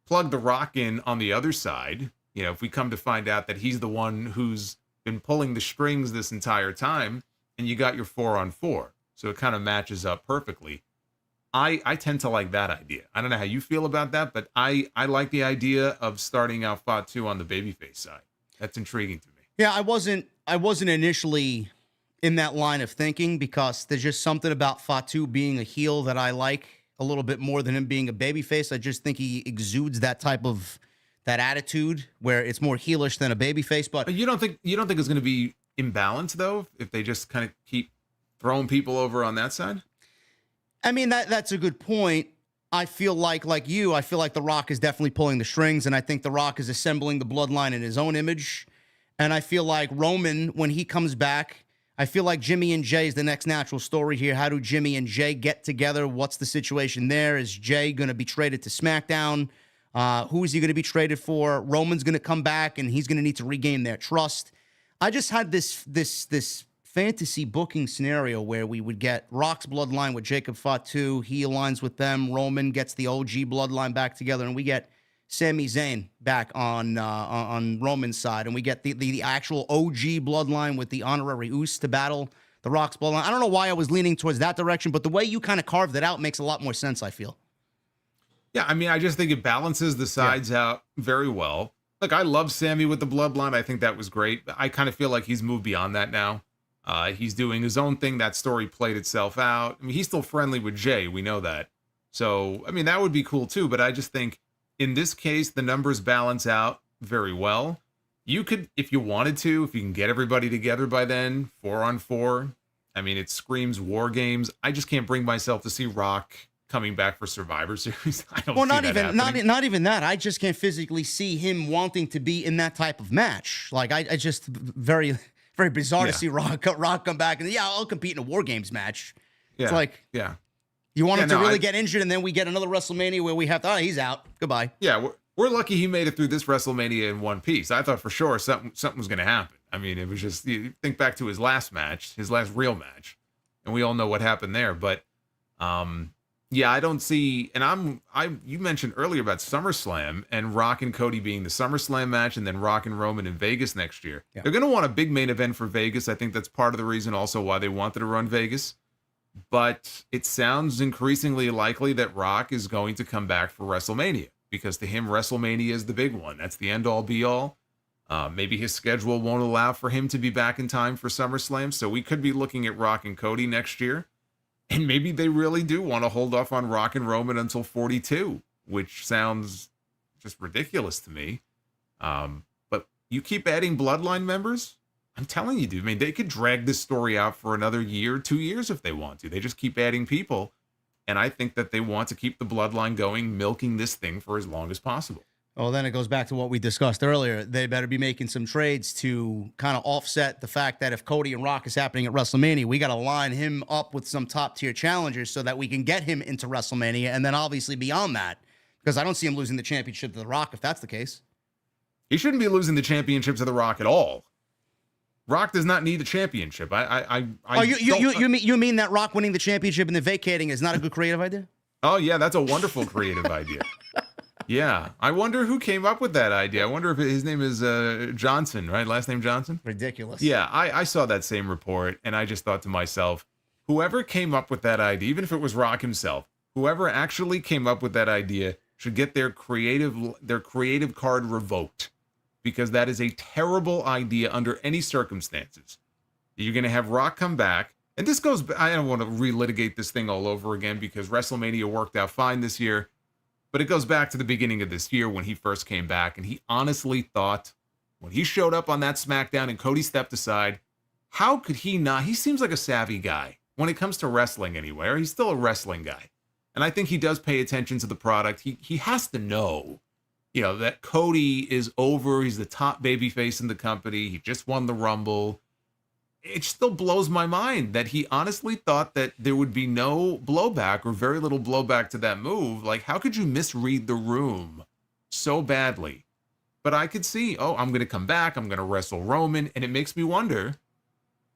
Plug The Rock in on the other side. You know, if we come to find out that he's the one who's been pulling the strings this entire time, and you got your 4-on-4. So it kind of matches up perfectly. I tend to like that idea. I don't know how you feel about that, but I like the idea of starting out Fatu on the babyface side. That's intriguing to me. Yeah, I wasn't initially in that line of thinking because there's just something about Fatu being a heel that I like a little bit more than him being a babyface. I just think he exudes that attitude where it's more heelish than a babyface. But you don't think it's going to be imbalanced though if they just kind of keep throwing people over on that side? I mean, that's a good point. I feel like The Rock is definitely pulling the strings, and I think The Rock is assembling the bloodline in his own image. And I feel like Roman, when he comes back, I feel like Jimmy and Jay is the next natural story here. How do Jimmy and Jay get together? What's the situation there? Is Jay going to be traded to SmackDown? Who is he going to be traded for? Roman's going to come back, and he's going to need to regain their trust. I just had this fantasy booking scenario where we would get Rock's bloodline with Jacob Fatu. He aligns with them. Roman gets the OG bloodline back together, and we get Sami Zayn back on Roman's side, and we get the actual OG bloodline with the honorary Usos to battle the Rock's bloodline. I don't know why I was leaning towards that direction, but the way you kind of carved it out makes a lot more sense, I feel. Yeah, I mean, I just think it balances the sides out very well. Look, I love Sami with the bloodline. I think that was great. I kind of feel like he's moved beyond that now. He's doing his own thing. That story played itself out. I mean, he's still friendly with Jay. We know that. So, I mean, that would be cool too. But I just think in this case, the numbers balance out very well. You could, if you wanted to, if you can get everybody together by then, 4-on-4. I mean, it screams War Games. I just can't bring myself to see Rock coming back for Survivor Series. I don't. Well, not even that. I just can't physically see him wanting to be in that type of match. Like I just very bizarre to see Rock come back and I'll compete in a War Games match. Yeah. It's like you want him to really get injured, and then we get another WrestleMania where we have to, he's out. Goodbye. Yeah, we're lucky he made it through this WrestleMania in one piece. I thought for sure something was going to happen. I mean, it was just, you think back to his last match, his last real match, and we all know what happened there. But yeah, I don't see, and you mentioned earlier about SummerSlam and Rock and Cody being the SummerSlam match, and then Rock and Roman in Vegas next year. Yeah. They're going to want a big main event for Vegas. I think that's part of the reason also why they wanted to run Vegas. But it sounds increasingly likely that Rock is going to come back for WrestleMania, because to him, WrestleMania is the big one. That's the end-all, be-all. Maybe his schedule won't allow for him to be back in time for SummerSlam, so we could be looking at Rock and Cody next year. And maybe they really do want to hold off on Rock and Roman until 42, which sounds just ridiculous to me. But you keep adding Bloodline members, I'm telling you, dude, I mean, they could drag this story out for another year, 2 years if they want to. They just keep adding people. And I think that they want to keep the Bloodline going, milking this thing for as long as possible. Well, then it goes back to what we discussed earlier. They better be making some trades to kind of offset the fact that if Cody and Rock is happening at WrestleMania, we got to line him up with some top-tier challengers so that we can get him into WrestleMania, and then obviously beyond that, because I don't see him losing the championship to The Rock if that's the case. He shouldn't be losing the championship to The Rock at all. Rock does not need the championship. You mean that Rock winning the championship and then vacating is not a good creative idea? Oh, yeah, that's a wonderful creative idea. Yeah, I wonder who came up with that idea. I wonder if his name is Johnson, right? Last name Johnson? Ridiculous. Yeah, I saw that same report, and I just thought to myself, whoever came up with that idea, even if it was Rock himself, whoever actually came up with that idea should get their creative card revoked, because that is a terrible idea under any circumstances. You're going to have Rock come back, and this goes, I don't want to relitigate this thing all over again because WrestleMania worked out fine this year, but it goes back to the beginning of this year when he first came back, and he honestly thought, when he showed up on that SmackDown and Cody stepped aside, how could he not? He seems like a savvy guy when it comes to wrestling anyway, or he's still a wrestling guy. And I think he does pay attention to the product. He has to know, that Cody is over. He's the top babyface in the company. He just won the Rumble. It still blows my mind that he honestly thought that there would be no blowback or very little blowback to that move. Like, how could you misread the room so badly? But I could see, I'm going to come back. I'm going to wrestle Roman. And it makes me wonder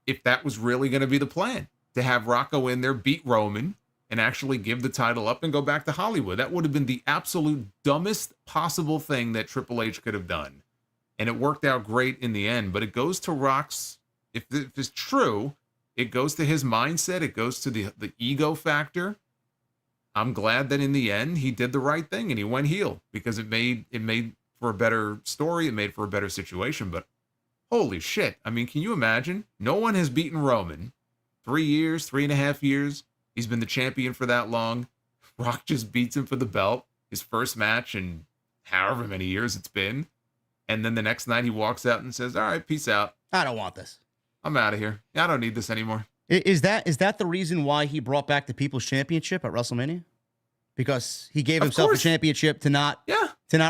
if that was really going to be the plan. to have Rock go in there, beat Roman, and actually give the title up and go back to Hollywood. That would have been the absolute dumbest possible thing that Triple H could have done. And it worked out great in the end. But it goes to Rock's, if it's true, it goes to his mindset. It goes to the ego factor. I'm glad that in the end he did the right thing and he went heel, because it made for a better story. It made for a better situation. But holy shit. I mean, can you imagine? No one has beaten Roman. 3 years, 3.5 years. He's been the champion for that long. Rock just beats him for the belt. His first match in however many years it's been. And then the next night he walks out and says, all right, peace out. I don't want this. I'm out of here. I don't need this anymore. Is that the reason why he brought back the People's Championship at WrestleMania? Because he gave himself a championship to not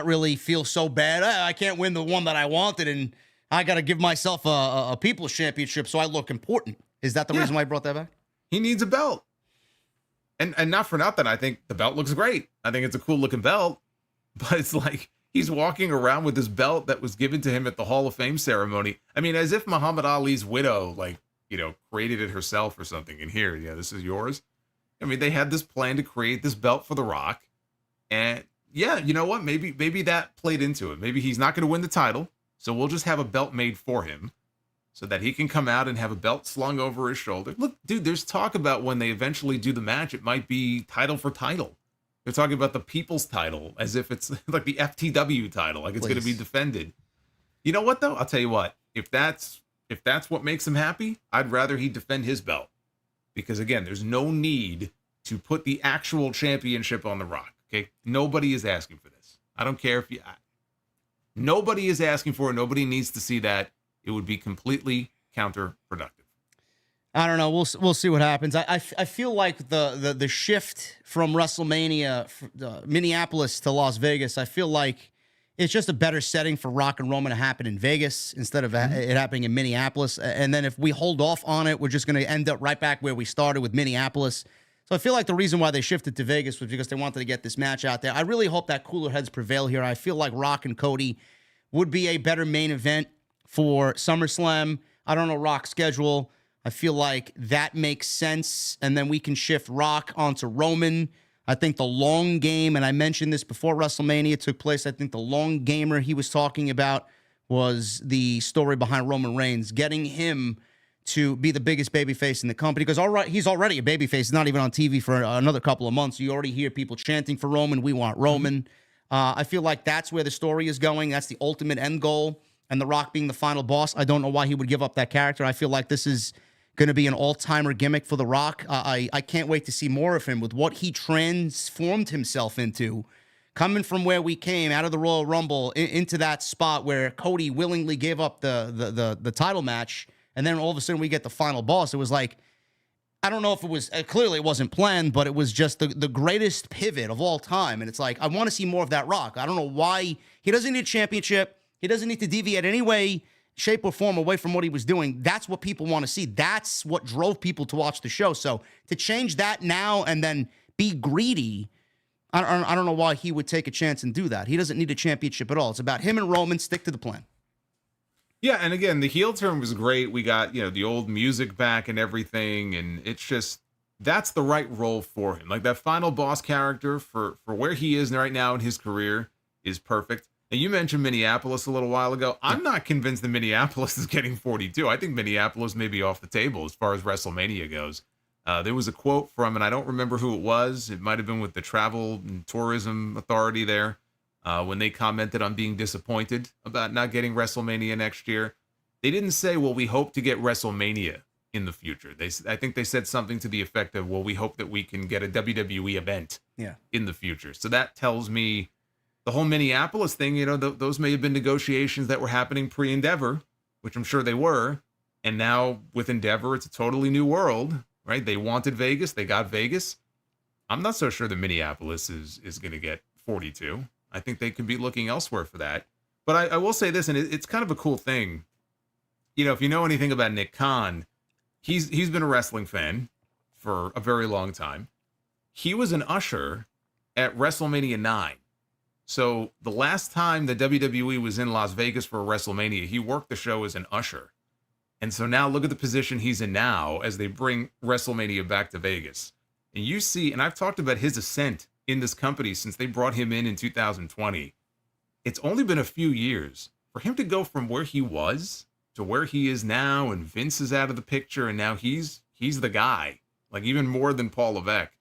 really feel so bad. I can't win the one that I wanted, and I got to give myself a People's Championship so I look important. Is that the reason why he brought that back? He needs a belt. And not for nothing, I think the belt looks great. I think it's a cool looking belt, but it's like he's walking around with this belt that was given to him at the Hall of Fame ceremony. I mean, as if Muhammad Ali's widow, created it herself or something. And here, this is yours. I mean, they had this plan to create this belt for The Rock. And yeah, you know what? Maybe that played into it. Maybe he's not going to win the title. So we'll just have a belt made for him so that he can come out and have a belt slung over his shoulder. Look, dude, there's talk about when they eventually do the match, it might be title for title. They're talking about the people's title as if it's like the FTW title, like it's going to be defended. You know what, though? I'll tell you what. If that's what makes him happy, I'd rather he defend his belt. Because, again, there's no need to put the actual championship on The Rock, okay? Nobody is asking for this. I don't care if you... Nobody is asking for it. Nobody needs to see that. It would be completely counterproductive. I don't know. We'll see what happens. I feel like the shift from WrestleMania, Minneapolis to Las Vegas, I feel like it's just a better setting for Rock and Roman to happen in Vegas instead of it happening in Minneapolis. And then if we hold off on it, we're just going to end up right back where we started with Minneapolis. So I feel like the reason why they shifted to Vegas was because they wanted to get this match out there. I really hope that cooler heads prevail here. I feel like Rock and Cody would be a better main event for SummerSlam. I don't know Rock's schedule. I feel like that makes sense. And then we can shift Rock onto Roman. I think the long game, and I mentioned this before WrestleMania took place, I think the long gamer he was talking about was the story behind Roman Reigns, getting him to be the biggest babyface in the company. Because he's already a babyface. He's not even on TV for another couple of months. You already hear people chanting for Roman. We want Roman. I feel like that's where the story is going. That's the ultimate end goal. And The Rock being the final boss, I don't know why he would give up that character. I feel like this is going to be an all-timer gimmick for The Rock. I can't wait to see more of him with what he transformed himself into, coming from where we came out of the Royal Rumble into that spot where Cody willingly gave up the title match, and then all of a sudden we get the final boss. It was like, I don't know if it was, clearly it wasn't planned, but it was just the greatest pivot of all time. And it's like, I want to see more of that Rock. I don't know why. He doesn't need a championship. He doesn't need to deviate any way, shape, or form away from what he was doing. That's what people want to see. That's what drove people to watch the show. So to change that now and then be greedy, I don't know why he would take a chance and do that. He doesn't need a championship at all. It's about him and Roman. Stick to the plan. Yeah, and again, the heel turn was great. We got, the old music back and everything, and it's just, that's the right role for him. Like, that final boss character for where he is right now in his career is perfect. And you mentioned Minneapolis a little while ago. I'm not convinced that Minneapolis is getting 42. I think Minneapolis may be off the table as far as WrestleMania goes. There was a quote from, and I don't remember who it was. It might have been with the Travel and Tourism Authority there, when they commented on being disappointed about not getting WrestleMania next year. They didn't say, well, we hope to get WrestleMania in the future. I think they said something to the effect of, well, we hope that we can get a WWE event in the future. So that tells me the whole Minneapolis thing, those may have been negotiations that were happening pre-Endeavor, which I'm sure they were. And now with Endeavor, it's a totally new world, right? They wanted Vegas. They got Vegas. I'm not so sure that Minneapolis is going to get 42. I think they could be looking elsewhere for that. But I will say this, and it's kind of a cool thing. If you know anything about Nick Khan, he's been a wrestling fan for a very long time. He was an usher at WrestleMania 9. So the last time the WWE was in Las Vegas for WrestleMania, he worked the show as an usher. And so now look at the position he's in now as they bring WrestleMania back to Vegas. And you see, and I've talked about his ascent in this company since they brought him in 2020. It's only been a few years for him to go from where he was to where he is now, and Vince is out of the picture, and now he's the guy, like even more than Paul Levesque.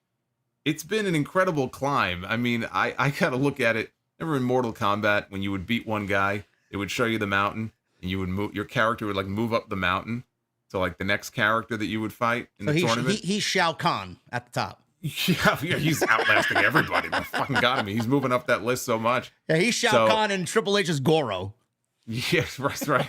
It's been an incredible climb. I mean, I gotta look at it. Remember in Mortal Kombat, when you would beat one guy, it would show you the mountain, and you would move, your character would like move up the mountain to like the next character that you would fight in the tournament. He's Shao Kahn at the top. Yeah, he's outlasting everybody. My fucking God, I mean, he's moving up that list so much. Yeah, he's Shao Kahn and Triple H's Goro. Yes, right.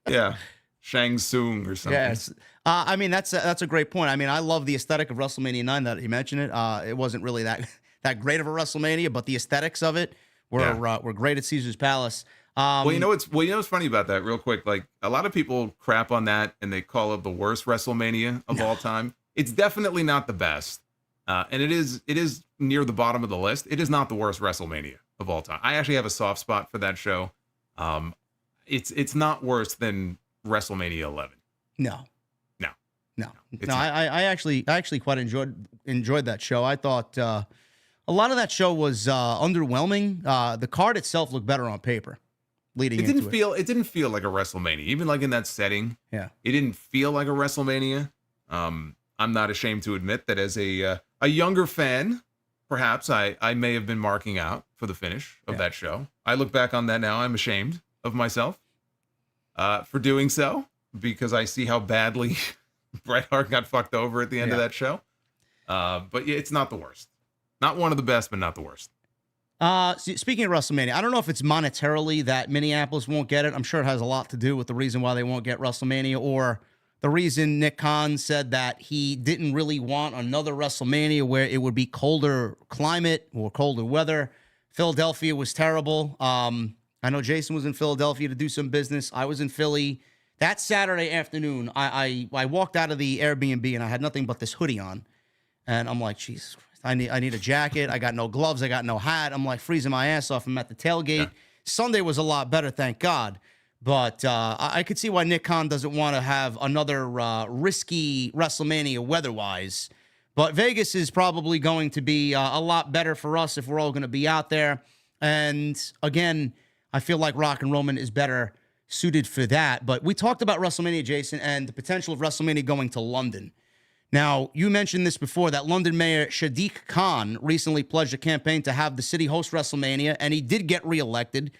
Yeah, Shang Tsung or something. Yes. I mean, that's a great point. I mean, I love the aesthetic of WrestleMania 9 that you mentioned it. It wasn't really that great of a WrestleMania, but the aesthetics of it were great at Caesar's Palace. Well, you know what's funny about that, real quick. Like a lot of people crap on that and they call it the worst WrestleMania of all time. It's definitely not the best, and it is near the bottom of the list. It is not the worst WrestleMania of all time. I actually have a soft spot for that show. It's not worse than WrestleMania 11. No. I actually quite enjoyed that show. I thought a lot of that show was underwhelming. The card itself looked better on paper. It didn't feel like a WrestleMania, even like in that setting. Yeah, it didn't feel like a WrestleMania. I'm not ashamed to admit that as a younger fan, perhaps I may have been marking out for the finish of that show. I look back on that now. I'm ashamed of myself for doing so, because I see how badly Bret Hart got fucked over at the end of that show. But yeah, it's not the worst. Not one of the best, but not the worst. Speaking of WrestleMania, I don't know if it's monetarily that Minneapolis won't get it. I'm sure it has a lot to do with the reason why they won't get WrestleMania, or the reason Nick Khan said that he didn't really want another WrestleMania where it would be colder climate or colder weather. Philadelphia was terrible. I know Jason was in Philadelphia to do some business. I was in Philly. That Saturday afternoon, I walked out of the Airbnb and I had nothing but this hoodie on. And I'm like, Jesus Christ, I need a jacket. I got no gloves. I got no hat. I'm like freezing my ass off. I'm at the tailgate. Yeah. Sunday was a lot better, thank God. But I could see why Nick Khan doesn't want to have another risky WrestleMania weather-wise. But Vegas is probably going to be a lot better for us if we're all going to be out there. And again, I feel like Rock and Roman is better suited for that. But we talked about WrestleMania, Jason, and the potential of WrestleMania going to London. Now, you mentioned this before, that London Mayor Sadiq Khan recently pledged a campaign to have the city host WrestleMania, and he did get reelected.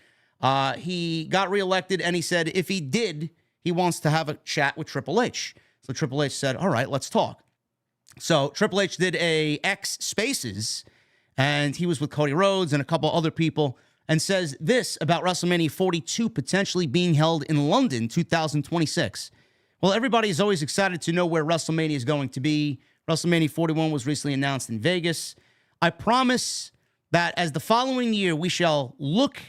He got reelected, and he said if he did, he wants to have a chat with Triple H. So Triple H said, all right, let's talk. So Triple H did a X Spaces, and he was with Cody Rhodes and a couple other people, and says this about WrestleMania 42 potentially being held in London 2026. Well, everybody is always excited to know where WrestleMania is going to be. WrestleMania 41 was recently announced in Vegas. I promise that as the following year, we shall look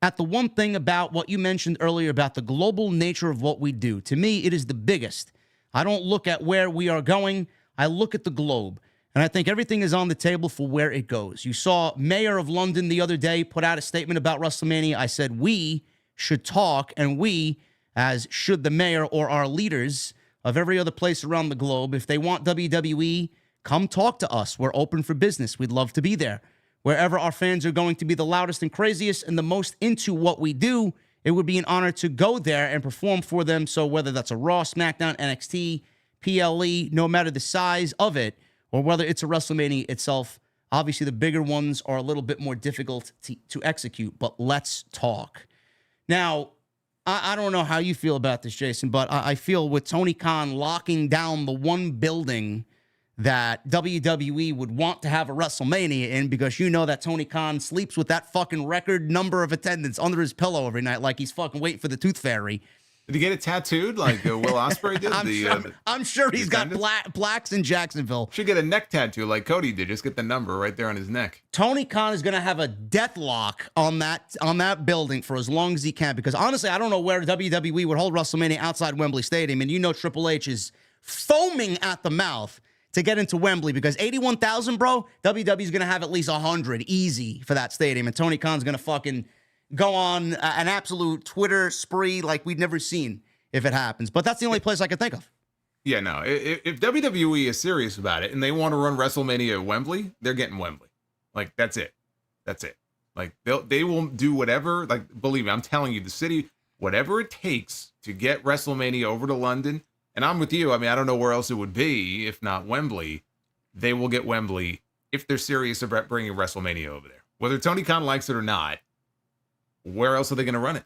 at the one thing about what you mentioned earlier about the global nature of what we do. To me, it is the biggest. I don't look at where we are going. I look at the globe. And I think everything is on the table for where it goes. You saw Mayor of London the other day put out a statement about WrestleMania. I said we should talk, and we, as should the mayor or our leaders of every other place around the globe, if they want WWE, come talk to us. We're open for business. We'd love to be there. Wherever our fans are going to be the loudest and craziest and the most into what we do, it would be an honor to go there and perform for them. So whether that's a Raw, SmackDown, NXT, PLE, no matter the size of it, or whether it's a WrestleMania itself, obviously the bigger ones are a little bit more difficult to execute, but let's talk. Now, I don't know how you feel about this, Jason, but I feel with Tony Khan locking down the one building that WWE would want to have a WrestleMania in, because you know that Tony Khan sleeps with that fucking record number of attendance under his pillow every night like he's fucking waiting for the Tooth Fairy. Did he get it tattooed like Will Ospreay did? I'm sure he's got blacks in Jacksonville. Should get a neck tattoo like Cody did. Just get the number right there on his neck. Tony Khan is going to have a death lock on that building for as long as he can, because honestly, I don't know where WWE would hold WrestleMania outside Wembley Stadium. And you know Triple H is foaming at the mouth to get into Wembley, because 81,000, bro, WWE's going to have at least 100 easy for that stadium. And Tony Khan's going to fucking go on an absolute Twitter spree like we've never seen if it happens. But that's the only place I can think of. Yeah, no. If WWE is serious about it and they want to run WrestleMania at Wembley, they're getting Wembley. Like, that's it. That's it. Like, they will do whatever. Like, believe me, I'm telling you, the city, whatever it takes to get WrestleMania over to London. And I'm with you. I mean, I don't know where else it would be if not Wembley. They will get Wembley if they're serious about bringing WrestleMania over there. Whether Tony Khan likes it or not, where else are they going to run it?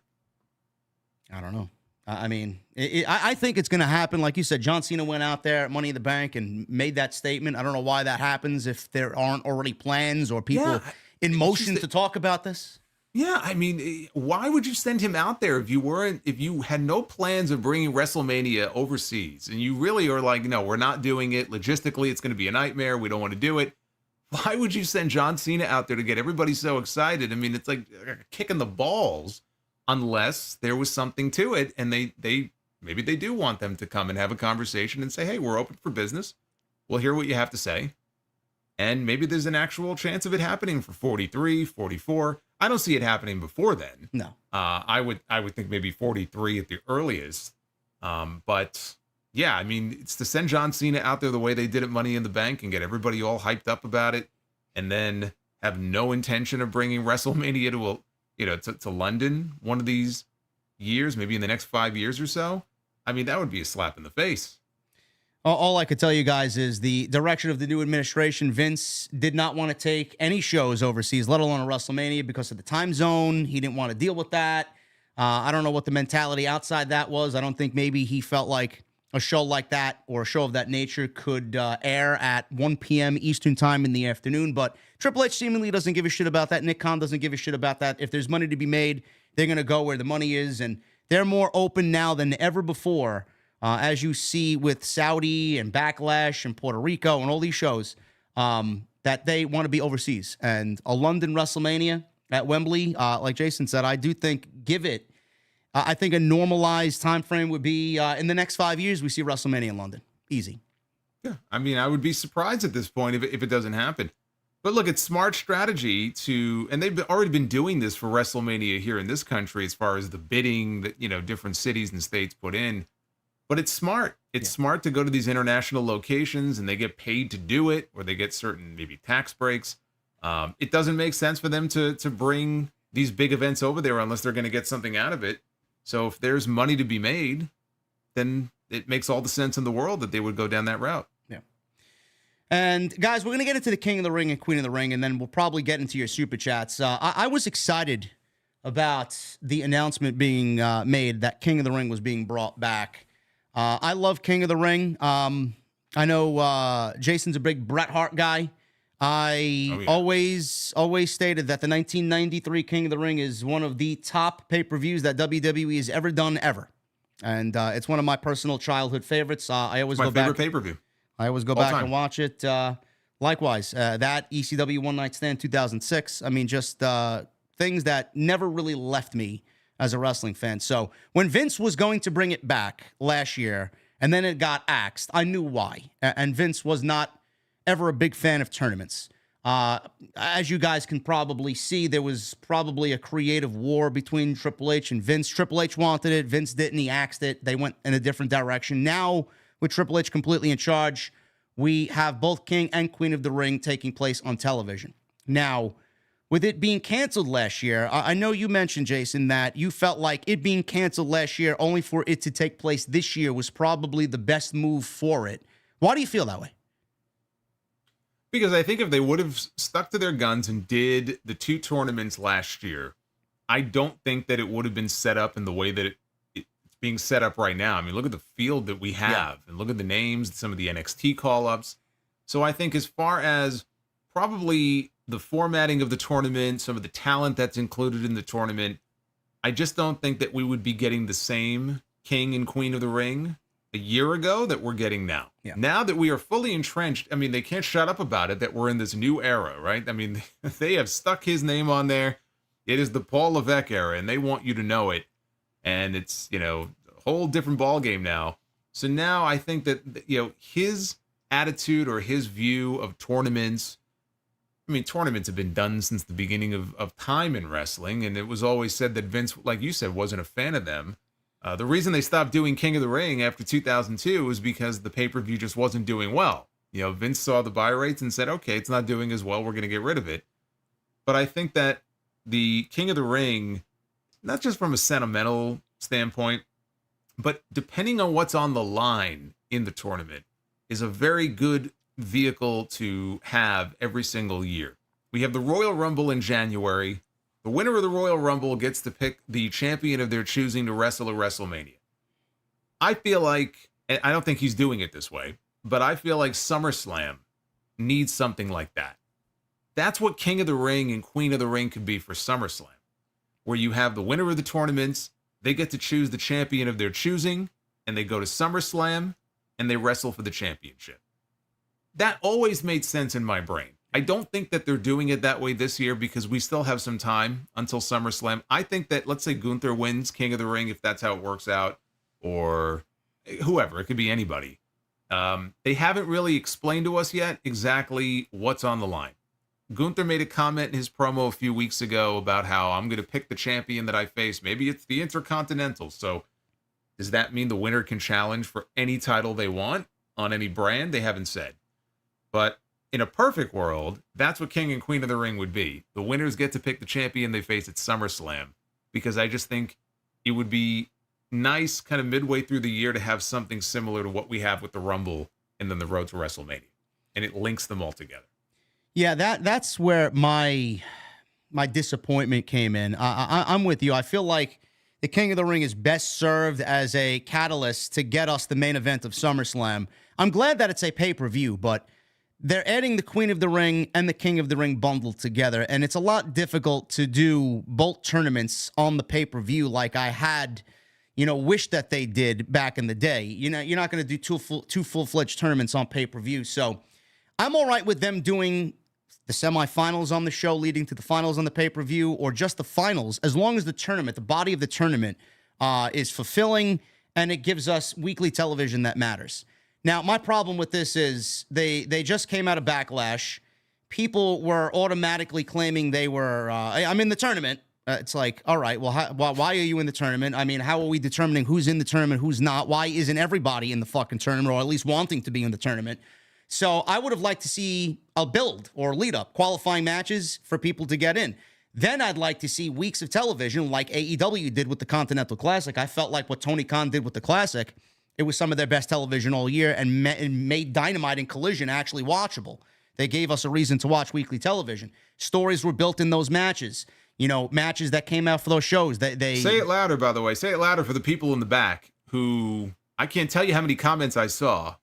I don't know. I mean, I think it's going to happen. Like you said, John Cena went out there at Money in the Bank and made that statement. I don't know why that happens if there aren't already plans or people in motion to talk about this. Yeah, I mean, why would you send him out there if you had no plans of bringing WrestleMania overseas and you really are like, no, we're not doing it. Logistically, it's going to be a nightmare. We don't want to do it. Why would you send John Cena out there to get everybody so excited? I mean, it's like kicking the balls. Unless there was something to it, and they maybe they do want them to come and have a conversation and say, hey, we're open for business. We'll hear what you have to say. And maybe there's an actual chance of it happening for 43, 44. I don't see it happening before then. No. I would think maybe 43 at the earliest. But yeah, I mean, it's to send John Cena out there the way they did at Money in the Bank and get everybody all hyped up about it, and then have no intention of bringing WrestleMania to London one of these years, maybe in the next 5 years or so. I mean, that would be a slap in the face. All I could tell you guys is the direction of the new administration. Vince did not want to take any shows overseas, let alone a WrestleMania, because of the time zone. He didn't want to deal with that. I don't know what the mentality outside that was. I don't think maybe he felt like a show like that or a show of that nature could air at 1 p.m. Eastern time in the afternoon. But Triple H seemingly doesn't give a shit about that. Nick Khan doesn't give a shit about that. If there's money to be made, they're going to go where the money is. And they're more open now than ever before, as you see with Saudi and Backlash and Puerto Rico and all these shows, that they want to be overseas. And a London WrestleMania at Wembley, like Jason said, I do think I think a normalized time frame would be in the next 5 years, we see WrestleMania in London. Easy. Yeah, I mean, I would be surprised at this point if it doesn't happen. But look, it's smart strategy and they've already been doing this for WrestleMania here in this country as far as the bidding that, different cities and states put in. But it's smart. It's smart to go to these international locations and they get paid to do it, or they get certain maybe tax breaks. It doesn't make sense for them to bring these big events over there unless they're going to get something out of it. So if there's money to be made, then it makes all the sense in the world that they would go down that route. Yeah. And guys, we're going to get into the King of the Ring and Queen of the Ring, and then we'll probably get into your super chats. I was excited about the announcement being made that King of the Ring was being brought back. I love King of the Ring. I know Jason's a big Bret Hart guy. Always stated that the 1993 King of the Ring is one of the top pay-per-views that WWE has ever done ever. And it's one of my personal childhood favorites. I always go back. My favorite pay-per-view. I always go back and watch it. Likewise, that ECW One Night Stand 2006. I mean, just things that never really left me as a wrestling fan. So when Vince was going to bring it back last year, and then it got axed, I knew why. And Vince was not ever a big fan of tournaments. As you guys can probably see, there was probably a creative war between Triple H and Vince. Triple H wanted it. Vince didn't. He axed it. They went in a different direction. Now, with Triple H completely in charge, we have both King and Queen of the Ring taking place on television. Now, with it being canceled last year, I know you mentioned, Jason, that you felt like it being canceled last year only for it to take place this year was probably the best move for it. Why do you feel that way? Because I think if they would have stuck to their guns and did the two tournaments last year, I don't think that it would have been set up in the way that it's being set up right now. I mean, look at the field that we have and look at the names, some of the NXT call-ups. So I think as far as probably the formatting of the tournament, some of the talent that's included in the tournament, I just don't think that we would be getting the same King and Queen of the Ring a year ago that we're getting now. Yeah. Now that we are fully entrenched, I mean, they can't shut up about it that we're in this new era, right? I mean, they have stuck his name on there. It is the Paul Levesque era, and they want you to know it. And it's, a whole different ballgame now. So now I think that, his attitude or his view of tournaments, I mean, tournaments have been done since the beginning of time in wrestling, and it was always said that Vince, like you said, wasn't a fan of them. The reason they stopped doing King of the Ring after 2002 was because the pay-per-view just wasn't doing well. You know, Vince saw the buy rates and said, okay, it's not doing as well. We're going to get rid of it. But I think that the King of the Ring, not just from a sentimental standpoint, but depending on what's on the line in the tournament, is a very good vehicle to have every single year. We have the Royal Rumble in January. The winner of the Royal Rumble gets to pick the champion of their choosing to wrestle at WrestleMania. I feel like, and I don't think he's doing it this way, but I feel like SummerSlam needs something like that. That's what King of the Ring and Queen of the Ring could be for SummerSlam, where you have the winner of the tournaments, they get to choose the champion of their choosing, and they go to SummerSlam, and they wrestle for the championship. That always made sense in my brain. I don't think that they're doing it that way this year because we still have some time until SummerSlam. I think that, let's say Gunther wins King of the Ring, if that's how it works out, or whoever, it could be anybody. They haven't really explained to us yet exactly what's on the line. Gunther made a comment in his promo a few weeks ago about how I'm going to pick the champion that I face. Maybe it's the Intercontinental. So does that mean the winner can challenge for any title they want on any brand? They haven't said. But in a perfect world, that's what King and Queen of the Ring would be. The winners get to pick the champion they face at SummerSlam, because I just think it would be nice kind of midway through the year to have something similar to what we have with the Rumble and then the road to WrestleMania. And it links them all together. Yeah, that's where my disappointment came in. I'm with you. I feel like the King of the Ring is best served as a catalyst to get us the main event of SummerSlam. I'm glad that it's a pay-per-view, but they're adding the Queen of the Ring and the King of the Ring bundled together, and it's a lot difficult to do both tournaments on the pay-per-view like I had, wished that they did back in the day. You're not going to do two full-fledged tournaments on pay-per-view, so I'm all right with them doing the semifinals on the show leading to the finals on the pay-per-view, or just the finals, as long as the tournament, the body of the tournament, is fulfilling and it gives us weekly television that matters. Now, my problem with this is they just came out of Backlash. People were automatically claiming they were, I'm in the tournament. It's like, all right, well, why are you in the tournament? I mean, how are we determining who's in the tournament, who's not? Why isn't everybody in the fucking tournament, or at least wanting to be in the tournament? So I would have liked to see a build or lead up, qualifying matches for people to get in. Then I'd like to see weeks of television like AEW did with the Continental Classic. I felt like what Tony Khan did with the Classic, it was some of their best television all year and made Dynamite and Collision actually watchable. They gave us a reason to watch weekly television. Stories were built in those matches. Matches that came out for those shows. They Say it louder, by the way. Say it louder for the people in the back who, I can't tell you how many comments I saw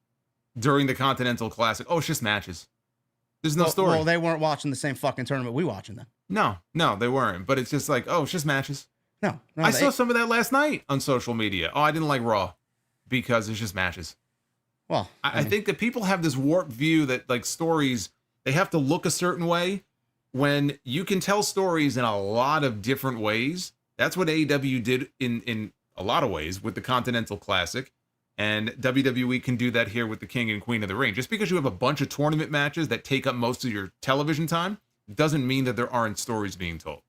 during the Continental Classic. Oh, it's just matches. There's no story. Well, they weren't watching the same fucking tournament we watching then. No, they weren't. But it's just like, oh, it's just matches. No I saw some of that last night on social media. Oh, I didn't like Raw because it's just matches. Well, I think that people have this warped view that like stories, they have to look a certain way when you can tell stories in a lot of different ways. That's what AEW did in a lot of ways with the Continental Classic. And WWE can do that here with the King and Queen of the Ring. Just because you have a bunch of tournament matches that take up most of your television time doesn't mean that there aren't stories being told.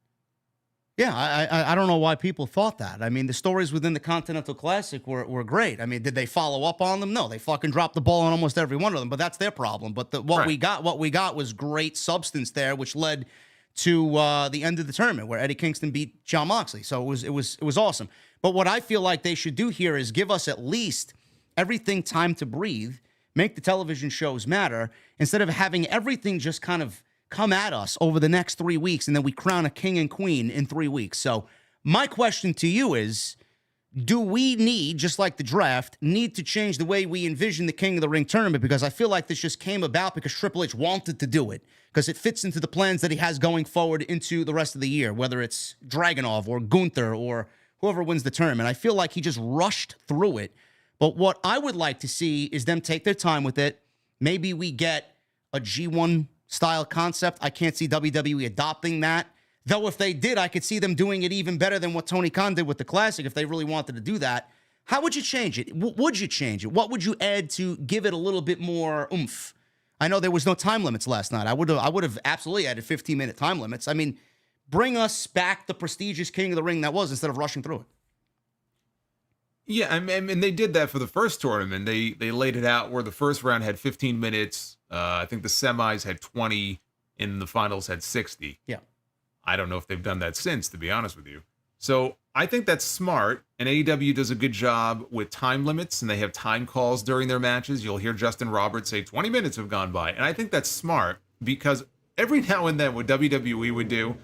Yeah, I don't know why people thought that. I mean, the stories within the Continental Classic were great. I mean, did they follow up on them? No, they fucking dropped the ball on almost every one of them, but that's their problem. But what we got was great substance there, which led to the end of the tournament where Eddie Kingston beat Jon Moxley. So it was awesome. But what I feel like they should do here is give us at least everything time to breathe, make the television shows matter, instead of having everything just kind of come at us over the next 3 weeks, and then we crown a king and queen in 3 weeks. So my question to you is, do we need, just like the draft, need to change the way we envision the King of the Ring tournament? Because I feel like this just came about because Triple H wanted to do it, because it fits into the plans that he has going forward into the rest of the year, whether it's Dragunov or Gunther or whoever wins the tournament. I feel like he just rushed through it. But what I would like to see is them take their time with it. Maybe we get a G1 style concept. I can't see WWE adopting that. Though if they did, I could see them doing it even better than what Tony Khan did with the Classic if they really wanted to do that. How would you change it? Would you change it? What would you add to give it a little bit more oomph? I know there was no time limits last night. I would have absolutely added 15-minute time limits. I mean, bring us back the prestigious King of the Ring that was, instead of rushing through it. Yeah, and they did that for the first tournament. They laid it out where the first round had 15 minutes. I think the semis had 20, and the finals had 60. Yeah. I don't know if they've done that since, to be honest with you. So I think that's smart, and AEW does a good job with time limits, and they have time calls during their matches. You'll hear Justin Roberts say 20 minutes have gone by, and I think that's smart because every now and then what WWE would do,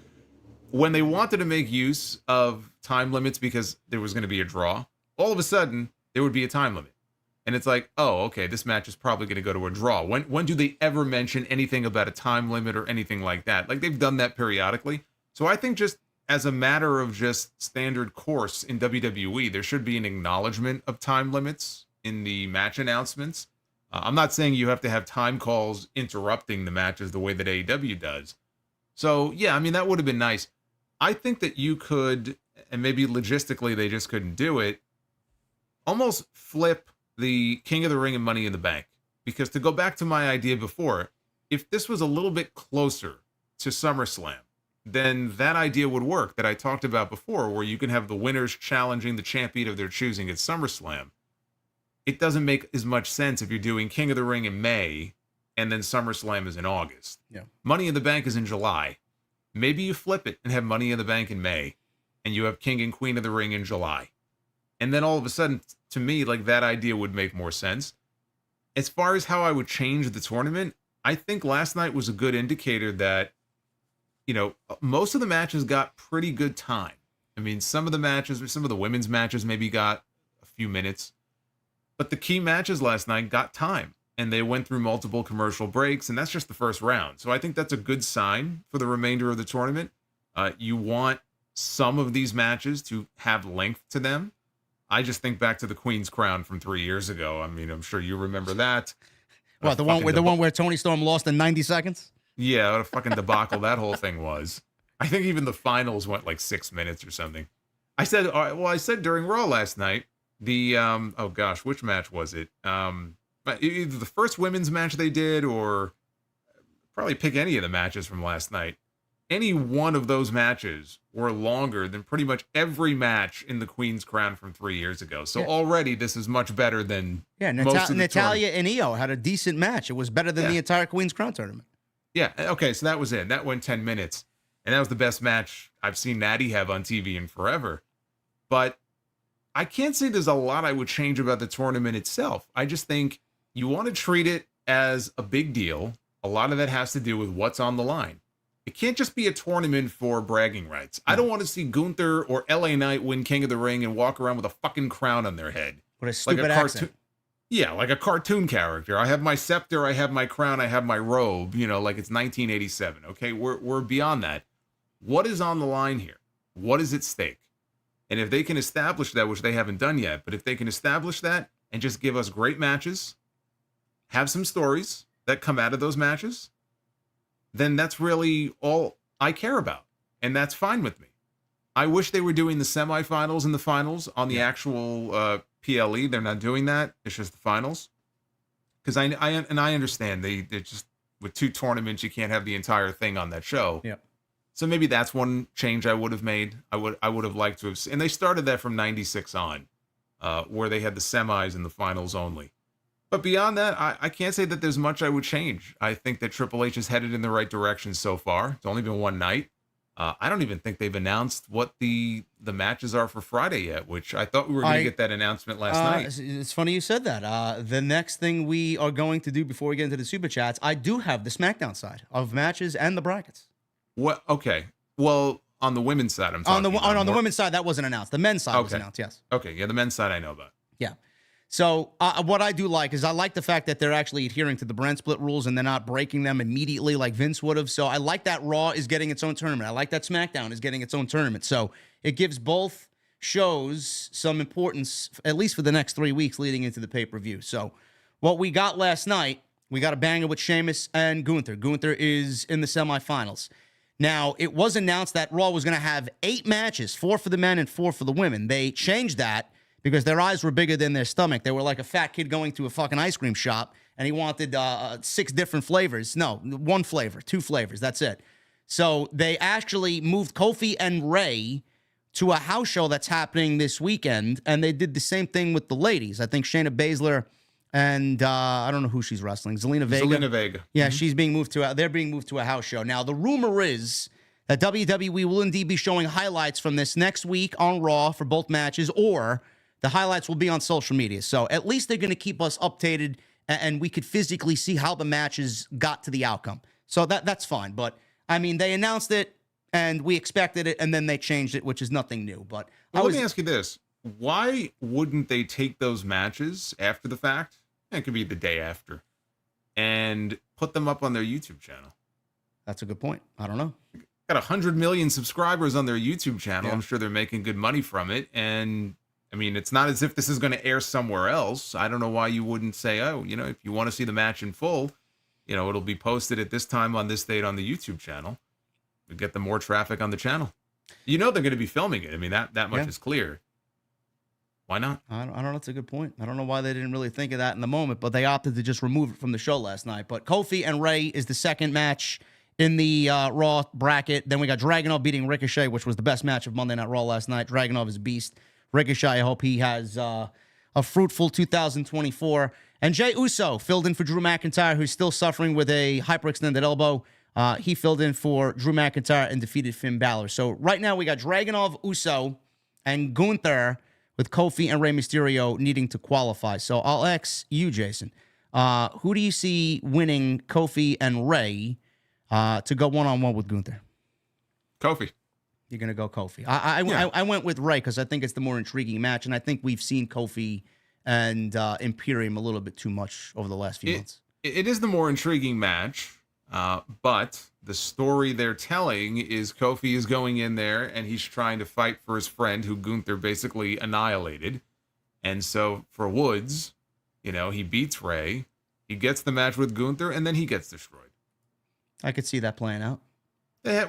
when they wanted to make use of time limits because there was going to be a draw, all of a sudden there would be a time limit. And it's like, oh, okay, this match is probably going to go to a draw. When do they ever mention anything about a time limit or anything like that? Like, they've done that periodically. So I think just as a matter of just standard course in WWE, there should be an acknowledgement of time limits in the match announcements. I'm not saying you have to have time calls interrupting the matches the way that AEW does. So, yeah, I mean, that would have been nice. I think that you could, and maybe logistically they just couldn't do it, almost flip the King of the Ring and Money in the Bank. Because to go back to my idea before, if this was a little bit closer to SummerSlam, then that idea would work that I talked about before, where you can have the winners challenging the champion of their choosing at SummerSlam. It doesn't make as much sense if you're doing King of the Ring in May and then SummerSlam is in August. Yeah. Money in the Bank is in July. Maybe you flip it and have Money in the Bank in May, and you have King and Queen of the Ring in July. And then all of a sudden, to me, like, that idea would make more sense. As far as how I would change the tournament, I think last night was a good indicator that, you know, most of the matches got pretty good time. I mean, some of the women's matches maybe got a few minutes, but the key matches last night got time, and they went through multiple commercial breaks, and that's just the first round. So I think that's a good sign for the remainder of the tournament. You want some of these matches to have length to them. I just think back to the Queen's Crown from 3 years ago. I mean, I'm sure you remember that. What, the one where Tony Storm lost in 90 seconds? Yeah, what a fucking debacle that whole thing was. I think even the finals went like 6 minutes or something. I said during Raw last night, the oh gosh, which match was it? Either the first women's match they did, or probably pick any of the matches from last night. Any one of those matches were longer than pretty much every match in the Queen's Crown from 3 years ago. So already this is much better than most of the Natalya and Io had a decent match. It was better than the entire Queen's Crown tournament. Yeah, okay, so that was it. That went 10 minutes. And that was the best match I've seen Natty have on TV in forever. But I can't say there's a lot I would change about the tournament itself. I just think you want to treat it as a big deal. A lot of that has to do with what's on the line. It can't just be a tournament for bragging rights. I don't want to see Gunther or LA Knight win King of the Ring and walk around with a fucking crown on their head. What a stupid accent. Yeah, like a cartoon character. I have my scepter, I have my crown, I have my robe, you know, like it's 1987. Okay, we're beyond that. What is on the line here? What is at stake? And if they can establish that, which they haven't done yet, but if they can establish that and just give us great matches, have some stories that come out of those matches, then that's really all I care about. And that's fine with me. I wish they were doing the semifinals and the finals on the actual PLE. They're not doing that. It's just the finals. Because I understand they just, with two tournaments, you can't have the entire thing on that show. Yeah. So maybe that's one change I would have made. I would have liked to have, and they started that from 96 on, where they had the semis and the finals only. But beyond that, I can't say that there's much I would change. I think that Triple H is headed in the right direction so far. It's only been one night. I don't even think they've announced what the matches are for Friday yet, which I thought we were going to get that announcement last night. It's funny you said that. The next thing we are going to do before we get into the Super Chats, I do have the SmackDown side of matches and the brackets. What? Okay. Well, on the women's side, I'm talking about. On the women's side, that wasn't announced. The men's side was announced, yes. Okay, yeah, the men's side I know about. Yeah. So what I do like is I like the fact that they're actually adhering to the brand split rules and they're not breaking them immediately like Vince would have. So I like that Raw is getting its own tournament. I like that SmackDown is getting its own tournament. So it gives both shows some importance, at least for the next 3 weeks leading into the pay-per-view. So what we got last night, we got a banger with Sheamus and Gunther. Gunther is in the semifinals. Now, it was announced that Raw was going to have 8 matches, 4 for the men and 4 for the women. They changed that because their eyes were bigger than their stomach. They were like a fat kid going to a fucking ice cream shop, and he wanted 6 different flavors. No, 1 flavor, 2 flavors, that's it. So they actually moved Kofi and Ray to a house show that's happening this weekend, and they did the same thing with the ladies. I think Shayna Baszler and I don't know who she's wrestling. Zelina Vega. Zelina Vega. Yeah, she's being moved to. They're being moved to a house show. Now the rumor is that WWE will indeed be showing highlights from this next week on Raw for both matches, or the highlights will be on social media. So at least they're going to keep us updated, and we could physically see how the matches got to the outcome. So that's fine. But I mean, they announced it, and we expected it, and then they changed it, which is nothing new. But let me ask you this. Why wouldn't they take those matches after the fact? It could be the day after, and put them up on their YouTube channel. That's a good point. I don't know. Got 100 million subscribers on their YouTube channel. Yeah. I'm sure they're making good money from it. And I mean, it's not as if this is going to air somewhere else. I don't know why you wouldn't say, oh, if you want to see the match in full, it'll be posted at this time on this date on the YouTube channel. We get the more traffic on the channel. They're going to be filming it. I mean, that much is clear. Why not? I don't know. That's a good point. I don't know why they didn't really think of that in the moment, but they opted to just remove it from the show last night. But Kofi and Ray is the second match in the Raw bracket. Then we got Dragunov beating Ricochet, which was the best match of Monday Night Raw last night. Dragunov is a beast. Ricochet, I hope he has a fruitful 2024. And Jey Uso filled in for Drew McIntyre, who's still suffering with a hyperextended elbow. He filled in for Drew McIntyre and defeated Finn Balor. So right now we got Dragunov, Uso, and Gunther, with Kofi and Rey Mysterio needing to qualify. So I'll ask you, Jason. Who do you see winning Kofi and Rey to go one-on-one with Gunther? Kofi. You're going to go Kofi. I went with Rey because I think it's the more intriguing match, and I think we've seen Kofi and Imperium a little bit too much over the last few months. It is the more intriguing match, but the story they're telling is Kofi is going in there and he's trying to fight for his friend who Gunther basically annihilated. And so for Woods, he beats Rey, he gets the match with Gunther, and then he gets destroyed. I could see that playing out.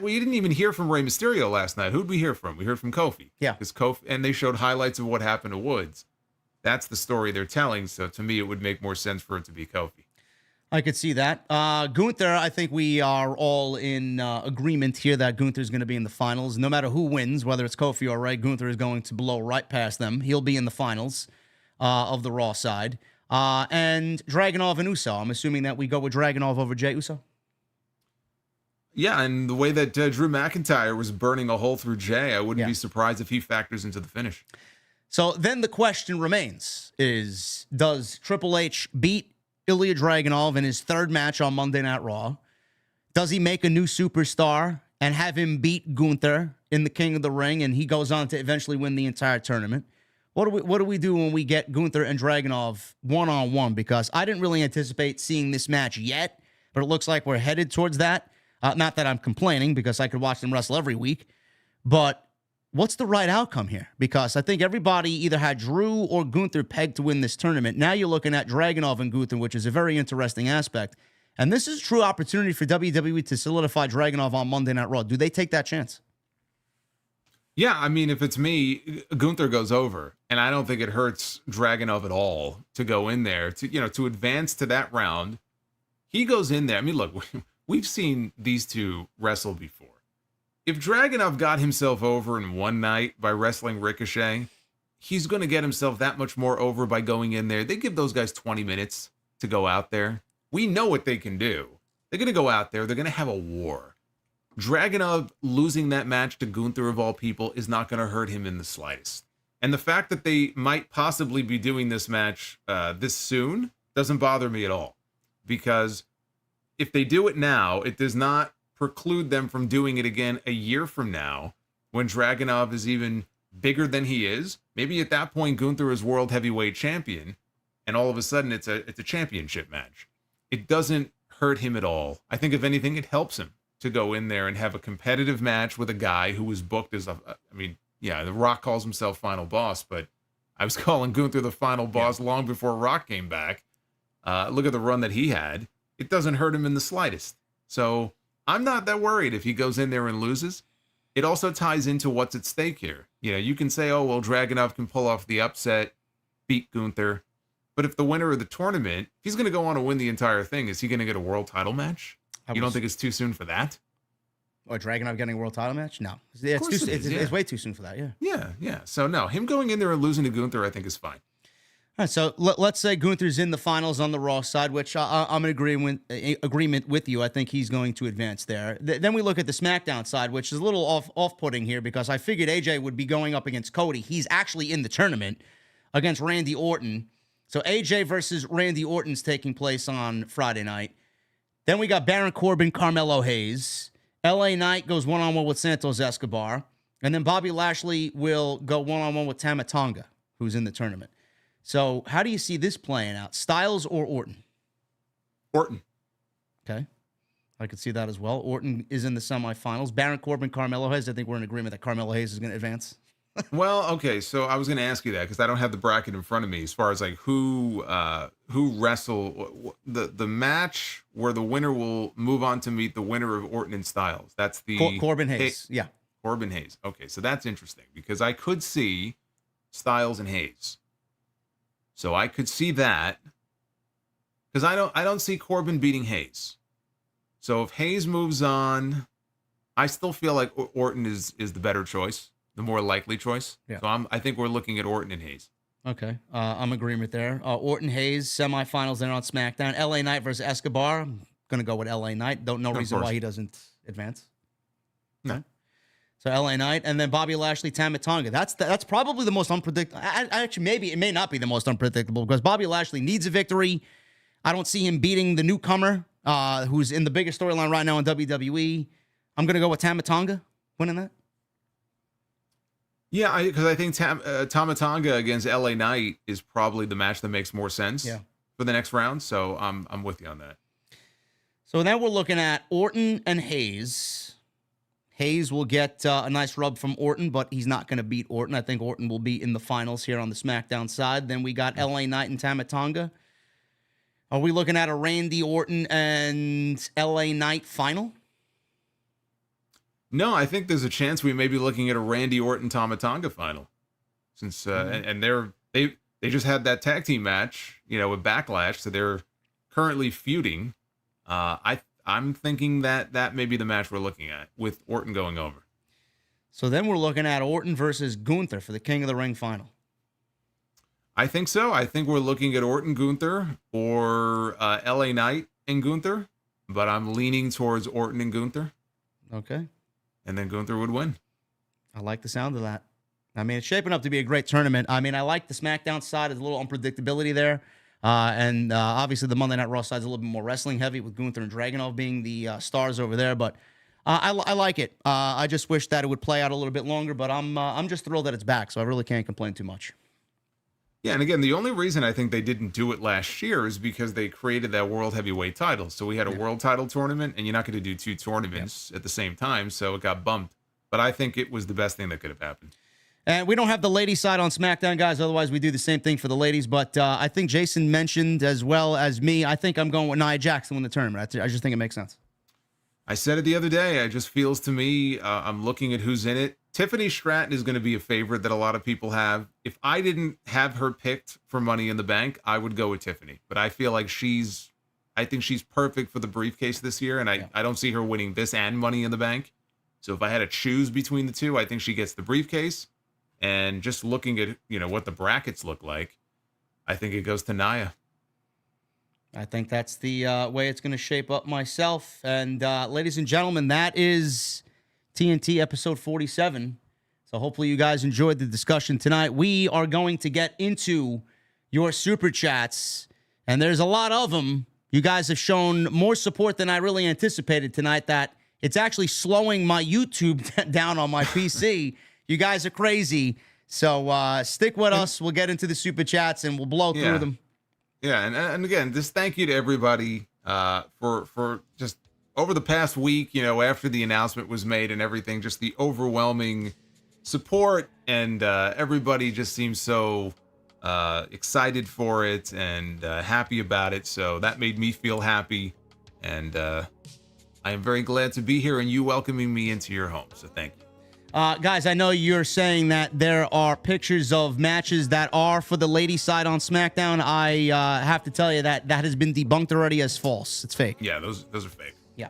We didn't even hear from Rey Mysterio last night. Who'd we hear from? We heard from Kofi. Yeah. Because Kofi, and they showed highlights of what happened to Woods. That's the story they're telling. So to me, it would make more sense for it to be Kofi. I could see that. Gunther, I think we are all in agreement here that Gunther's going to be in the finals. No matter who wins, whether it's Kofi or Rey, Gunther is going to blow right past them. He'll be in the finals of the Raw side. And Dragunov and Uso. I'm assuming that we go with Dragunov over Jey Uso. Yeah, and the way that Drew McIntyre was burning a hole through Jey, I wouldn't be surprised if he factors into the finish. So then the question remains is, does Triple H beat Ilya Dragunov in his third match on Monday Night Raw? Does he make a new superstar and have him beat Gunther in the King of the Ring, and he goes on to eventually win the entire tournament? What do we do when we get Gunther and Dragunov one-on-one? Because I didn't really anticipate seeing this match yet, but it looks like we're headed towards that. Not that I'm complaining, because I could watch them wrestle every week, but what's the right outcome here? Because I think everybody either had Drew or Gunther pegged to win this tournament. Now you're looking at Dragunov and Gunther, which is a very interesting aspect. And this is a true opportunity for WWE to solidify Dragunov on Monday Night Raw. Do they take that chance? Yeah, I mean, if it's me, Gunther goes over, and I don't think it hurts Dragunov at all to go in there to advance to that round. He goes in there. I mean, look, we've seen these two wrestle before. If Dragunov got himself over in one night by wrestling Ricochet, he's going to get himself that much more over by going in there. They give those guys 20 minutes to go out there. We know what they can do. They're going to go out there. They're going to have a war. Dragunov losing that match to Gunther, of all people, is not going to hurt him in the slightest. And the fact that they might possibly be doing this match this soon doesn't bother me at all. Because if they do it now, it does not preclude them from doing it again a year from now when Dragunov is even bigger than he is. Maybe at that point Gunther is world heavyweight champion, and all of a sudden it's a championship match. It doesn't hurt him at all. I think if anything, it helps him to go in there and have a competitive match with a guy who was booked as The Rock calls himself final boss, but I was calling Gunther the final boss long before Rock came back. Look at the run that he had. It doesn't hurt him in the slightest. So I'm not that worried if he goes in there and loses. It also ties into what's at stake here. You can say, oh, well, Dragunov can pull off the upset, beat Gunther. But if the winner of the tournament, if he's going to go on to win the entire thing, is he going to get a world title match? You don't think it's too soon for that? Or Dragunov getting a world title match? No. It's, course it is, yeah. it's way too soon for that, yeah. Yeah. So, no, him going in there and losing to Gunther, I think, is fine. All right, so let's say Gunther's in the finals on the Raw side, which I'm in agreement with you. I think he's going to advance there. Then we look at the SmackDown side, which is a little off-putting here because I figured AJ would be going up against Cody. He's actually in the tournament against Randy Orton. So AJ versus Randy Orton's taking place on Friday night. Then we got Baron Corbin, Carmelo Hayes. LA Knight goes one-on-one with Santos Escobar. And then Bobby Lashley will go one-on-one with Tama Tonga, who's in the tournament. So how do you see this playing out? Styles or Orton? Orton. Okay. I could see that as well. Orton is in the semifinals. Baron Corbin, Carmelo Hayes. I think we're in agreement that Carmelo Hayes is going to advance. Well, okay. So I was going to ask you that because I don't have the bracket in front of me as far as like who wrestle the match where the winner will move on to meet the winner of Orton and Styles. That's the Corbin Hayes. Yeah. Corbin Hayes. Okay. So that's interesting because I could see Styles and Hayes. So I could see that because I don't see Corbin beating Hayes. So if Hayes moves on, I still feel like Orton is the better choice, the more likely choice. Yeah. So I think we're looking at Orton and Hayes. Okay, I'm in agreement there. Orton Hayes semifinals there on SmackDown. LA Knight versus Escobar. I'm gonna go with LA Knight. No reason why he doesn't advance. No. Okay. So LA Knight, and then Bobby Lashley, Tama Tonga. That's probably the most unpredictable. Actually, maybe it may not be the most unpredictable because Bobby Lashley needs a victory. I don't see him beating the newcomer, who's in the biggest storyline right now in WWE. I'm gonna go with Tama Tonga winning that. Yeah, because I think Tama Tonga against LA Knight is probably the match that makes more sense for the next round. So I'm with you on that. So then we're looking at Orton and Hayes. Hayes will get a nice rub from Orton, but he's not going to beat Orton. I think Orton will be in the finals here on the SmackDown side. Then we got LA Knight and Tama Tonga. Are we looking at a Randy Orton and LA Knight final? No, I think there's a chance we may be looking at a Randy Orton Tama Tonga final, since and they just had that tag team match, with Backlash, so they're currently feuding. I'm thinking that may be the match we're looking at with Orton going over. So then we're looking at Orton versus Gunther for the King of the Ring final. I think so. I think we're looking at Orton Gunther or LA Knight and Gunther, but I'm leaning towards Orton and Gunther. Okay. And then Gunther would win. I like the sound of that. I mean, it's shaping up to be a great tournament. I mean, I like the SmackDown side. There's a little unpredictability there. And obviously the Monday Night Raw side is a little bit more wrestling heavy with Gunther and Dragunov being the stars over there. But I like it. I just wish that it would play out a little bit longer. But I'm just thrilled that it's back, so I really can't complain too much. Yeah, and again, the only reason I think they didn't do it last year is because they created that World Heavyweight title. So we had a World title tournament, and you're not going to do two tournaments at the same time, so it got bumped. But I think it was the best thing that could have happened. And we don't have the ladies' side on SmackDown, guys. Otherwise, we do the same thing for the ladies. But I think Jason mentioned, as well as me, I think I'm going with Nia Jax to win the tournament. I just think it makes sense. I said it the other day. It just feels to me, I'm looking at who's in it. Tiffany Stratton is going to be a favorite that a lot of people have. If I didn't have her picked for Money in the Bank, I would go with Tiffany. But I feel like I think she's perfect for the briefcase this year, and I don't see her winning this and Money in the Bank. So if I had to choose between the two, I think she gets the briefcase. And just looking at, what the brackets look like, I think it goes to Nia. I think that's the way it's going to shape up myself. And ladies and gentlemen, that is TNT episode 47. So hopefully you guys enjoyed the discussion tonight. We are going to get into your super chats, and there's a lot of them. You guys have shown more support than I really anticipated tonight, that it's actually slowing my YouTube down on my PC. You guys are crazy. So stick with us. We'll get into the super chats, and we'll blow through them. Yeah, and again, just thank you to everybody for just over the past week, after the announcement was made and everything, just the overwhelming support, and everybody just seems so excited for it and happy about it. So that made me feel happy, and I am very glad to be here and you welcoming me into your home. So thank you. Guys, I know you're saying that there are pictures of matches that are for the ladies' side on SmackDown. I have to tell you that has been debunked already as false. It's fake. Yeah, those are fake. Yeah.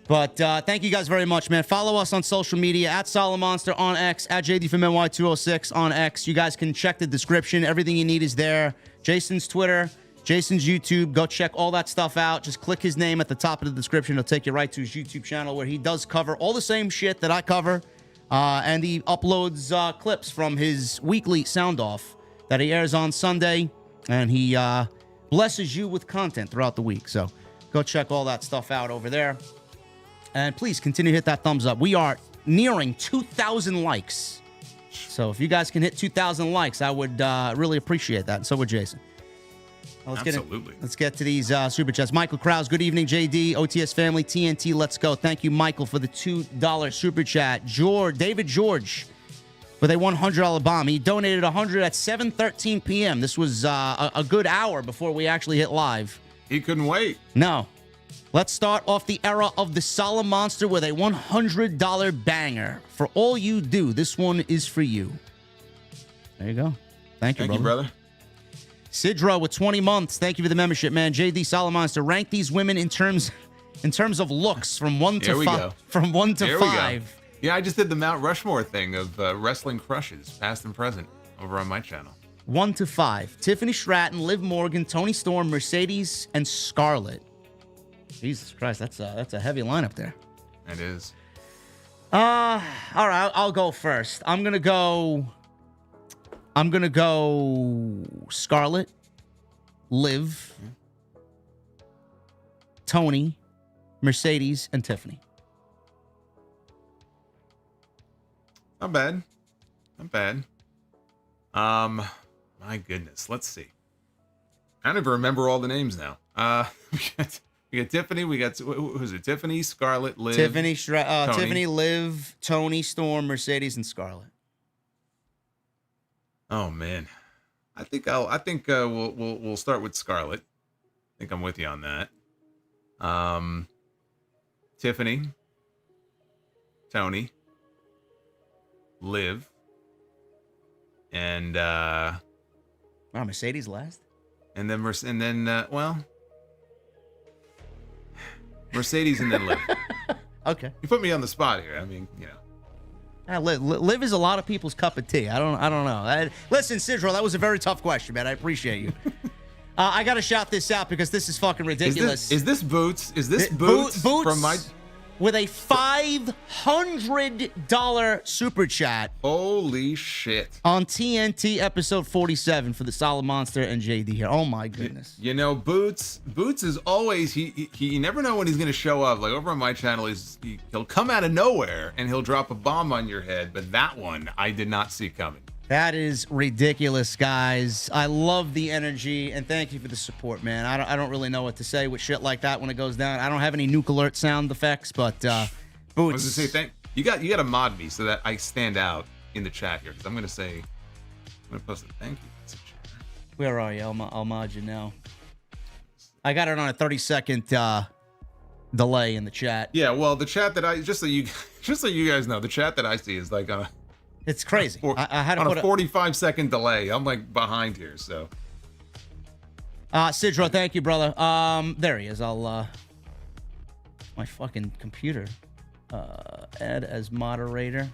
But thank you guys very much, man. Follow us on social media at Solid Monster on X, at JD from NY206 on X. You guys can check the description. Everything you need is there. Jason's Twitter, Jason's YouTube. Go check all that stuff out. Just click his name at the top of the description. It'll take you right to his YouTube channel where he does cover all the same shit that I cover. And he uploads clips from his weekly sound off that he airs on Sunday. And he blesses you with content throughout the week. So go check all that stuff out over there. And please continue to hit that thumbs up. We are nearing 2,000 likes. So if you guys can hit 2,000 likes, I would really appreciate that. And so would Jason. Now Absolutely. Let's get to these super chats. Michael Krause, good evening, JD. OTS family, TNT, let's go. Thank you, Michael, for the $2 super chat. David George with a $100 bomb. He donated $100 at 7:13 p.m. This was a good hour before we actually hit live. He couldn't wait. No. Let's start off the era of the Solid Monster with a $100 banger. For all you do, this one is for you. There you go. Thank you, brother. Sidra with 20 months. Thank you for the membership, man. JD Solid Monster, rank these women in terms of looks from 1 to 5. From 1 to 5. Yeah, I just did the Mount Rushmore thing of wrestling crushes, past and present, over on my channel. 1 to 5. Tiffany Stratton, Liv Morgan, Toni Storm, Mercedes, and Scarlett. Jesus Christ, that's a heavy lineup there. It is. All right, I'll go first. I'm gonna go Scarlett, Liv, Toni, Mercedes, and Tiffany. Not bad. Not bad. My goodness. Let's see. I don't even remember all the names now. We got Tiffany. We got, who's it? Tiffany, Scarlett, Liv. Tiffany, Liv, Toni, Storm, Mercedes, and Scarlett. Oh man, I think we'll start with Scarlett. I think I'm with you on that. Tiffany, Toni, Liv, and Mercedes last. And then Mercedes and then Liv. Okay. You put me on the spot here. I mean, you know. Liv is a lot of people's cup of tea. I don't know. Listen, Sidro, that was a very tough question, man. I appreciate you. I got to shout this out because this is fucking ridiculous. Is this Boots? Is this Boots from my... With a $500 super chat. Holy shit. On TNT episode 47 for the Solid Monster and JD here. Oh my goodness. You know, Boots is always, he never know when he's going to show up. Like over on my channel, he'll come out of nowhere and he'll drop a bomb on your head. But that one I did not see coming. That is ridiculous, guys. I love the energy, and thank you for the support, man. I don't really know what to say with shit like that when it goes down. I don't have any nuke alert sound effects, but Boots. I was gonna say, you got to mod me so that I stand out in the chat here, because I'm gonna post a thank you message here. Where are you? I'll mod you now. I got it on a 30-second delay in the chat. Yeah, well, the chat that just so you guys know, the chat that I see is like it's crazy. I had to on put a 45-second delay. I'm like behind here, so. Sidro, thank you, brother. There he is. I'll my fucking computer. Add as moderator.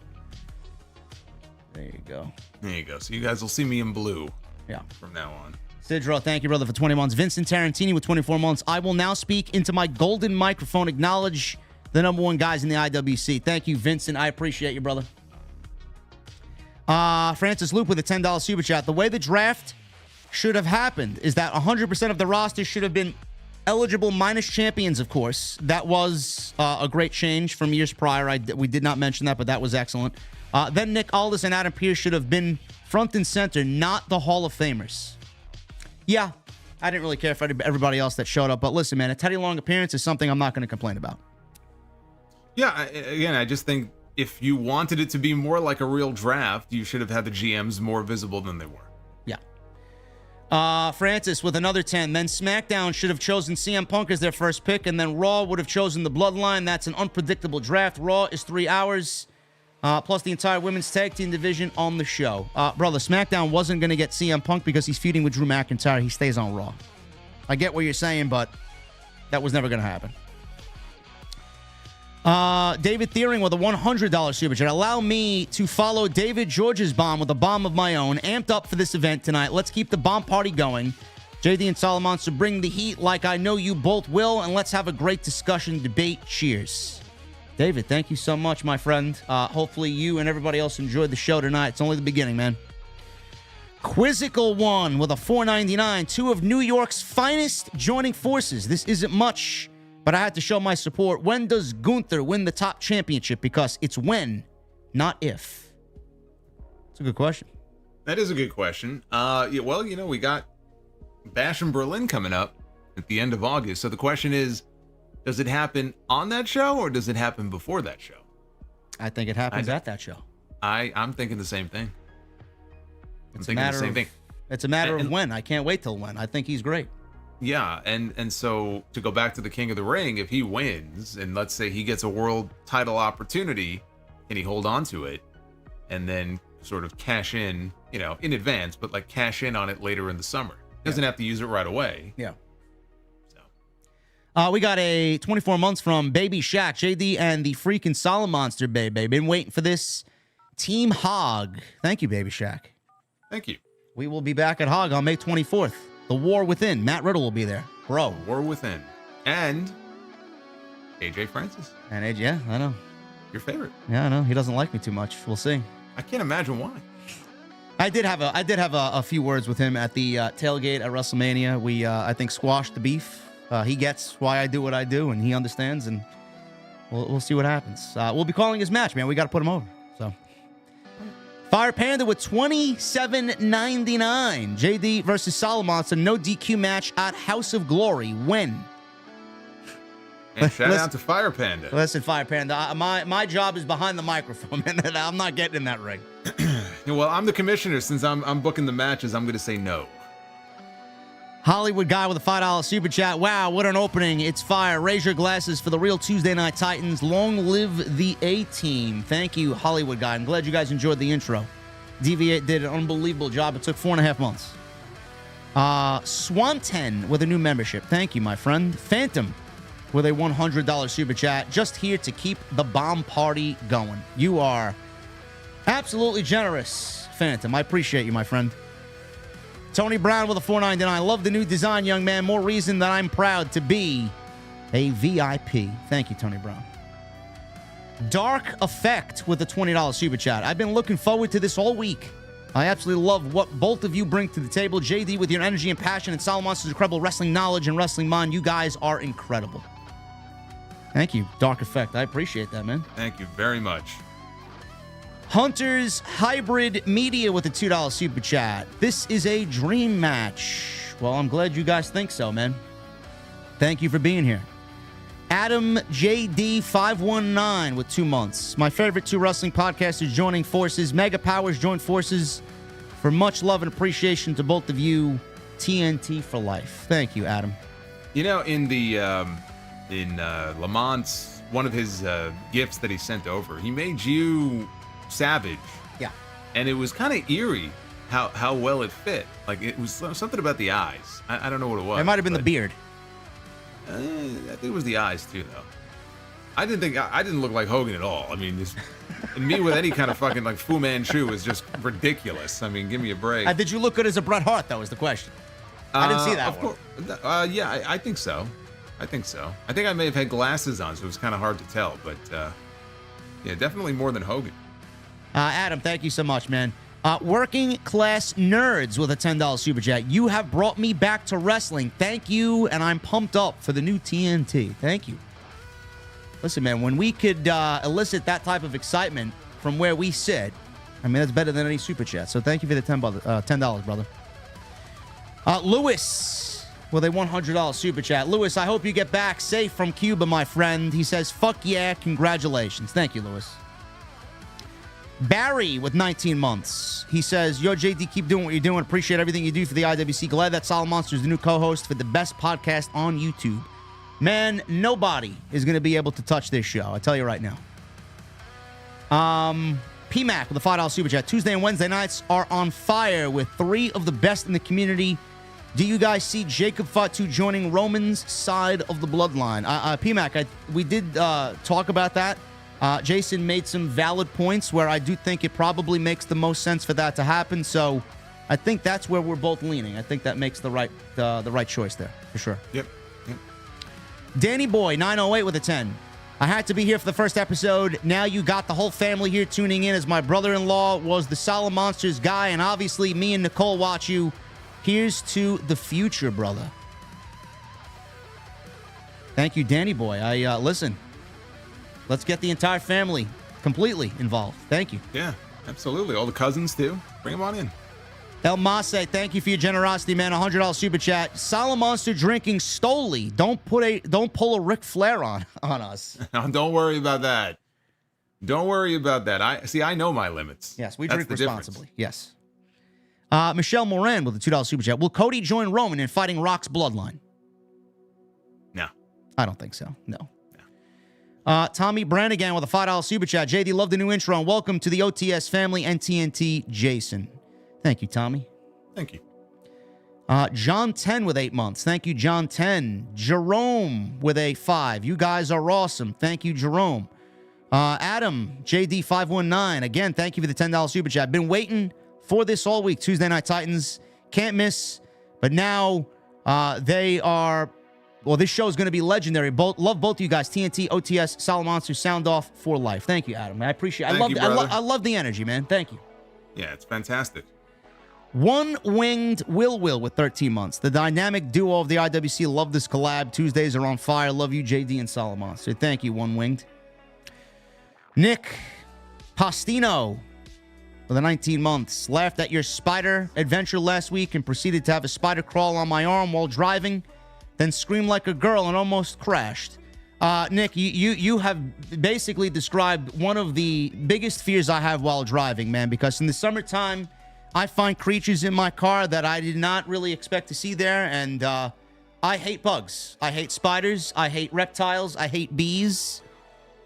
There you go. There you go. So you guys will see me in blue. Yeah. From now on. Sidro, thank you, brother, for 20 months. Vincent Tarantini with 24 months. I will now speak into my golden microphone. Acknowledge the #1 guys in the IWC. Thank you, Vincent. I appreciate you, brother. Francis Loop with a $10 super chat. The way the draft should have happened is that 100% of the roster should have been eligible minus champions, of course. That was a great change from years prior. We did not mention that, but that was excellent. Then Nick Aldis and Adam Pearce should have been front and center, not the Hall of Famers. Yeah, I didn't really care for everybody else that showed up. But listen, man, a Teddy Long appearance is something I'm not going to complain about. Yeah, I just think if you wanted it to be more like a real draft, you should have had the GMs more visible than they were. Yeah. Francis with another 10. Then SmackDown should have chosen CM Punk as their first pick, and then Raw would have chosen the Bloodline. That's an unpredictable draft. Raw is 3 hours, plus the entire women's tag team division on the show. Brother, SmackDown wasn't going to get CM Punk because he's feuding with Drew McIntyre. He stays on Raw. I get what you're saying, but that was never going to happen. David Thiering with a $100 super chat. Allow me to follow David George's bomb with a bomb of my own. Amped up for this event tonight. Let's keep the bomb party going. JD and Solomon, so bring the heat like I know you both will, and let's have a great discussion, debate. Cheers. David, thank you so much, my friend. Hopefully you and everybody else enjoyed the show tonight. It's only the beginning, man. Quizzical one with a $4.99. Two of New York's finest joining forces. This isn't much, but I had to show my support. When does Gunther win the top championship? Because it's when, not if. It's a good question. That is a good question. Yeah, well, you know, we got Bash in Berlin coming up at the end of August. So the question is, does it happen on that show or does it happen before that show? I think it happens at that show. I'm thinking the same thing. It's a matter of when. I can't wait till when. I think he's great. Yeah, and so to go back to the King of the Ring, if he wins, and let's say he gets a world title opportunity, can he hold on to it and then sort of cash in, you know, in advance, but like cash in on it later in the summer? Doesn't have to use it right away. Yeah. We got a 24 months from Baby Shaq, JD, and the freaking Solid Monster, baby. Been waiting for this. Team Hog. Thank you, Baby Shaq. Thank you. We will be back at Hog on May 24th. The War Within. Matt Riddle will be there. Bro. War Within. And AJ Francis. And AJ, yeah, I know. Your favorite. Yeah, I know. He doesn't like me too much. We'll see. I can't imagine why. I did have a few words with him at the tailgate at WrestleMania. We, I think, squashed the beef. He gets why I do what I do, and he understands, and we'll see what happens. We'll be calling his match, man. We got to put him over. So, Fire Panda with $27.99. JD versus Solomon. No DQ match at House of Glory. When? And shout out to Fire Panda. Listen, Fire Panda. My job is behind the microphone, man. I'm not getting in that ring. Well, I'm the commissioner. Since I'm booking the matches, I'm going to say no. Hollywood Guy with a $5 super chat. Wow, what an opening. It's fire. Raise your glasses for the real Tuesday Night Titans. Long live the A-Team. Thank you, Hollywood Guy. I'm glad you guys enjoyed the intro. DV8 did an unbelievable job. It took 4.5 months. Swanton with a new membership. Thank you, my friend. Phantom with a $100 super chat. Just here to keep the bomb party going. You are absolutely generous, Phantom. I appreciate you, my friend. Tony Brown with a $4.99. Love the new design, young man. More reason that I'm proud to be a VIP. Thank you, Tony Brown. Dark Effect with a $20 super chat. I've been looking forward to this all week. I absolutely love what both of you bring to the table. JD with your energy and passion, and Solomon's incredible wrestling knowledge and wrestling mind. You guys are incredible. Thank you, Dark Effect. I appreciate that, man. Thank you very much. Hunter's Hybrid Media with a $2 super chat. This is a dream match. Well, I'm glad you guys think so, man. Thank you for being here. Adam JD519 with 2 months. My favorite two wrestling podcasters joining forces. Mega Powers joined forces. For much love and appreciation to both of you. TNT for life. Thank you, Adam. You know, in the Lamont's, one of his gifts that he sent over, he made you Savage. Yeah. And it was kind of eerie how well it fit. Like, it was something about the eyes. I don't know what it was. It might have been the beard. I think it was the eyes too, though. I didn't look like Hogan at all. I mean, and me with any kind of fucking like Fu Manchu is just ridiculous. I mean, give me a break. Did you look good as a Bret Hart, though, is the question. I didn't see that of one. Course. Yeah, I think so. I think I may have had glasses on, so it was kind of hard to tell. But yeah, definitely more than Hogan. Adam, thank you so much, man. Working Class Nerds with a $10 super chat. You have brought me back to wrestling. Thank you, and I'm pumped up for the new TNT. Thank you. Listen, man, when we could elicit that type of excitement from where we sit, I mean, that's better than any super chat. So thank you for the $10, brother. Lewis with a $100 super chat. Lewis, I hope you get back safe from Cuba, my friend. He says, fuck yeah, congratulations. Thank you, Lewis. Barry with 19 months. He says, yo, JD, keep doing what you're doing. Appreciate everything you do for the IWC. Glad that Solid Monster is the new co-host for the best podcast on YouTube. Man, nobody is going to be able to touch this show. I tell you right now. PMAC with a $5 super chat. Tuesday and Wednesday nights are on fire with 3 of the best in the community Do you guys see Jacob Fatu joining Roman's side of the bloodline? PMAC, we did talk about that. Jason made some valid points where I do think it probably makes the most sense for that to happen. So I think that's where we're both leaning. I think that makes the right choice there, for sure. Yep. Danny Boy, 908 with a 10. I had to be here for the first episode. Now you got the whole family here tuning in as my brother-in-law was the Solid Monsters guy, and obviously me and Nicole watch you. Here's to the future, brother. Thank you, Danny Boy. Listen, let's get the entire family completely involved. Thank you. Yeah, absolutely. All the cousins, too. Bring them on in. El Mase, thank you for your generosity, man. $100 super chat. Solid Monster drinking Stoli. Don't pull a Ric Flair on us. Don't worry about that. Don't worry about that. I know my limits. Yes, we drink responsibly. Yes. Michelle Moran with a $2 super chat. Will Cody join Roman in fighting Rock's bloodline? No. I don't think so. No. Tommy Brannigan with a $5 super chat. JD, love the new intro and welcome to the OTS family and TNT Jason. Thank you, Tommy. Thank you. John 10 with 8 months. Thank you, John 10. Jerome with a 5. You guys are awesome. Thank you, Jerome. Adam, JD519. Again, thank you for the $10 super chat. Been waiting for this all week. Tuesday Night Titans. Can't miss. But now they are... Well, this show is going to be legendary. Love both of you guys. TNT, OTS, Solid Monster, sound off for life. Thank you, Adam. I appreciate it. I love the energy, man. Thank you. Yeah, it's fantastic. One-Winged Will with 13 months. The dynamic duo of the IWC. Love this collab. Tuesdays are on fire. Love you, JD and Solid Monster. Thank you, One-Winged. Nick Postino for the 19 months. Laughed at your spider adventure last week and proceeded to have a spider crawl on my arm while driving, then screamed like a girl and almost crashed. Nick, you have basically described one of the biggest fears I have while driving, man, because in the summertime, I find creatures in my car that I did not really expect to see there, and I hate bugs. I hate spiders. I hate reptiles. I hate bees.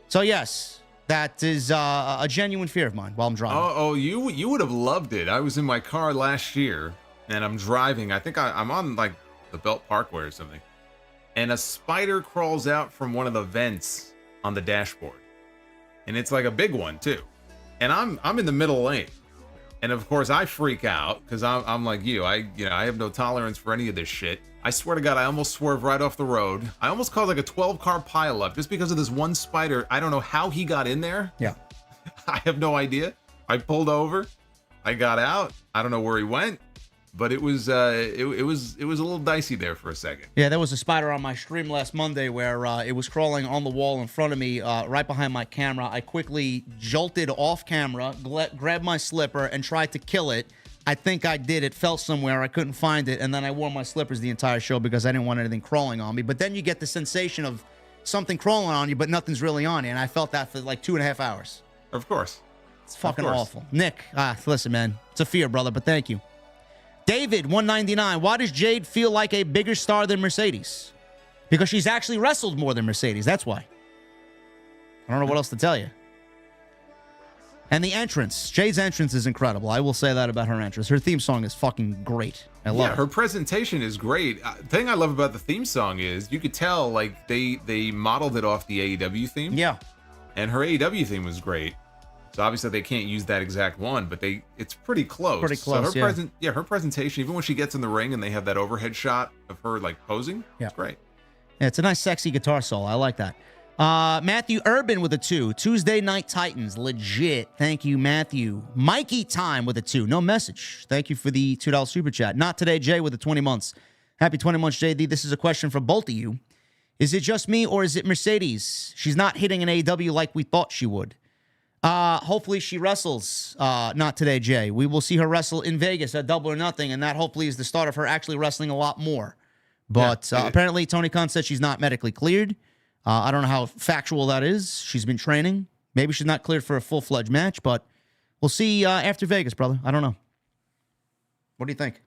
So, yes, that is a genuine fear of mine while I'm driving. You would have loved it. I was in my car last year, and I'm driving. I think I'm on, like, the Belt Parkway or something. And a spider crawls out from one of the vents on the dashboard. And it's like a big one, too. And I'm in the middle lane. And of course I freak out because I'm like you. I have no tolerance for any of this shit. I swear to God, I almost swerved right off the road. I almost caused like a 12-car pileup just because of this one spider. I don't know how he got in there. Yeah. I have no idea. I pulled over. I got out. I don't know where he went. But it was a little dicey there for a second. Yeah, there was a spider on my stream last Monday where it was crawling on the wall in front of me, right behind my camera. I quickly jolted off camera, grabbed my slipper, and tried to kill it. I think I did. It fell somewhere. I couldn't find it, and then I wore my slippers the entire show because I didn't want anything crawling on me. But then you get the sensation of something crawling on you, but nothing's really on you, and I felt that for like 2.5 hours. Of course. It's fucking awful. Nick, listen, man. It's a fear, brother, but thank you. David, 199. Why does Jade feel like a bigger star than Mercedes? Because she's actually wrestled more than Mercedes. That's why. I don't know what else to tell you. And the entrance. Jade's entrance is incredible. I will say that about her entrance. Her theme song is fucking great. I love it. Her presentation is great. The thing I love about the theme song is you could tell like they modeled it off the AEW theme. Yeah. And her AEW theme was great. So obviously they can't use that exact one, but it's pretty close. Pretty close, so her presentation, even when she gets in the ring and they have that overhead shot of her like posing, it's great. Yeah, it's a nice sexy guitar solo. I like that. Matthew Urban with a 2. Tuesday Night Titans, legit. Thank you, Matthew. Mikey Time with a 2. No message. Thank you for the $2 super chat. Not today, Jay with the 20 months. Happy 20 months, JD. This is a question for both of you. Is it just me or is it Mercedes? She's not hitting an AEW like we thought she would. Hopefully she wrestles, not today, Jay. We will see her wrestle in Vegas at Double or Nothing, and that hopefully is the start of her actually wrestling a lot more. But apparently Tony Khan said she's not medically cleared. I don't know how factual that is. She's been training. Maybe she's not cleared for a full-fledged match, but we'll see after Vegas, brother. I don't know. What do you think?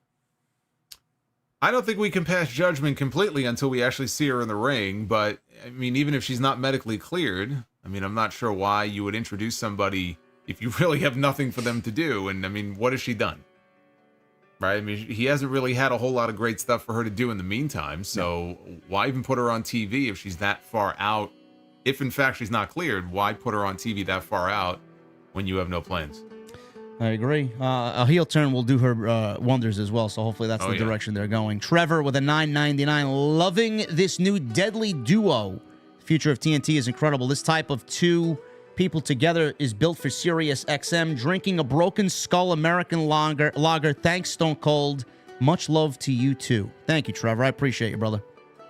I don't think we can pass judgment completely until we actually see her in the ring, but, I mean, even if she's not medically cleared, I mean, I'm not sure why you would introduce somebody if you really have nothing for them to do, and, I mean, what has she done? right? I mean, he hasn't really had a whole lot of great stuff for her to do in the meantime. So why even put her on TV if she's that far out? If in fact she's not cleared, why put her on TV that far out when you have no plans? I agree. A heel turn will do her wonders as well, so hopefully that's the direction they're going. Trevor with a $9.99. Loving this new deadly duo. The future of TNT is incredible. This type of two people together is built for Sirius XM. Drinking a Broken Skull American lager. Thanks, Stone Cold. Much love to you, too. Thank you, Trevor. I appreciate you, brother.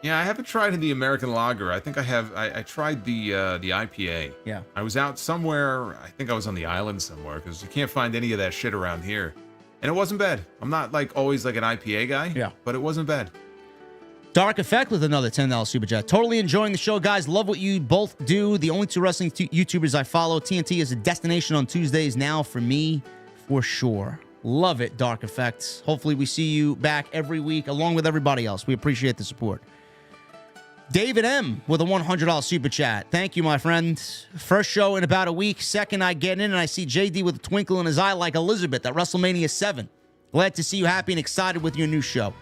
Yeah, I haven't tried the American lager. I think I have. I tried the IPA. Yeah. I was out somewhere. I think I was on the island somewhere because you can't find any of that shit around here. And it wasn't bad. I'm not always an IPA guy. Yeah. But it wasn't bad. Dark Effect with another $10 super chat. Totally enjoying the show, guys. Love what you both do. The only two wrestling YouTubers I follow. TNT is a destination on Tuesdays now for me, for sure. Love it, Dark Effect. Hopefully we see you back every week along with everybody else. We appreciate the support. David M. with a $100 super chat. Thank you, my friend. First show in about a week. Second, I get in and I see JD with a twinkle in his eye like Elizabeth at WrestleMania 7. Glad to see you happy and excited with your new show.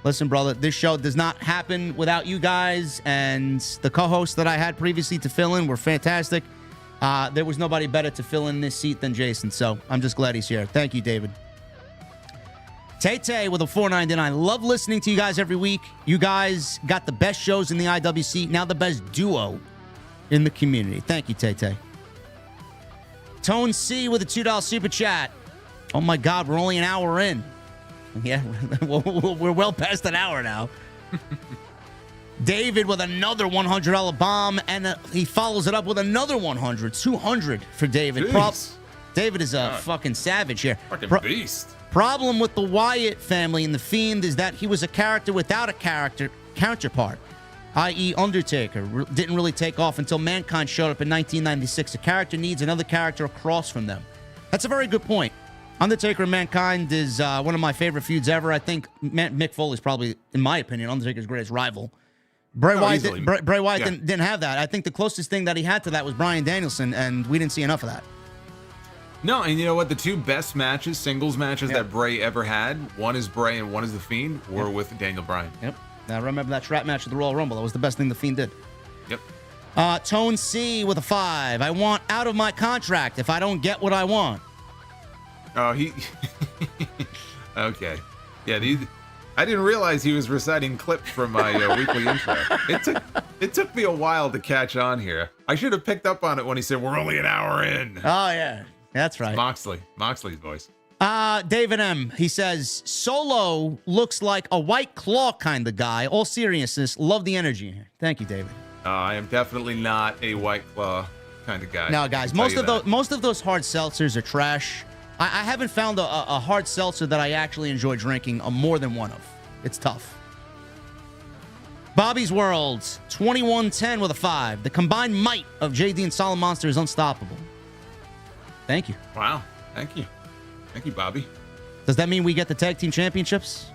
Listen, brother, this show does not happen without you guys, and the co-hosts that I had previously to fill in were fantastic. There was nobody better to fill in this seat than Jason, so I'm just glad he's here. Thank you, David. Tay with a $4.99. Love listening to you guys every week. You guys got the best shows in the IWC, now the best duo in the community. Thank you, Tay. Tone C with a $2 super chat. Oh my God, we're only an hour in. Yeah, we're well past an hour now. David with another $100 bomb, and he follows it up with another 100. 200 for David. David is a fucking savage here. Fucking beast. Problem with the Wyatt family and The Fiend is that he was a character without a character counterpart, i.e. Undertaker. Didn't really take off until Mankind showed up in 1996. A character needs another character across from them. That's a very good point. Undertaker and Mankind is one of my favorite feuds ever. I think Mick Foley's probably, in my opinion, Undertaker's greatest rival. Bray Wyatt didn't have that. I think the closest thing that he had to that was Bryan Danielson, and we didn't see enough of that. No, and you know what? The two best matches, singles matches that Bray ever had, one is Bray and one is The Fiend, were with Daniel Bryan. Yep. Now, remember that strap match at the Royal Rumble. That was the best thing The Fiend did. Yep. Tone C with a 5. I want out of my contract if I don't get what I want. Oh, he... Okay. Yeah, I didn't realize he was reciting clips from my weekly intro. It took me a while to catch on here. I should have picked up on it when he said, we're only an hour in. Oh, yeah. That's right. Moxley's voice. David M. He says, Solo looks like a White Claw kind of guy. All seriousness, love the energy here. Thank you, David. I am definitely not a White Claw kind of guy. No, guys, most of those hard seltzers are trash. I haven't found a hard seltzer that I actually enjoy drinking more than one of. It's tough. Bobby's World, 2110 with a 5. The combined might of JD and Solid Monster is unstoppable. Thank you. Wow. Thank you, Bobby. Does that mean we get the tag team championships?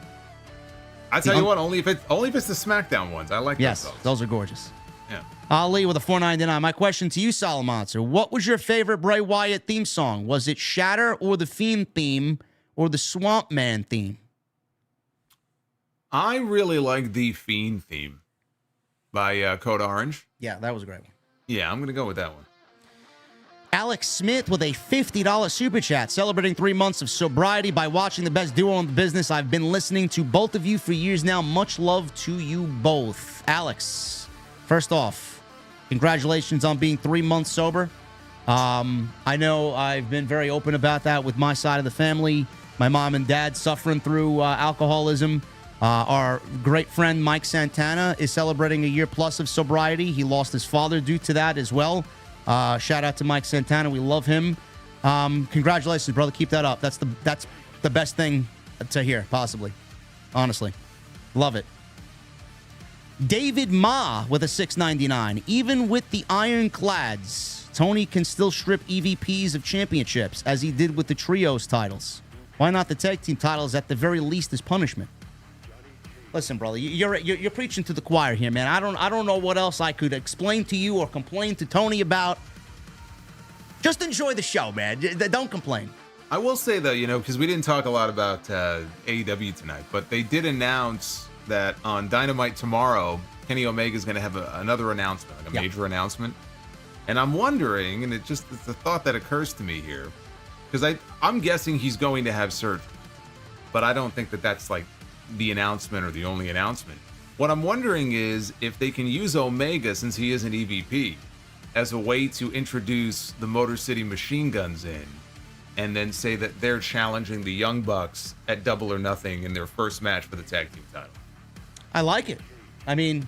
I tell you what, only if it's the SmackDown ones. I like those. Those are gorgeous. Yeah. Ali with a $4.99. My question to you, Solid Monster: what was your favorite Bray Wyatt theme song? Was it Shatter or the Fiend theme or the Swamp Man theme? I really like the Fiend theme by Code Orange. Yeah, that was a great one. Yeah, I'm gonna go with that one. Alex Smith with a $50 super chat, celebrating 3 months of sobriety by watching the best duo in the business. I've been listening to both of you for years now. Much love to you both. Alex, first off, congratulations on being 3 months sober. I know I've been very open about that with my side of the family. My mom and dad suffering through alcoholism. Our great friend Mike Santana is celebrating a year plus of sobriety. He lost his father due to that as well. Shout out to Mike Santana. We love him. Congratulations, brother. Keep that up. That's the best thing to hear, possibly. Honestly. Love it. David Ma with a $6.99. Even with the ironclads, Tony can still strip EVPs of championships, as he did with the trios titles. Why not the tag team titles at the very least as punishment? Listen, brother, you're preaching to the choir here, man. I don't know what else I could explain to you or complain to Tony about. Just enjoy the show, man. Don't complain. I will say though, because we didn't talk a lot about AEW tonight, but they did announce that on Dynamite tomorrow, Kenny Omega is going to have another announcement, like a major announcement. And I'm wondering, and it's a thought that occurs to me here, because I'm guessing he's going to have surgery, but I don't think that that's like the announcement or the only announcement. What I'm wondering is if they can use Omega, since he is an EVP, as a way to introduce the Motor City Machine Guns in, and then say that they're challenging the Young Bucks at Double or Nothing in their first match for the tag team title. I like it. I mean,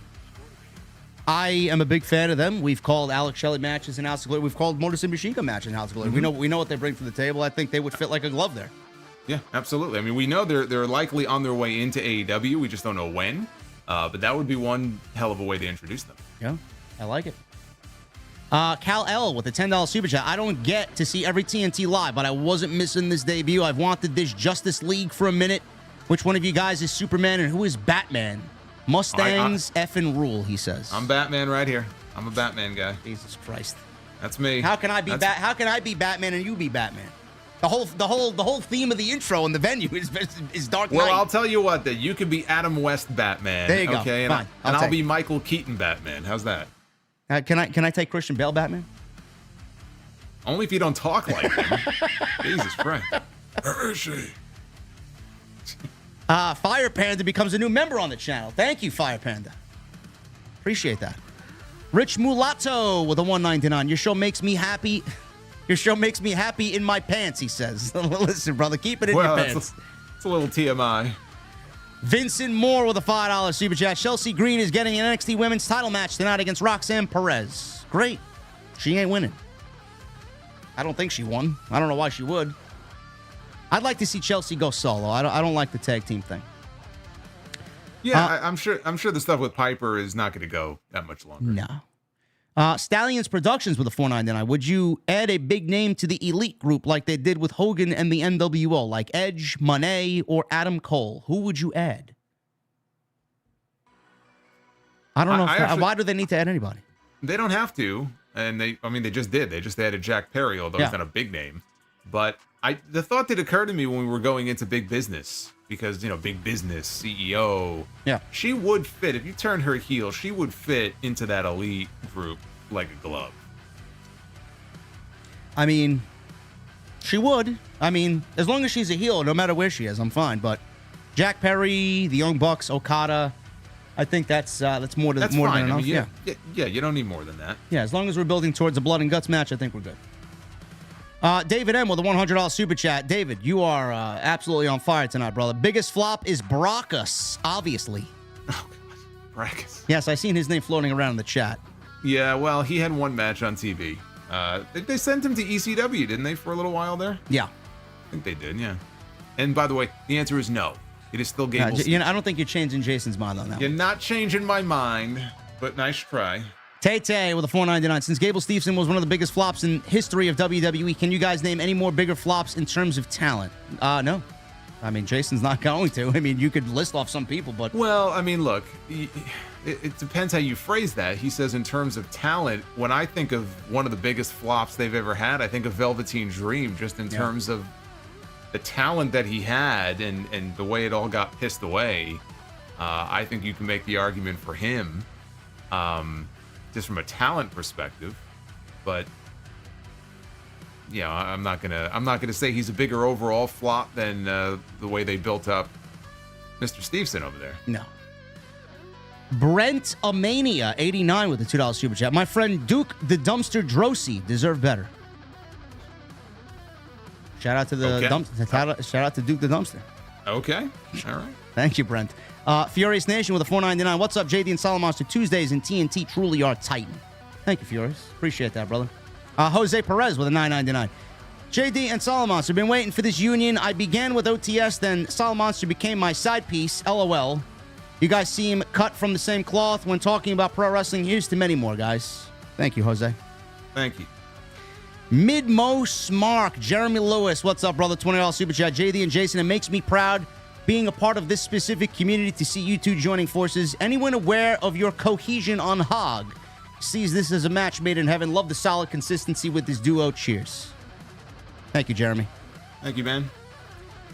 I am a big fan of them. We've called Alex Shelley matches in House of Glory. We've called Motor City Machine Gun matches in House of Glory. Mm-hmm. We know what they bring to the table. I think they would fit like a glove there. Yeah, absolutely. I mean, we know they're likely on their way into AEW. We just don't know when. But that would be one hell of a way to introduce them. Yeah, I like it. Cal L with a $10 super chat. I don't get to see every TNT live, but I wasn't missing this debut. I've wanted this Justice League for a minute. Which one of you guys is Superman and who is Batman? Mustangs effing rule, he says. I'm Batman right here. I'm a Batman guy. Jesus Christ. That's me. How can I be How can I be Batman and you be Batman? The whole theme of the intro and the venue is Dark Knight. Well, I'll tell you what, that you could be Adam West Batman. There you go. Okay, Fine. and I'll be Michael Keaton Batman. How's that? Can I take Christian Bale Batman? Only if you don't talk like him. Jesus Christ. Where is she? Fire Panda becomes a new member on the channel. Thank you, Fire Panda. Appreciate that. Rich Mulatto with a $1.99. Your show makes me happy. Your show makes me happy in my pants, he says. Listen, brother, keep it in your pants. It's a little TMI. Vincent Moore with a $5 super chat. Chelsea Green is getting an NXT Women's title match tonight against Roxanne Perez. Great. She ain't winning. I don't think she won. I don't know why she would. I'd like to see Chelsea go solo. I don't like the tag team thing. Yeah, I'm sure the stuff with Piper is not going to go that much longer. No. Stallions Productions with a $4.99. Would you add a big name to the Elite group like they did with Hogan and the NWO, like Edge, Monet, or Adam Cole? Who would you add? I don't know. Why do they need to add anybody? They don't have to, and they just did. They just added Jack Perry, although he's not a big name. But the thought did occur to me when we were going into big business, because big business CEO. Yeah, she would fit if you turned her heel. She would fit into that Elite group like a glove. I mean, she would. I mean, as long as she's a heel, no matter where she is, I'm fine. But Jack Perry, the Young Bucks, Okada, I think that's more than enough. I mean, yeah, you don't need more than that. Yeah, as long as we're building towards a blood and guts match, I think we're good. David M with a $100 super chat. David, you are absolutely on fire tonight, brother. Biggest flop is Brackus, obviously. Oh, God. Brackus. Yes, I seen his name floating around in the chat. Yeah, well, he had one match on TV. They sent him to ECW, didn't they, for a little while there? Yeah. I think they did, yeah. And by the way, the answer is no. It is still Gable Steveson. I don't think you're changing Jason's mind on that. You're not changing my mind, but nice try. Tay with a $4.99. Since Gable Steveson was one of the biggest flops in history of WWE, can you guys name any more bigger flops in terms of talent? No. I mean, Jason's not going to. I mean, you could list off some people, but... Well, I mean, look, it depends how you phrase that. He says in terms of talent, when I think of one of the biggest flops they've ever had, I think of Velveteen Dream, just in terms of the talent that he had and the way it all got pissed away. I think you can make the argument for him. Just from a talent perspective, but I'm not gonna say he's a bigger overall flop than the way they built up Mr. Steveson over there. No. Brent Amania 89 with a $2 super chat. My friend Duke the Dumpster Drosy deserved better. Shout out to the shout out to Duke the Dumpster. Okay, all right. Thank you, Brent. Furious Nation with a $4.99. What's up, JD and Salamonster? Tuesdays in TNT truly are Titan. Thank you, Furious. Appreciate that, brother. Jose Perez with a $9.99. JD and Salamonster, been waiting for this union. I began with OTS, then Salamonster became my side piece. LOL. You guys seem cut from the same cloth when talking about pro wrestling. Here's to many more, guys. Thank you, Jose. Thank you. Midmo Smark, Jeremy Lewis. What's up, brother? $20 super chat. JD and Jason, it makes me proud being a part of this specific community to see you two joining forces. Anyone aware of your cohesion on Hog sees this as a match made in heaven. Love the solid consistency with this duo. Cheers. Thank you, Jeremy. Thank you, man.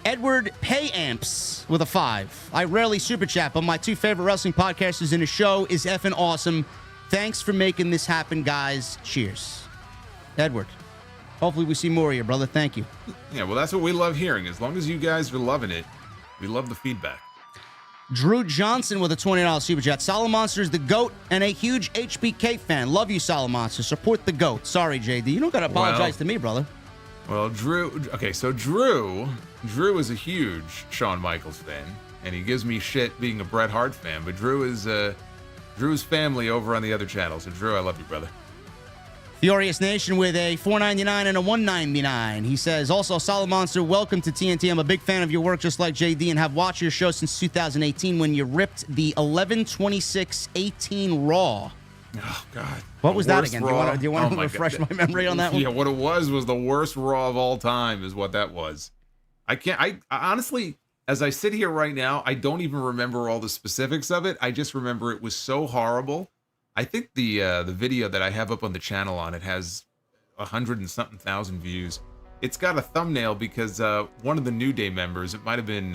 Edward Payamps with a 5. I rarely super chat, but my 2 favorite wrestling podcasters in the show is effing awesome. Thanks for making this happen, guys. Cheers. Edward. Hopefully we see more of you, brother. Thank you. Yeah, well, that's what we love hearing. As long as you guys are loving it, we love the feedback. Drew Johnson with a $20 super chat. Monster is the GOAT and a huge HBK fan. Love you, Monster. Support the GOAT. Sorry, JD. You don't got to apologize to me, brother. Well, Drew... Okay, so Drew is a huge Shawn Michaels fan, and he gives me shit being a Bret Hart fan, but Drew is Drew's family over on the other channel. So, Drew, I love you, brother. Furious Nation with a $4.99 and a $1.99. He says, also, Monster, welcome to TNT. I'm a big fan of your work, just like JD, and have watched your show since 2018 when you ripped the 11/26/18 Raw. Oh, God. What was that again? Raw. Do you want to refresh my memory on that one? Yeah, what it was the worst Raw of all time is what that was. I honestly, as I sit here right now, I don't even remember all the specifics of it. I just remember it was so horrible. I think the video that I have up on the channel on it has 100 and something thousand views. It's got a thumbnail because one of the New Day members, it might have been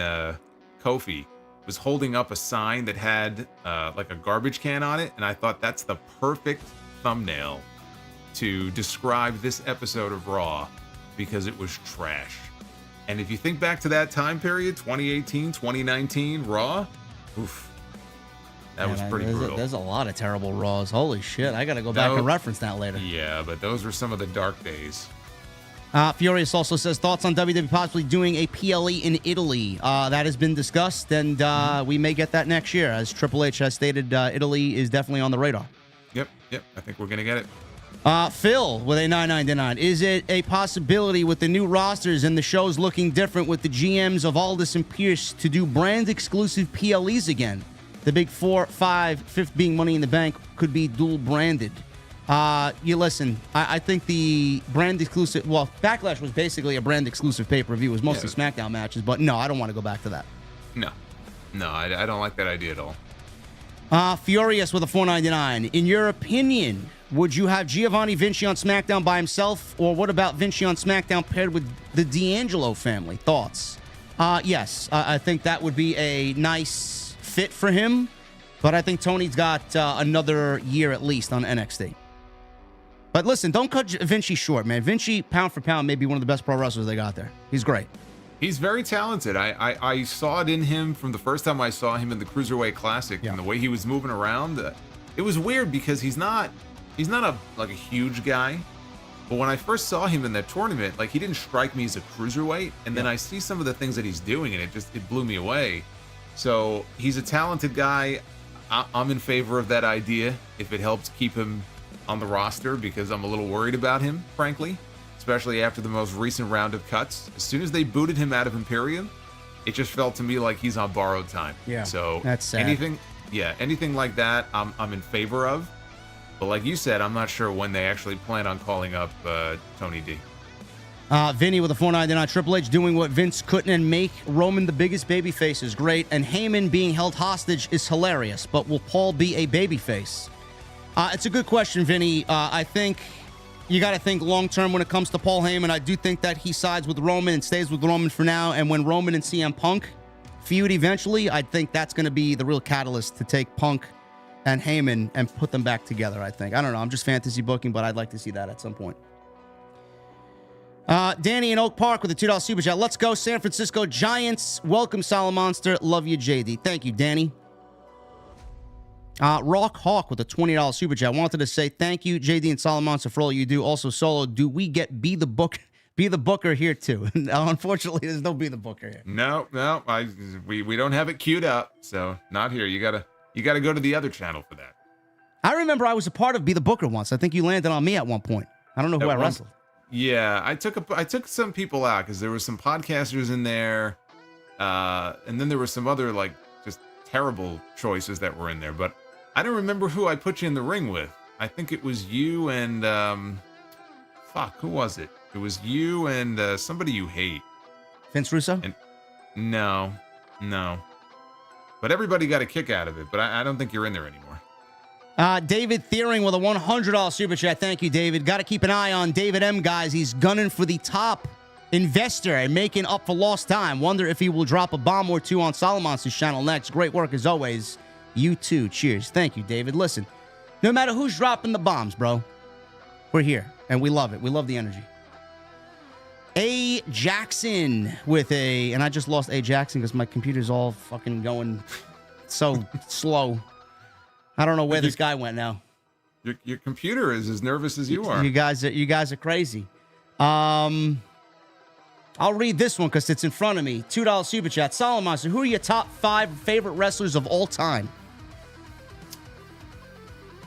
Kofi, was holding up a sign that had like a garbage can on it, and I thought that's the perfect thumbnail to describe this episode of Raw because it was trash. And if you think back to that time period, 2018, 2019, Raw, oof, that was pretty brutal. There's a lot of terrible Raws. Holy shit, I got to go back and reference that later. Yeah, but those were some of the dark days. Furious also says, thoughts on WWE possibly doing a PLE in Italy. That has been discussed, and we may get that next year. As Triple H has stated, Italy is definitely on the radar. Yep, I think we're going to get it. Phil with a $9.99. Is it a possibility with the new rosters and the shows looking different with the GMs of Aldis and Pierce to do brand-exclusive PLEs again? The big 4, 5, 5th being Money in the Bank could be dual-branded. You listen, I think the brand exclusive, well, Backlash was basically a brand exclusive pay-per-view. It was mostly SmackDown matches, but no, I don't want to go back to that. No, I don't like that idea at all. Furious with a $4.99. In your opinion, would you have Giovanni Vinci on SmackDown by himself, or what about Vinci on SmackDown paired with the D'Angelo family? Thoughts? Yes, I think that would be a nice fit for him, but I think Tony's got another year at least on NXT. But listen, don't cut Vinci short, man. Vinci, pound for pound, may be one of the best pro wrestlers they got there. He's great. He's very talented. I saw it in him from the first time I saw him in the Cruiserweight Classic, and the way he was moving around. It was weird because he's not a huge guy, but when I first saw him in that tournament, like, he didn't strike me as a cruiserweight, and then I see some of the things that he's doing, and it blew me away. So he's a talented guy. I'm in favor of that idea if it helps keep him on the roster, because I'm a little worried about him, frankly, especially after the most recent round of cuts. As soon as they booted him out of Imperium, it just felt to me like he's on borrowed time. Yeah, so that's sad. Anything like that, I'm in favor of. But like you said, I'm not sure when they actually plan on calling up Tony D. Vinny with a $4.99. Triple H doing what Vince couldn't and make Roman the biggest babyface is great, and Heyman being held hostage is hilarious. But will Paul be a babyface? It's a good question, Vinny. I think you got to think long-term when it comes to Paul Heyman. I do think that he sides with Roman and stays with Roman for now. And when Roman and CM Punk feud eventually, I think that's going to be the real catalyst to take Punk and Heyman and put them back together, I think. I don't know. I'm just fantasy booking, but I'd like to see that at some point. Danny in Oak Park with a $2 super chat. Let's go, San Francisco Giants. Welcome, Monster. Love you, JD. Thank you, Danny. Rock Hawk with a $20 super chat. Wanted to say thank you, JD and Monster, for all you do. Also, Solo, do we get Be the Booker here too? No, unfortunately, there's no Be the Booker here. No, we don't have it queued up, so not here. You gotta go to the other channel for that. I remember I was a part of Be the Booker once. I think you landed on me at one point. I don't know who I wrestled. Yeah, I took some people out because there were some podcasters in there, and then there were some other like just terrible choices that were in there, but I don't remember who I put you in the ring with. I think it was you and who was it? It was you and somebody you hate. Vince Russo? No. But everybody got a kick out of it, but I don't think you're in there anymore. David Thiering with a $100 super chat. Thank you, David. Got to keep an eye on David M, guys. He's gunning for the top Investor and making up for lost time. Wonder if he will drop a bomb or two on Solomon's channel next. Great work as always. You too. Cheers. Thank you, David. Listen, no matter who's dropping the bombs, bro, we're here and we love it. We love the energy. A. Jackson with a, and I just lost A. Jackson because my computer's all fucking going so slow. I don't know where this guy went now. Your computer is as nervous as you are. You guys are crazy. I'll read this one because it's in front of me. $2 super chat. Solomon, who are your top 5 favorite wrestlers of all time?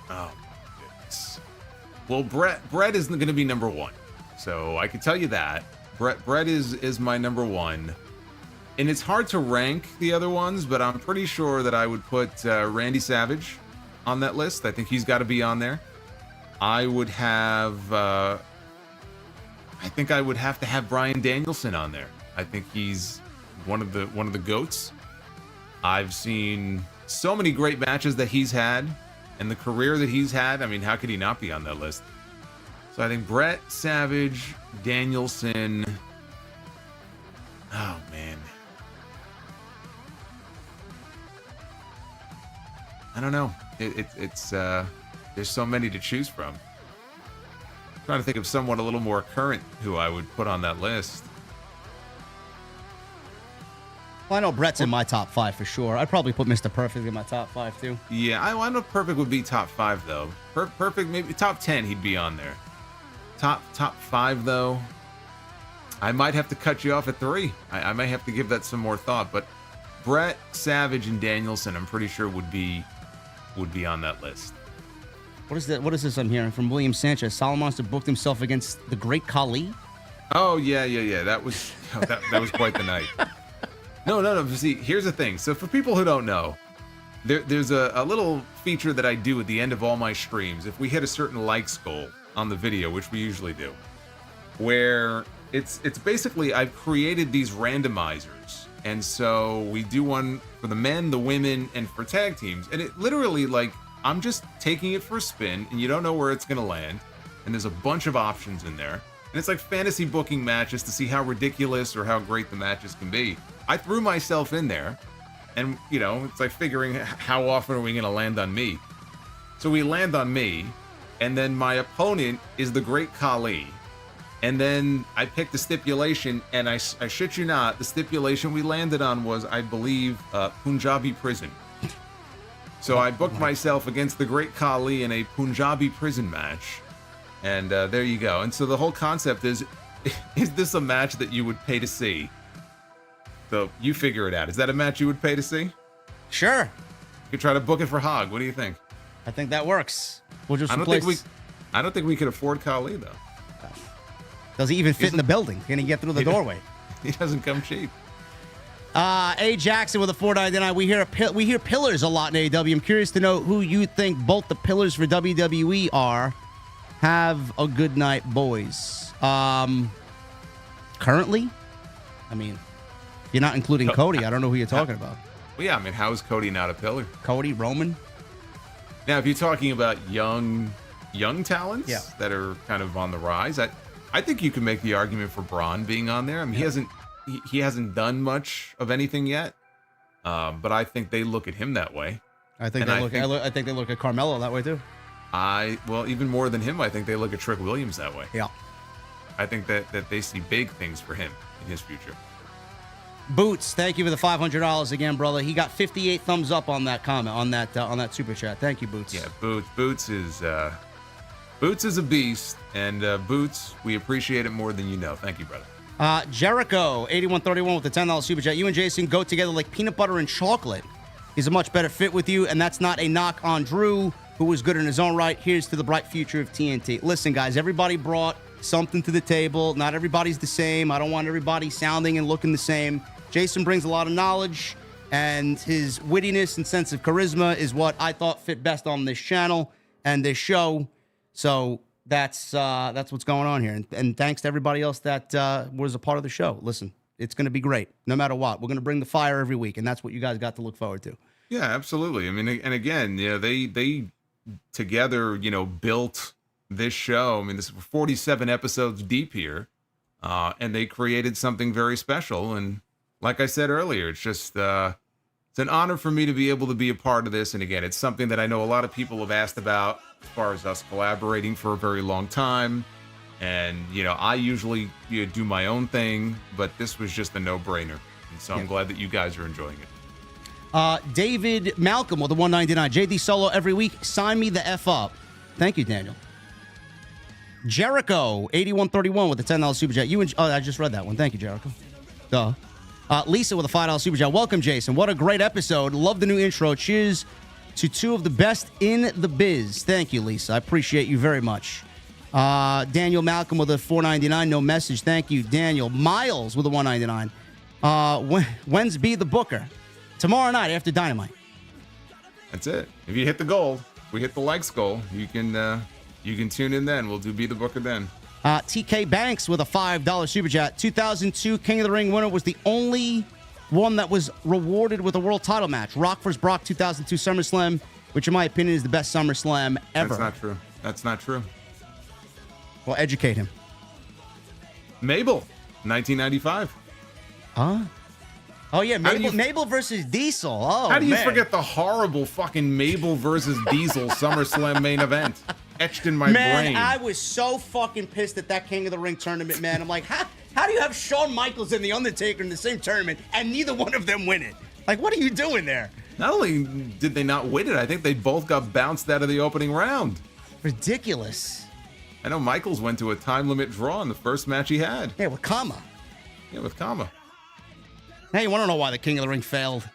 Oh my goodness. Well, Brett is going to be number 1, so I can tell you that. Brett is my number 1, and it's hard to rank the other ones, but I'm pretty sure that I would put Randy Savage on that list. I think he's got to be on there. I would have. I think I would have to have Bryan Danielson on there. I think he's one of the GOATs. I've seen so many great matches that he's had, and the career that he's had. I mean, how could he not be on that list? So I think Brett, Savage, Danielson. Oh man, I don't know. It's there's so many to choose from. I'm trying to think of someone a little more current who I would put on that list. Well, I know Brett's in my top 5 for sure. I'd probably put Mr. Perfect in my top 5 too. Yeah, I know Perfect would be top 5 though. Perfect, maybe top 10 he'd be on there. Top 5 though. I might have to cut you off at 3. I might have to give that some more thought. But Brett, Savage, and Danielson, I'm pretty sure would be on that list. What is that? What is this I'm hearing from William Sanchez? Solomon booked himself against the Great Khali. Oh yeah. That was quite the night. No. See, here's the thing. So for people who don't know, there's a little feature that I do at the end of all my streams. If we hit a certain likes goal on the video, which we usually do, where it's basically I've created these randomizers, and so we do one for the men, the women, and for tag teams, and it literally like I'm just taking it for a spin, and you don't know where it's gonna land, and there's a bunch of options in there, and it's like fantasy booking matches to see how ridiculous or how great the matches can be. I threw myself in there, and it's like figuring how often are we gonna land on me. So we land on me, and then my opponent is the Great Khali. And then I picked the stipulation, and I shit you not, the stipulation we landed on was, I believe, Punjabi prison. So I booked myself against the Great Khali in a Punjabi prison match. And there you go. And so the whole concept is this a match that you would pay to see? So you figure it out. Is that a match you would pay to see? Sure. You could try to book it for Hog. What do you think? I think that works. We'll just I don't think we could afford Khali, though. Does he even fit in the building? Can he get through the doorway? He doesn't come cheap. A. Jackson with a $4.99. We hear pillars a lot in AEW. I'm curious to know who you think both the pillars for WWE are. Have a good night, boys. Currently, I mean, if you're not including Cody, I don't know who you're talking about. Well, yeah, I mean, how is Cody not a pillar? Cody, Roman. Now, if you're talking about young talents that are kind of on the rise, I think you can make the argument for Braun being on there. I mean, he hasn't done much of anything yet, but I think they look at him that way. I think they look at Carmelo that way too. Well, even more than him, I think they look at Trick Williams that way. Yeah. I think that they see big things for him in his future. Boots, thank you for the $500 again, brother. He got 58 thumbs up on that comment on that super chat. Thank you, Boots. Yeah, Boots is a beast, and Boots, we appreciate it more than you know. Thank you, brother. Jericho, 8131 with the $10 super chat. You and Jason go together like peanut butter and chocolate. He's a much better fit with you, and that's not a knock on Drew, who was good in his own right. Here's to the bright future of TNT. Listen, guys, everybody brought something to the table. Not everybody's the same. I don't want everybody sounding and looking the same. Jason brings a lot of knowledge, and his wittiness and sense of charisma is what I thought fit best on this channel and this show. So that's what's going on here. And thanks to everybody else that was a part of the show. Listen, it's going to be great no matter what. We're going to bring the fire every week, and that's what you guys got to look forward to. Yeah, absolutely. I mean, and again, they together, built this show. I mean, this is 47 episodes deep here. and they created something very special. And like I said earlier, it's just it's an honor for me to be able to be a part of this. And again, it's something that I know a lot of people have asked about as far as us collaborating for a very long time. And, you know, I usually do my own thing, but this was just a no-brainer. And so I'm glad that you guys are enjoying it. David Malcolm with the 199. JD Solo every week. Sign me the F up. Thank you, Daniel. Jericho, 8131 with the $10 super chat. I just read that one. Thank you, Jericho. Duh. Lisa with a $5 super chat. Welcome, Jason. What a great episode. Love the new intro. Cheers to two of the best in the biz. Thank you, Lisa. I appreciate you very much. Daniel Malcolm with a $4.99. No message. Thank you, Daniel. Miles with a $1.99. When's Be the Booker? Tomorrow night after Dynamite. That's it. If you hit the goal, we hit the likes goal. You can tune in then. We'll do Be the Booker then. TK Banks with a $5 super chat. 2002 King of the Ring winner was the only one that was rewarded with a world title match. Rock vs. Brock 2002 SummerSlam, which in my opinion is the best SummerSlam ever. That's not true. Well, educate him. Mabel, 1995. Huh? Oh, yeah, Mabel versus Diesel. Oh, how do you forget the horrible fucking Mabel versus Diesel SummerSlam main event? Etched in my brain. I was so fucking pissed at that King of the Ring tournament, man. I'm like, how do you have Shawn Michaels and The Undertaker in the same tournament and neither one of them win it? Like, what are you doing there? Not only did they not win it, I think they both got bounced out of the opening round. Ridiculous. I know Michaels went to a time limit draw in the first match he had. Yeah, with Kama. Yeah, with Kama. Hey, you want to know why the King of the Ring failed?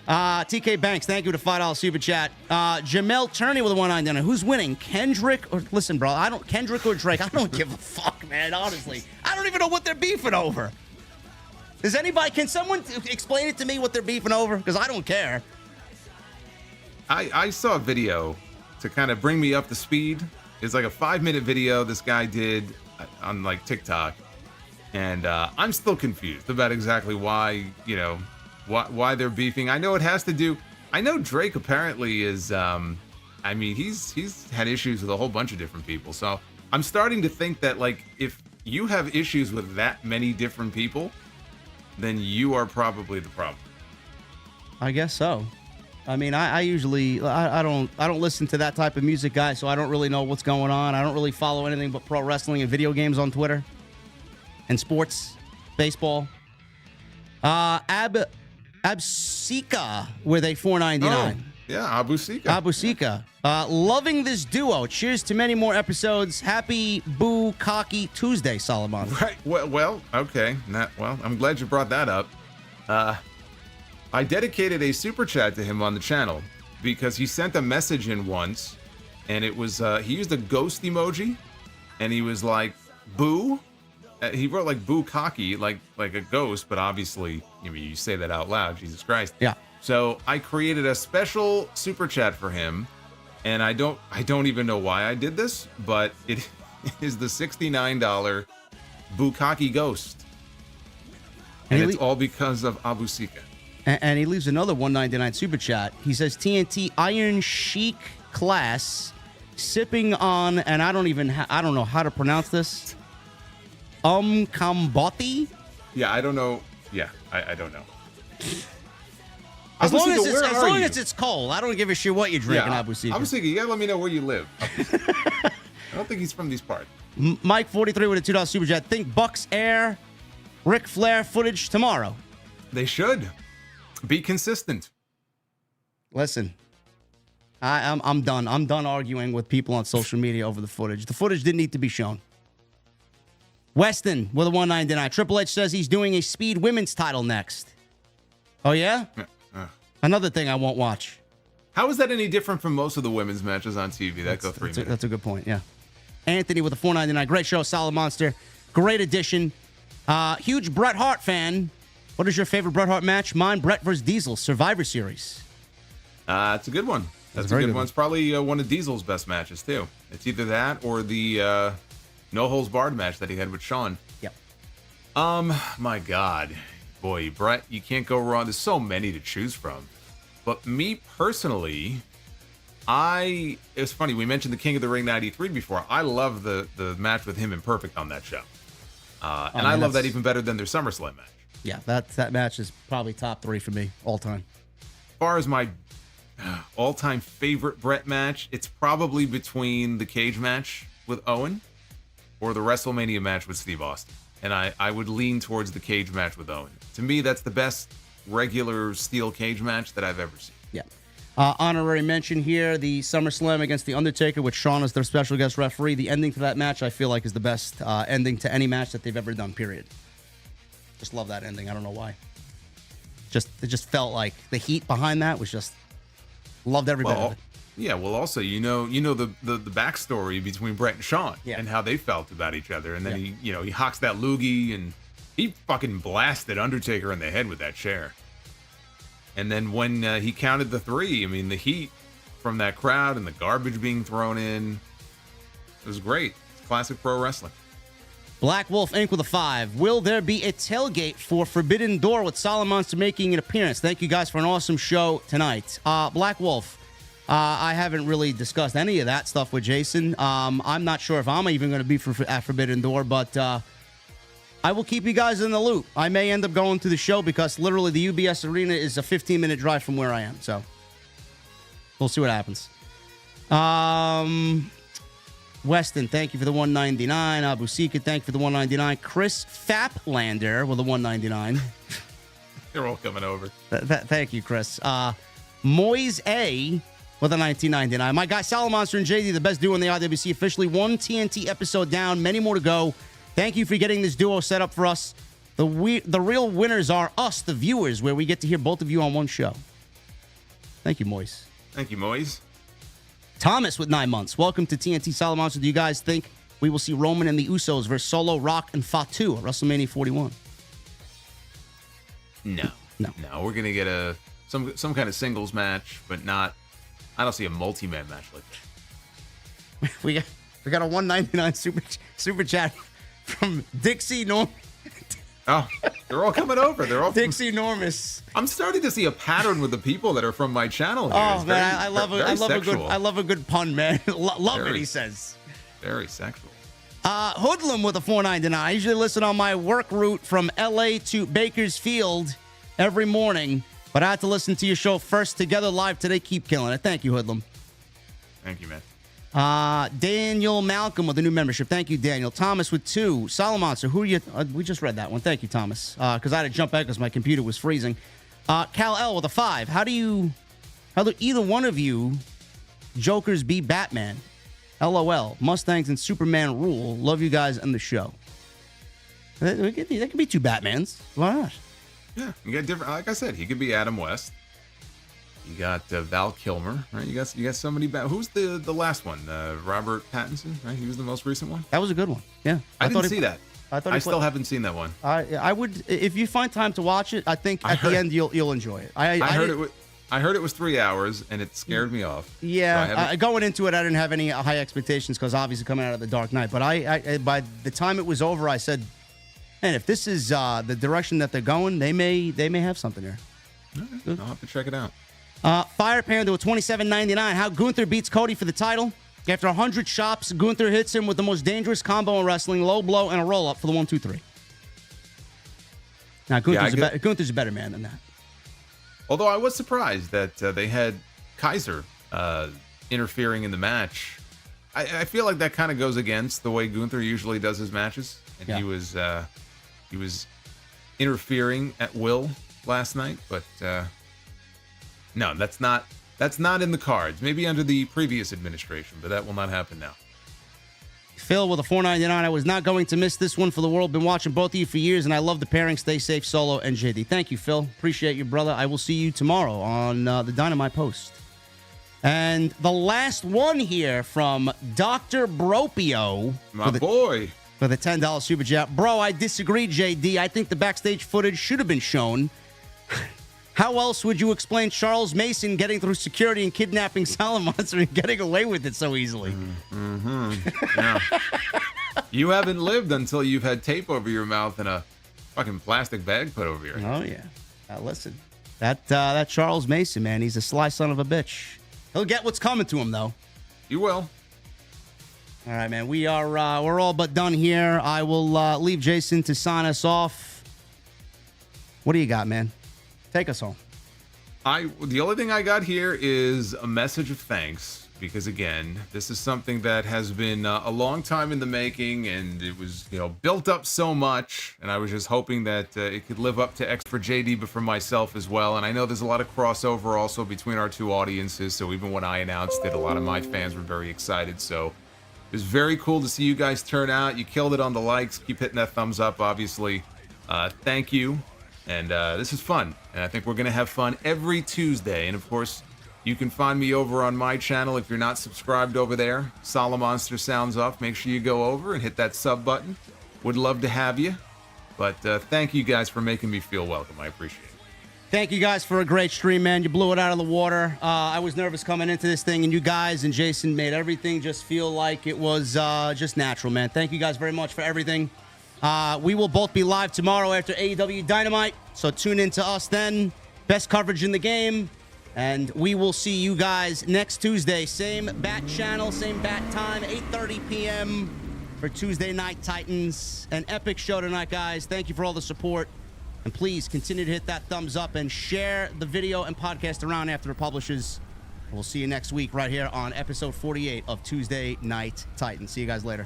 TK Banks, thank you to $5 super chat. Jamel Turney with a 199. Who's winning? Kendrick or listen, bro? Kendrick or Drake. I don't give a fuck, man. Honestly, I don't even know what they're beefing over. Can someone explain it to me what they're beefing over? Because I don't care. I saw a video to kind of bring me up to speed. It's like a 5-minute video this guy did on like TikTok, and I'm still confused about exactly why why they're beefing. I know it has to do. I know Drake apparently is. He's had issues with a whole bunch of different people. So I'm starting to think that like if you have issues with that many different people, then you are probably the problem. I guess so. I mean, I usually I don't listen to that type of music, guy, so I don't really know what's going on. I don't really follow anything but pro wrestling and video games on Twitter and sports, baseball. Absika with a $4.99. Oh, yeah, Abusika. Loving this duo. Cheers to many more episodes. Happy Boo Cocky Tuesday, Solomon. Right. Well, okay. I'm glad you brought that up. I dedicated a super chat to him on the channel because he sent a message in once, and it was he used a ghost emoji, and he was like, "Boo." He wrote like "boo cocky," like a ghost, but obviously, you say that out loud. Jesus Christ. Yeah. So I created a special super chat for him, and I don't even know why I did this, but it is the $69 Bukkake Ghost, and it's all because of Abusika. And he leaves another $1.99 super chat. He says TNT Iron Sheik class sipping on, and I don't know how to pronounce this. Kamboti? Yeah, I don't know. Yeah, I don't know. As long as it's cold, I don't give a shit what you're drinking, Abusika. Abusika, you gotta let me know where you live. I don't think he's from these parts. Mike 43 with a $2 super chat. Think Bucks air Ric Flair footage tomorrow. They should be consistent. Listen, I'm done. I'm done arguing with people on social media over the footage. The footage didn't need to be shown. Weston with a $1.99. Triple H says he's doing a Speed Women's title next. Oh, yeah? Another thing I won't watch. How is that any different from most of the women's matches on TV that go 3 minutes? That's a good point, yeah. Anthony with a $4.99. Great show, Solid Monster. Great addition. Huge Bret Hart fan. What is your favorite Bret Hart match? Mine, Bret vs. Diesel, Survivor Series. It's a good one. That's a good one. It's probably one of Diesel's best matches, too. It's either that or the No Holds Barred match that he had with Shawn. Yep. My God. Boy, Bret, you can't go wrong. There's so many to choose from. But me personally, it's funny, we mentioned the King of the Ring 93 before. I love the match with him and Perfect on that show. And I love that even better than their SummerSlam match. Yeah, that match is probably top 3 for me all time. As far as my all-time favorite Brett match, it's probably between the cage match with Owen or the WrestleMania match with Steve Austin. And I would lean towards the cage match with Owen. To me, that's the best regular steel cage match that I've ever seen. Yeah. Honorary mention here, the SummerSlam against The Undertaker with Shawn as their special guest referee. The ending to that match, I feel like, is the best ending to any match that they've ever done, period. Just love that ending. I don't know why. It just felt like the heat behind that was just loved every bit of it. Yeah, well, also, you know the backstory between Brett and Shawn and how they felt about each other. And then he hawks that loogie and he fucking blasted Undertaker in the head with that chair. And then when he counted the 3, I mean, the heat from that crowd and the garbage being thrown in, it was great. It's classic pro wrestling. Black Wolf Inc. with a 5. Will there be a tailgate for Forbidden Door with Solomonster making an appearance? Thank you guys for an awesome show tonight. Black Wolf, I haven't really discussed any of that stuff with Jason. I'm not sure if I'm even going to be at Forbidden Door, but I will keep you guys in the loop. I may end up going to the show because literally the UBS Arena is a 15-minute drive from where I am. So we'll see what happens. Weston, thank you for the $1.99. Abu Sika, thank you for the $1.99. Chris Faplander with the $1.99. They're all coming over. Thank you, Chris. Moise A with a $19.99. My guy Solomonster and JD, the best duo in the IWC, officially 1 TNT episode down. Many more to go. Thank you for getting this duo set up for us. The real winners are us, the viewers, where we get to hear both of you on one show. Thank you, Moise. Thank you, Moise. Thomas with 9 months. Welcome to TNT Solomonster. Do you guys think we will see Roman and the Usos versus Solo, Rock, and Fatu at WrestleMania 41? No. We're gonna get some kind of singles match, but not. I don't see a multi-man match like that. we got a $1.99 super chat from Dixie Norm. Oh, they're all coming over. They're all Dixie Normus. I'm starting to see a pattern with the people that are from my channel here. Oh man, I love a good pun, man. Love it, he says. Very sexual. Hoodlum with a $4.99. I usually listen on my work route from LA to Bakersfield every morning, but I had to listen to your show first together live today. Keep killing it. Thank you, Hoodlum. Thank you, man. Daniel Malcolm with a new membership. Thank you, Daniel. Thomas with 2. Solomonster, who are you? We just read that one. Thank you, Thomas. Because I had to jump back because my computer was freezing. Cal L with a 5. How do either one of you Jokers be Batman? LOL. Mustangs and Superman rule. Love you guys and the show. That could be 2 Batmans. Why not? Yeah, you got different. Like I said, he could be Adam West. You got Val Kilmer, right? You got somebody. Who's the last one? Robert Pattinson, right? He was the most recent one. That was a good one. Yeah, I didn't see that. I still haven't seen that one. I would, if you find time to watch it. I think at the end you'll enjoy it. I heard it was 3 hours and it scared me off. Yeah, so going into it, I didn't have any high expectations because obviously coming out of the Dark Knight. But I by the time it was over, I said, "Man, if this is the direction that they're going, they may have something here." Right. I'll have to check it out. Fire Panda with $27.99. How Gunther beats Cody for the title. After 100 chops, Gunther hits him with the most dangerous combo in wrestling: low blow and a roll up for the 1-2-3. Now Gunther's a better man than that. Although I was surprised that they had Kaiser interfering in the match. I feel like that kind of goes against the way Gunther usually does his matches, and he was interfering at will last night. But no, that's not in the cards. Maybe under the previous administration, but that will not happen now. Phil with a $4.99. I was not going to miss this one for the world. Been watching both of you for years, and I love the pairing. Stay safe, Solo and JD. Thank you, Phil. Appreciate you, brother. I will see you tomorrow on the Dynamite Post. And the last one here from Dr. Bropio. My boy. For the $10 super chat. Bro, I disagree, JD. I think the backstage footage should have been shown. How else would you explain Charles Mason getting through security and kidnapping Solomonster and getting away with it so easily? Yeah. You haven't lived until you've had tape over your mouth and a fucking plastic bag put over your head. Oh, yeah. Listen, that Charles Mason, man, he's a sly son of a bitch. He'll get what's coming to him, though. You will. All right, man. We're all but done here. I will leave Jason to sign us off. What do you got, man? Take us home. The only thing I got here is a message of thanks, because again, this is something that has been a long time in the making, and it was, built up so much, and I was just hoping that it could live up to X for JD, but for myself as well. And I know there's a lot of crossover also between our two audiences, so even when I announced it, a lot of my fans were very excited. So it was very cool to see you guys turn out. You killed it on the likes. Keep hitting that thumbs up, obviously. Thank you. And this is fun. And I think we're going to have fun every Tuesday. And of course, you can find me over on my channel if you're not subscribed over there. Solomonster Sounds Off. Make sure you go over and hit that sub button. Would love to have you. But thank you guys for making me feel welcome. I appreciate it. Thank you guys for a great stream, man. You blew it out of the water. I was nervous coming into this thing, and you guys and Jason made everything just feel like it was just natural, man. Thank you guys very much for everything. We will both be live tomorrow after AEW Dynamite, so tune in to us then. Best coverage in the game, and we will see you guys next Tuesday. Same bat channel, same bat time, 8:30 p.m. for Tuesday Night Titans. An epic show tonight, guys. Thank you for all the support. And please continue to hit that thumbs up and share the video and podcast around after it publishes. We'll see you next week right here on episode 48 of Tuesday Night Titans. See you guys later.